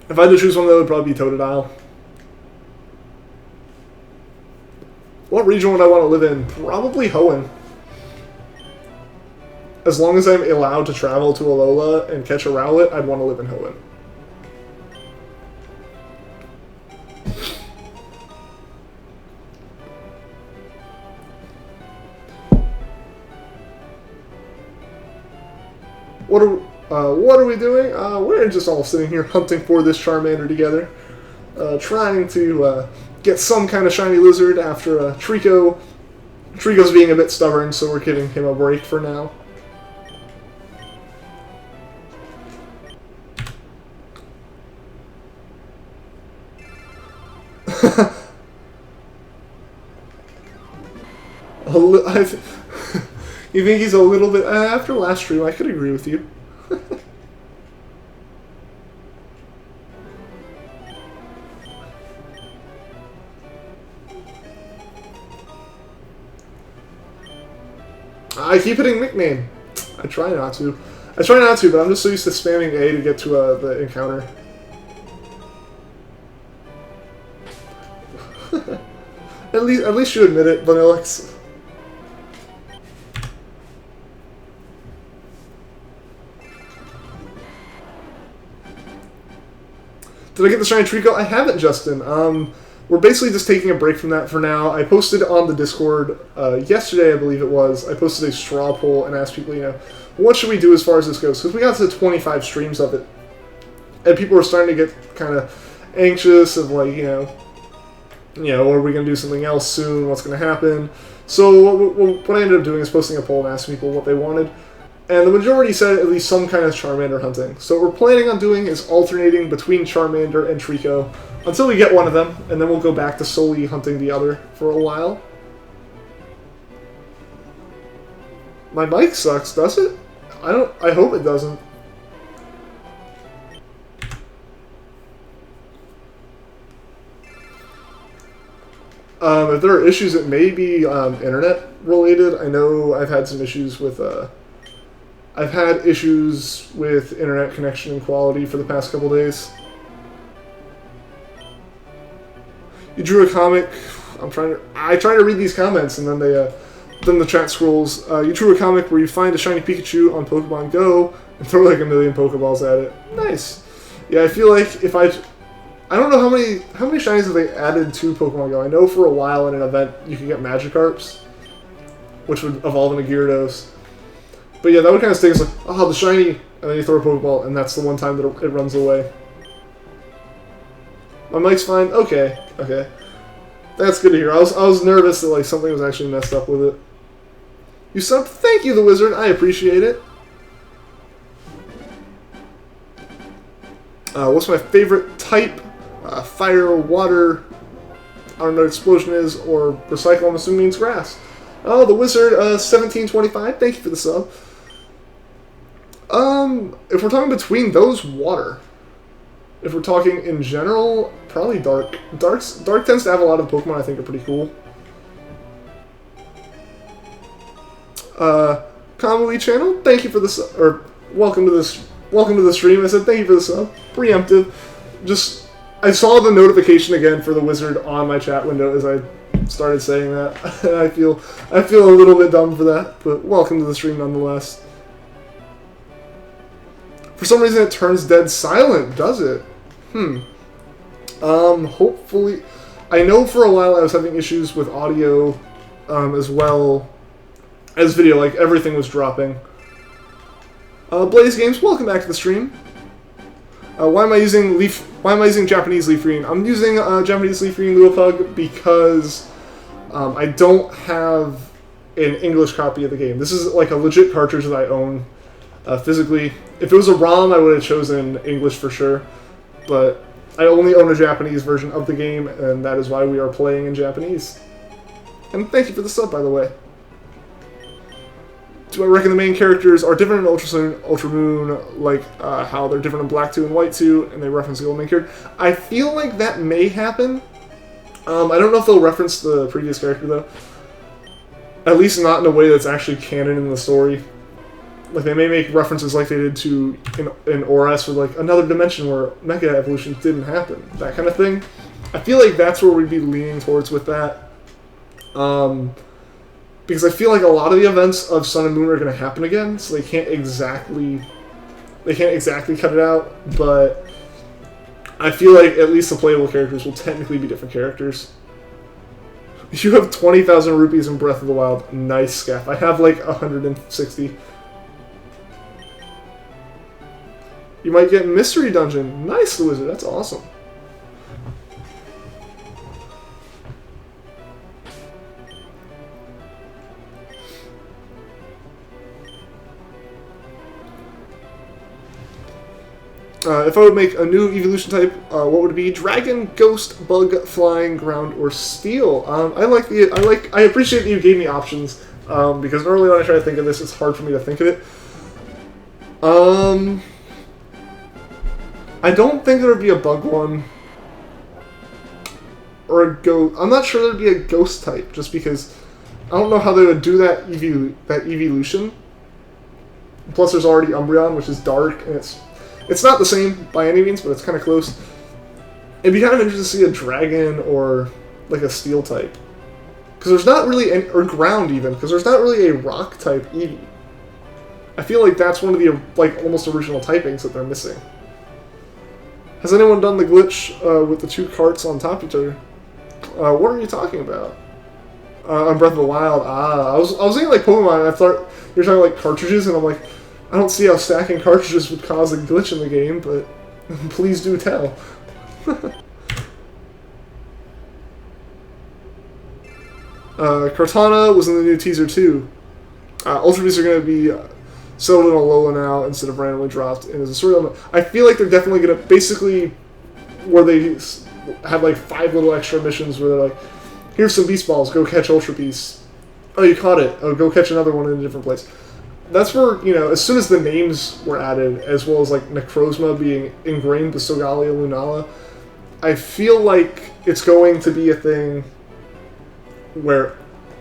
If I had to choose one, though, it would probably be Totodile. What region would I want to live in? Probably Hoenn. As long as I'm allowed to travel to Alola and catch a Rowlet, I'd want to live in Hoenn. what are we doing? We're just all sitting here hunting for this Charmander together. Trying to get some kind of shiny lizard after Trico. Trico's being a bit stubborn, so we're giving him a break for now. You think he's a little bit... after last stream, I could agree with you. I keep hitting nickname. I try not to. But I'm just so used to spamming A to get to the encounter. At least you admit it, Vanillix. Did I get the shiny Trico? I haven't, Justin. We're basically just taking a break from that for now. I posted on the Discord yesterday, I believe it was. I posted a straw poll and asked people, what should we do as far as this goes? Because we got to 25 streams of it, and people were starting to get kind of anxious of like, are we going to do something else soon? What's going to happen? So what I ended up doing is posting a poll and asking people what they wanted. And the majority said at least some kind of Charmander hunting. So what we're planning on doing is alternating between Charmander and Trico until we get one of them, and then we'll go back to solely hunting the other for a while. My mic sucks, does it? I hope it doesn't. If there are issues, it may be internet related. I know I've had some issues with I've had issues with internet connection and quality for the past couple days. You drew a comic. I try to read these comments, and then then the chat scrolls. You drew a comic where you find a shiny Pikachu on Pokemon Go and throw like 1,000,000 Pokeballs at it. Nice. Yeah, I feel like if I don't know how many shinies have they added to Pokemon Go. I know for a while in an event you could get Magikarps, which would evolve into Gyarados. But yeah, that would kind of stink. It's like, oh, the shiny, and then you throw a Pokeball, and that's the one time that it runs away. My mic's fine? Okay. That's good to hear. I was nervous that like something was actually messed up with it. You subbed? Thank you, the wizard. I appreciate it. What's my favorite type? Fire, water, I don't know what explosion is, or recycle, I'm assuming means grass. Oh, the wizard, 1725, thank you for the sub. If we're talking between those, water. If we're talking in general, probably dark. Dark tends to have a lot of Pokemon I think are pretty cool. Kamui channel, thank you for the sub, or welcome to the stream. I said thank you for the sub. Preemptive. Just, I saw the notification again for the wizard on my chat window as I started saying that. I feel a little bit dumb for that, but welcome to the stream nonetheless. For some reason it turns dead silent, does it? Hopefully... I know for a while I was having issues with audio, as well as video, like everything was dropping. Blaze Games, welcome back to the stream. Why am I using Japanese Leafgreen? I'm using Japanese Leafgreen Luopug because I don't have an English copy of the game. This is like a legit cartridge that I own physically. If it was a ROM, I would have chosen English for sure, but I only own a Japanese version of the game, and that is why we are playing in Japanese. And thank you for the sub, by the way. Do I reckon the main characters are different in Ultra Moon, like how they're different in Black 2 and White 2, and they reference the old main character? I feel like that may happen. I don't know if they'll reference the previous character, though. At least not in a way that's actually canon in the story. Like, they may make references like they did to in ORS, or like another dimension where Mecha Evolution didn't happen. That kind of thing. I feel like that's where we'd be leaning towards with that. Because I feel like a lot of the events of Sun and Moon are going to happen again, so they can't exactly cut it out, but I feel like at least the playable characters will technically be different characters. You have 20,000 rupees in Breath of the Wild. Nice, Scaff. I have like 160. You might get Mystery Dungeon. Nice, the wizard. That's awesome. If I would make a new evolution type, what would it be? Dragon, Ghost, Bug, Flying, Ground, or Steel. I appreciate that you gave me options, because normally when I try to think of this, it's hard for me to think of it. I don't think there would be a Bug one. Or a Ghost. I'm not sure there'd be a Ghost type, just because I don't know how they would do that evolution. Plus there's already Umbreon, which is dark, and it's not the same by any means, but it's kind of close. It'd be kind of interesting to see a dragon or like a steel type. Because there's not really any, or ground even, because there's not really a rock type Eevee. I feel like that's one of the like almost original typings that they're missing. Has anyone done the glitch with the two carts on top of each other? What are you talking about? On Breath of the Wild. I was thinking like Pokemon, and I thought you were talking like cartridges, and I'm like, I don't see how stacking cartridges would cause a glitch in the game, but please do tell. Cortana was in the new teaser too. Ultra Beasts are going to be settled in Alola now instead of randomly dropped, and as a story element, I feel like they're definitely going to basically where they have like 5 little extra missions where they're like, here's some Beast Balls, go catch Ultra Beasts. Oh, you caught it. Oh, go catch another one in a different place. That's where, you know, as soon as the names were added, as well as like Necrozma being ingrained with Solgaleo Lunala, I feel like it's going to be a thing where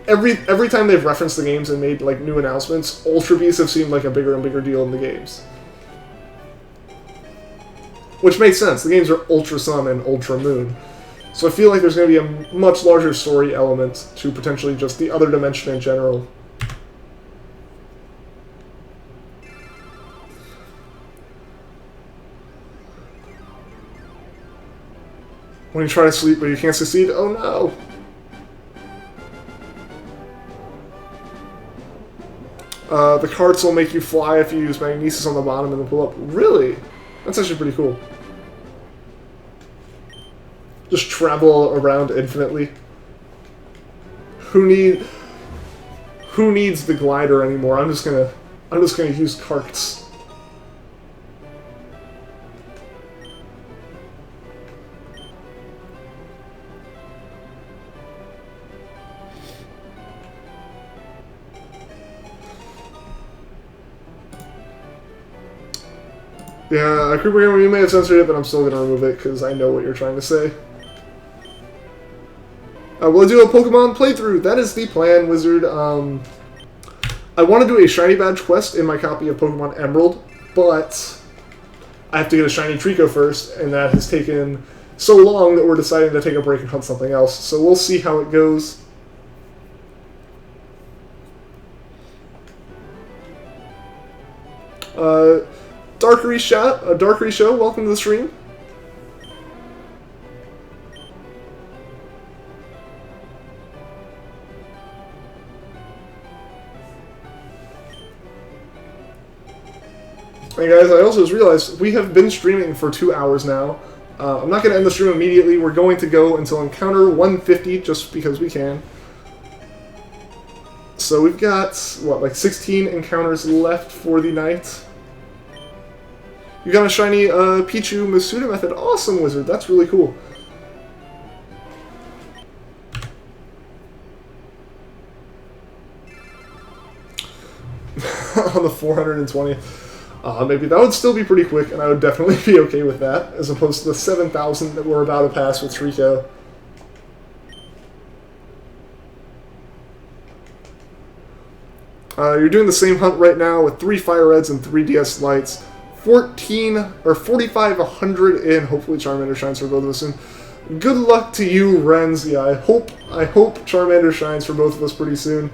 every time they've referenced the games and made like new announcements, Ultra Beasts have seemed like a bigger and bigger deal in the games. Which makes sense. The games are Ultra Sun and Ultra Moon. So I feel like there's going to be a much larger story element to potentially just the other dimension in general. When you try to sleep but you can't succeed, oh no! The carts will make you fly if you use Magnesis on the bottom and then pull up. Really? That's actually pretty cool. Just travel around infinitely. Who needs the glider anymore? I'm just gonna use carts. Yeah, Creeper, you may have censored it, but I'm still going to remove it because I know what you're trying to say. Will I do a Pokemon playthrough? That is the plan, Wizard. I want to do a Shiny Badge quest in my copy of Pokemon Emerald, but I have to get a Shiny Trico first, and that has taken so long that we're deciding to take a break and hunt something else. So we'll see how it goes. Darkery Show, welcome to the stream. Hey guys, I also just realized we have been streaming for 2 hours now. I'm not going to end the stream immediately. We're going to go until encounter 150 just because we can. So we've got, what, like 16 encounters left for the night. You got a shiny Pichu Masuda method. Awesome, Wizard. That's really cool. On the 420. Maybe that would still be pretty quick, and I would definitely be okay with that, as opposed to the 7,000 that we're about to pass with Trico. You're doing the same hunt right now with 3 Fire Reds and 3 DS Lights. 4,500 in. Hopefully Charmander shines for both of us soon. Good luck to you, Renz. Yeah, I hope Charmander shines for both of us pretty soon.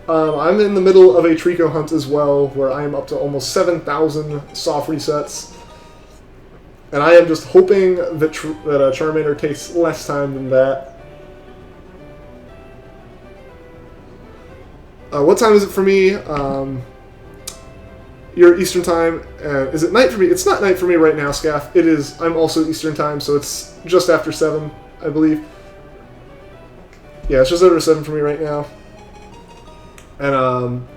I'm in the middle of a Trico hunt as well, where I am up to almost 7,000 soft resets. And I am just hoping that Charmander takes less time than that. What time is it for me? You're Eastern time. Is it night for me? It's not night for me right now, Scaff. It is. I'm also Eastern time, so it's just after 7, I believe. Yeah, it's just after 7 for me right now. And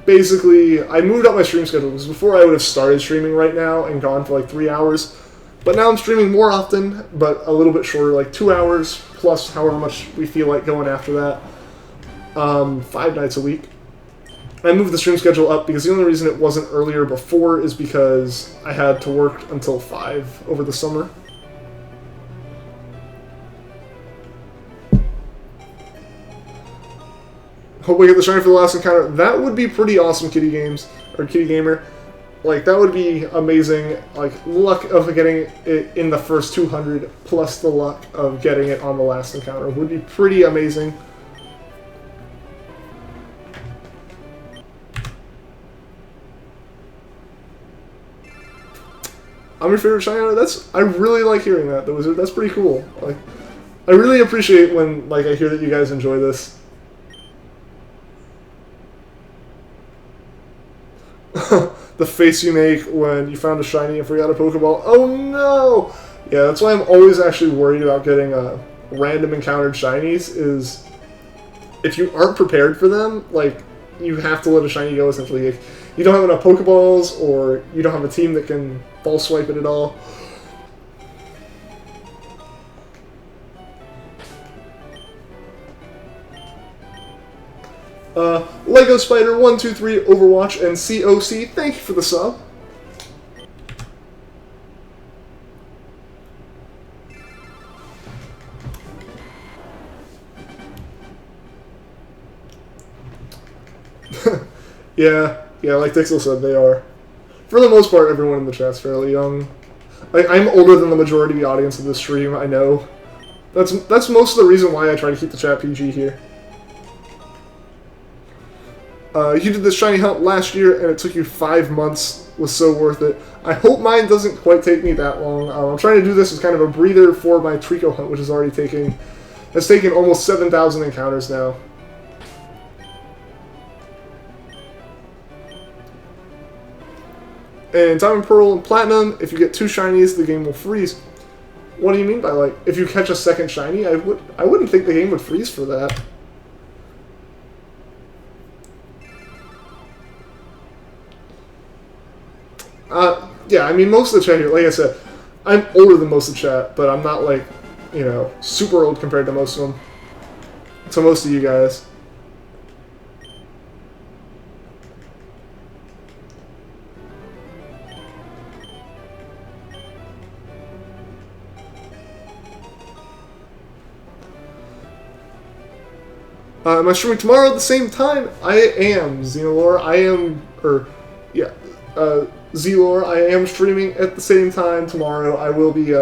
basically, I moved up my stream schedule because before I would have started streaming right now and gone for like 3 hours. But now I'm streaming more often, but a little bit shorter, like 2 hours plus however much we feel like going after that. 5 nights a week. I moved the stream schedule up because the only reason it wasn't earlier before is because I had to work until 5 over the summer. Hope we get the shiny for the last encounter. That would be pretty awesome, Kitty Games, or Kitty Gamer. Like, that would be amazing. Like, luck of getting it in the first 200 plus the luck of getting it on the last encounter would be pretty amazing. I'm your favorite shiny hunter. I really like hearing that, the Wizard. That's pretty cool. Like, I really appreciate when, like, I hear that you guys enjoy this. The face you make when you found a shiny and forgot a Pokeball. Oh no! Yeah, that's why I'm always actually worried about getting random encountered shinies, is if you aren't prepared for them, like, you have to let a shiny go, essentially. If you don't have enough Pokeballs, or you don't have a team that can ball swipe it at all. Lego Spider 123 Overwatch and COC, thank you for the sub. yeah, like Dixel said, they are. For the most part, everyone in the chat's fairly young. I'm older than the majority of the audience of this stream, I know. That's most of the reason why I try to keep the chat PG here. You did this shiny hunt last year, and it took you 5 months. Was so worth it. I hope mine doesn't quite take me that long. I'm trying to do this as kind of a breather for my Trico hunt, which is already has taken almost 7,000 encounters now. And Diamond, Pearl, and Platinum, if you get 2 shinies, the game will freeze. What do you mean by, like, if you catch a second shiny? I wouldn't think the game would freeze for that. Yeah, I mean, most of the chat here, like I said, I'm older than most of the chat, but I'm not, like, you know, super old compared to most of them. To most of you guys. Am I streaming tomorrow at the same time? I am, Xenolore. I am, Zelor, I am streaming at the same time tomorrow. I will be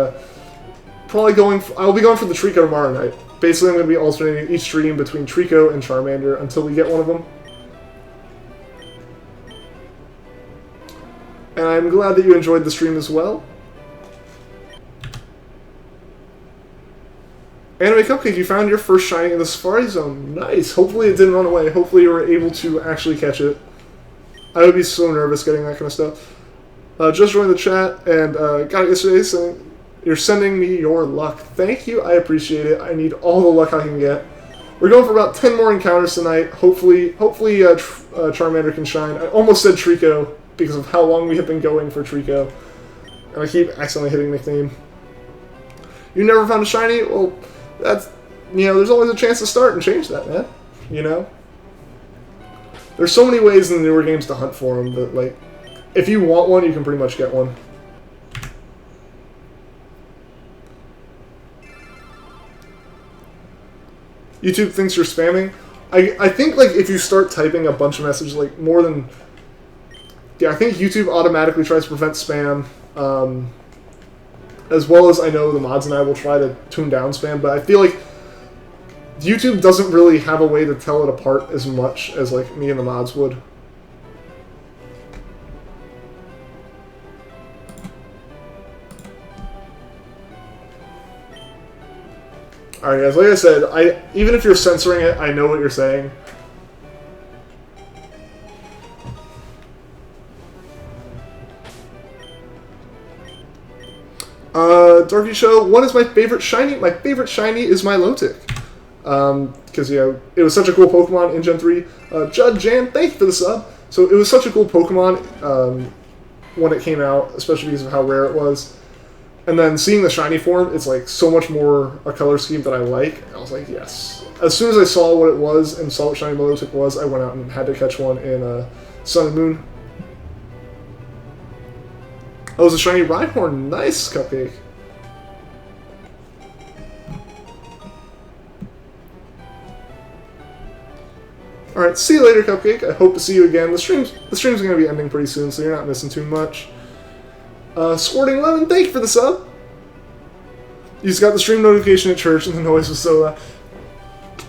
probably going for the Trico tomorrow night. Basically, I'm going to be alternating each stream between Trico and Charmander until we get one of them. And I'm glad that you enjoyed the stream as well. Anime Cupcake, you found your first shiny in the Safari Zone. Nice. Hopefully it didn't run away. Hopefully you were able to actually catch it. I would be so nervous getting that kind of stuff. Just joined the chat and got it yesterday, so you're sending me your luck. Thank you, I appreciate it. I need all the luck I can get. We're going for about 10 more encounters tonight. Hopefully Charmander can shine. I almost said Trico because of how long we have been going for Trico. And I keep accidentally hitting nickname. You never found a shiny? Well, that's, you know, there's always a chance to start and change that, man. You know? There's so many ways in the newer games to hunt for them that, like, if you want one, you can pretty much get one. YouTube thinks you're spamming. I think, like, if you start typing a bunch of messages, like, more than... Yeah, I think YouTube automatically tries to prevent spam. As well as I know the mods and I will try to tune down spam, but I feel like YouTube doesn't really have a way to tell it apart as much as, like, me and the mods would. Alright guys, like I said, even if you're censoring it, I know what you're saying. Darky Show, what is my favorite shiny? My favorite shiny is my Lotic. Because, it was such a cool Pokemon in Gen 3. Judd Jan, thank you for the sub. So it was such a cool Pokemon when it came out, especially because of how rare it was. And then seeing the shiny form, it's like so much more a color scheme that I like. I was like, yes. As soon as I saw what it was and saw what shiny Milotic was, I went out and had to catch one in Sun and Moon. Oh, it was a shiny Rhyhorn. Nice, Cupcake. Alright, see you later, Cupcake. I hope to see you again. The stream's going to be ending pretty soon, so you're not missing too much. Squirting Lemon, thank you for the sub. You just got the stream notification at church and the noise was so loud.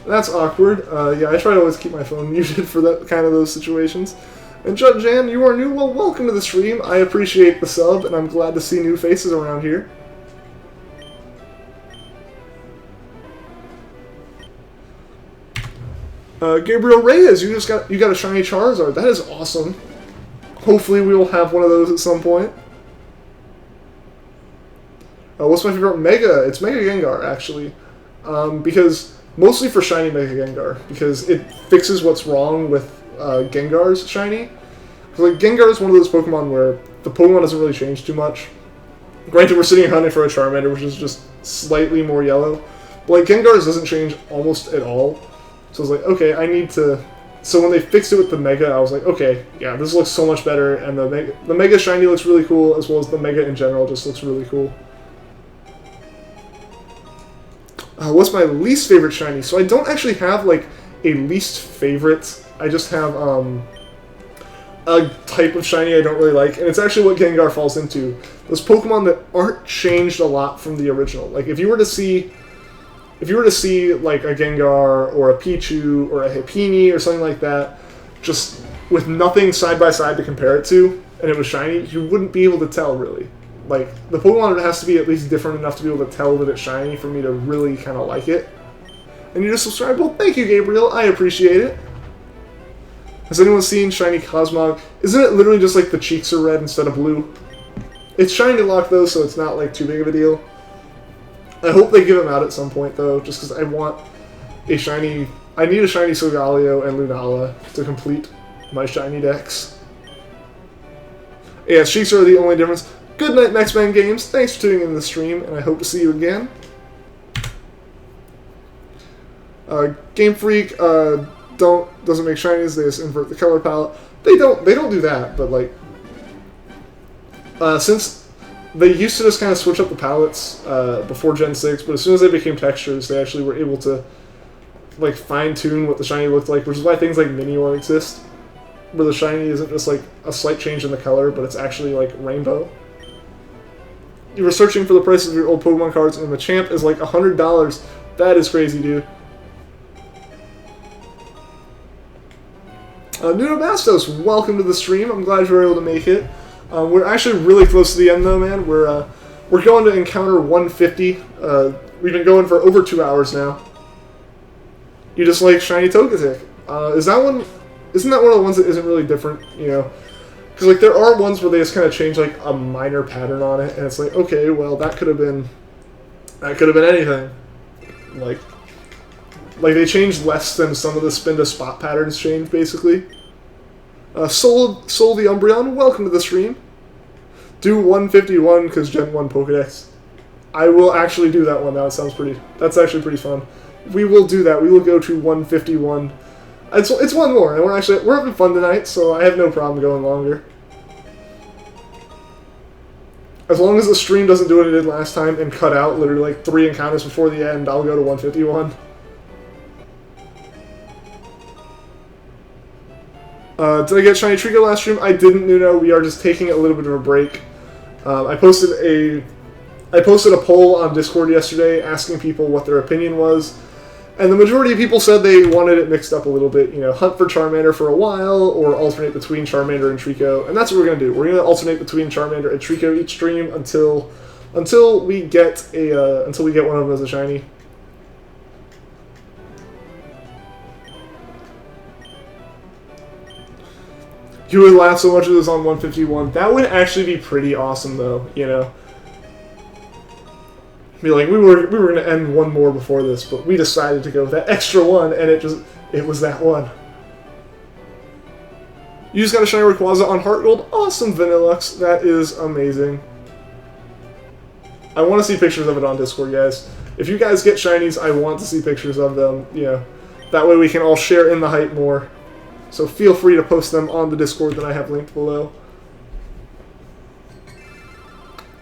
That's awkward. Yeah, I try to always keep my phone muted for that kind of those situations. And Judd Jan, you are new. Well, welcome to the stream. I appreciate the sub, and I'm glad to see new faces around here. Gabriel Reyes, you got a shiny Charizard. That is awesome. Hopefully we will have one of those at some point. What's my favorite Mega? It's Mega Gengar, actually. Because mostly for shiny Mega Gengar, because it fixes what's wrong with Gengar's shiny. Like, Gengar is one of those Pokemon where the Pokemon doesn't really change too much. Granted, we're sitting hunting for a Charmander, which is just slightly more yellow. But like, Gengar's doesn't change almost at all. So I was like, okay, I need to... So when they fixed it with the Mega, I was like, okay, yeah, this looks so much better, and the Mega shiny looks really cool, as well as the Mega in general just looks really cool. What's my least favorite shiny? So I don't actually have, like, a least favorite. I just have, a type of shiny I don't really like, and it's actually what Gengar falls into. Those Pokemon that aren't changed a lot from the original. Like, if you were to see, like, a Gengar, or a Pichu, or a Happiny, or something like that, just with nothing side by side to compare it to, and it was shiny, you wouldn't be able to tell, really. Like, the Pokemon has to be at least different enough to be able to tell that it's shiny for me to really kind of like it. And you just subscribed? Well, thank you, Gabriel. I appreciate it. Has anyone seen shiny Cosmog? Isn't it literally just like the cheeks are red instead of blue? It's shiny lock, though, so it's not, like, too big of a deal. I hope they give them out at some point, though, just because I want a shiny... I need a shiny Solgaleo and Lunala to complete my shiny decks. Yeah, cheeks are the only difference. Good night, X-Men Games. Thanks for tuning in the stream, and I hope to see you again. Game Freak doesn't make shinies. They just invert the color palette. They don't do that, but like since they used to just kind of switch up the palettes before Gen 6, but as soon as they became textures, they actually were able to like fine tune what the shiny looked like, which is why things like Minior exist, where the shiny isn't just like a slight change in the color, but it's actually like rainbow. You were searching for the prices of your old Pokemon cards, and the Champ is like $100. That is crazy, dude. Nuno Bastos, welcome to the stream. I'm glad you were able to make it. We're actually really close to the end, though, man. We're going to encounter 150. We've been going for over 2 hours now. You just like shiny Togetic. Isn't that one of the ones that isn't really different, you know? Because, like, there are ones where they just kind of change, like, a minor pattern on it, and it's like, okay, well, that could have been anything. Like, they changed less than some of the spin-to-spot patterns changed, basically. Soul the Umbreon, welcome to the stream. Do 151, because Gen 1 Pokedex. I will actually do that one now, that's actually pretty fun. We will do that, we will go to 151. It's one more, and we're having fun tonight, so I have no problem going longer. As long as the stream doesn't do what it did last time and cut out literally like 3 encounters before the end, I'll go to 151. Did I get shiny Trico last stream? I didn't, Nuno. We are just taking a little bit of a break. I posted a poll on Discord yesterday asking people what their opinion was. And the majority of people said they wanted it mixed up a little bit, you know, hunt for Charmander for a while, or alternate between Charmander and Trico, and that's what we're going to do. We're going to alternate between Charmander and Trico each stream until we get one of them as a shiny. You would laugh so much if it was on 151. That would actually be pretty awesome, though, you know. Be like, we were gonna end one more before this, but we decided to go with that extra one, and it was that one. You just got a shiny Rayquaza on Heart Gold. Awesome, Vanillux. That is amazing. I want to see pictures of it on Discord, guys. If you guys get shinies, I want to see pictures of them. You know, that way we can all share in the hype more. So feel free to post them on the Discord that I have linked below.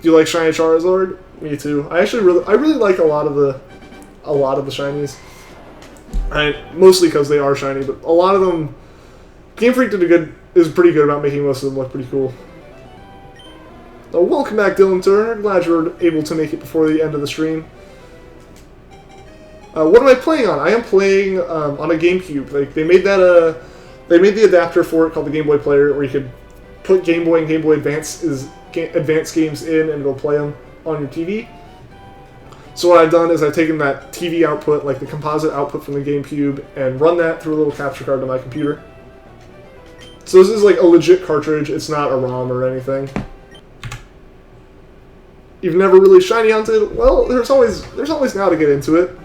Do you like shiny Charizard? Me too. I really like a lot of the shinies. Mostly because they are shiny, but a lot of them, Game Freak is pretty good about making most of them look pretty cool. So welcome back, Dylan Turner. Glad you were able to make it before the end of the stream. What am I playing on? I am playing on a GameCube. Like they made the adapter for it called the Game Boy Player, where you could put Game Boy and Game Boy Advance games in, and it'll play them on your TV. So what I've done is I've taken that TV output, like the composite output from the GameCube, and run that through a little capture card to my computer. So this is like a legit cartridge. It's not a ROM or anything. You've never really shiny hunted? Well, there's always now to get into it.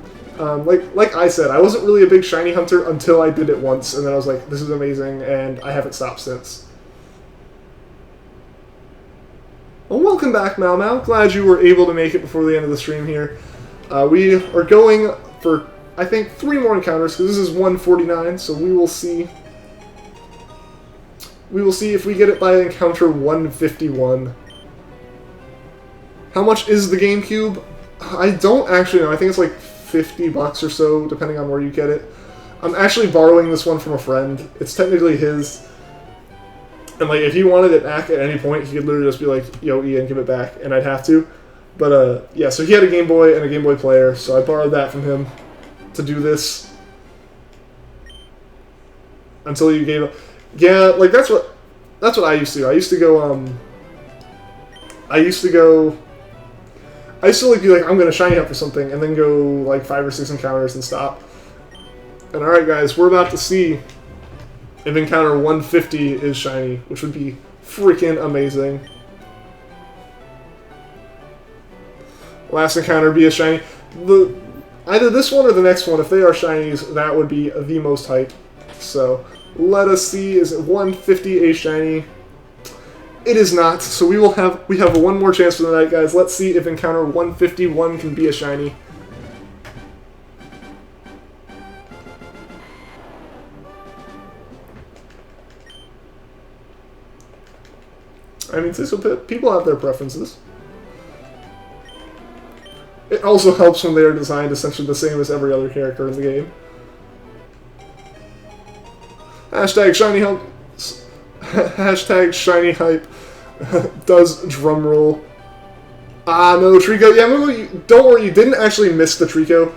Like I said, I wasn't really a big shiny hunter until I did it once, and then I was like, this is amazing, and I haven't stopped since. Well, welcome back, Mau Mau. Glad you were able to make it before the end of the stream here. We are going for, I think, 3 more encounters, because this is 149, so we will see. We will see if we get it by encounter 151. How much is the GameCube? I don't actually know. I think it's like $50 or so, depending on where you get it. I'm actually borrowing this one from a friend. It's technically his. And like, if he wanted it back at any point, he could literally just be like, yo, Ian, give it back, and I'd have to. But, yeah, so he had a Game Boy and a Game Boy Player, so I borrowed that from him to do this. Until you gave up. Yeah, like, that's what I used to do. I used to like be like, I'm gonna shiny up for something, and then go like 5 or 6 encounters and stop. And alright guys, we're about to see if encounter 150 is shiny, which would be freaking amazing. Last encounter be a shiny. Either this one or the next one, if they are shinies, that would be the most hype. So let us see, is it 150 a shiny? It is not, so we have one more chance for the night, guys. Let's see if encounter 151 can be a shiny. I mean, people have their preferences. It also helps when they are designed essentially the same as every other character in the game. Hashtag shiny hype. Hashtag shiny hype. Does drum roll. Ah, no, Trico. Yeah, don't worry, you didn't actually miss the Trico.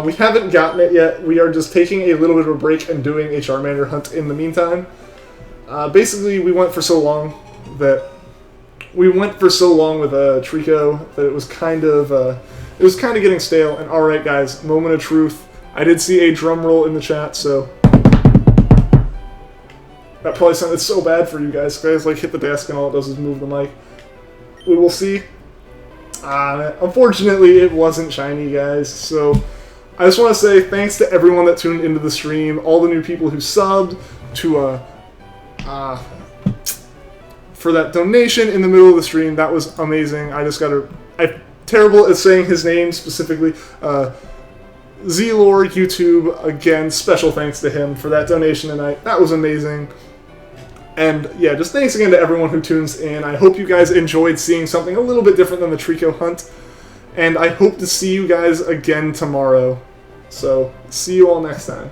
We haven't gotten it yet. We are just taking a little bit of a break and doing a Charmander hunt in the meantime. Basically, we went for so long with Trico that it was kind of getting stale. And all right, guys, moment of truth. I did see a drum roll in the chat, so that probably sounded so bad for you guys. Guys, like, hit the desk and all it does is move the mic. We will see. Unfortunately, it wasn't shiny, guys. So I just want to say thanks to everyone that tuned into the stream, all the new people who subbed, for that donation in the middle of the stream. That was amazing. I'm terrible at saying his name specifically. Zlore YouTube, again, special thanks to him for that donation tonight. That was amazing. And yeah, just thanks again to everyone who tunes in. I hope you guys enjoyed seeing something a little bit different than the Trico hunt. And I hope to see you guys again tomorrow. So, see you all next time.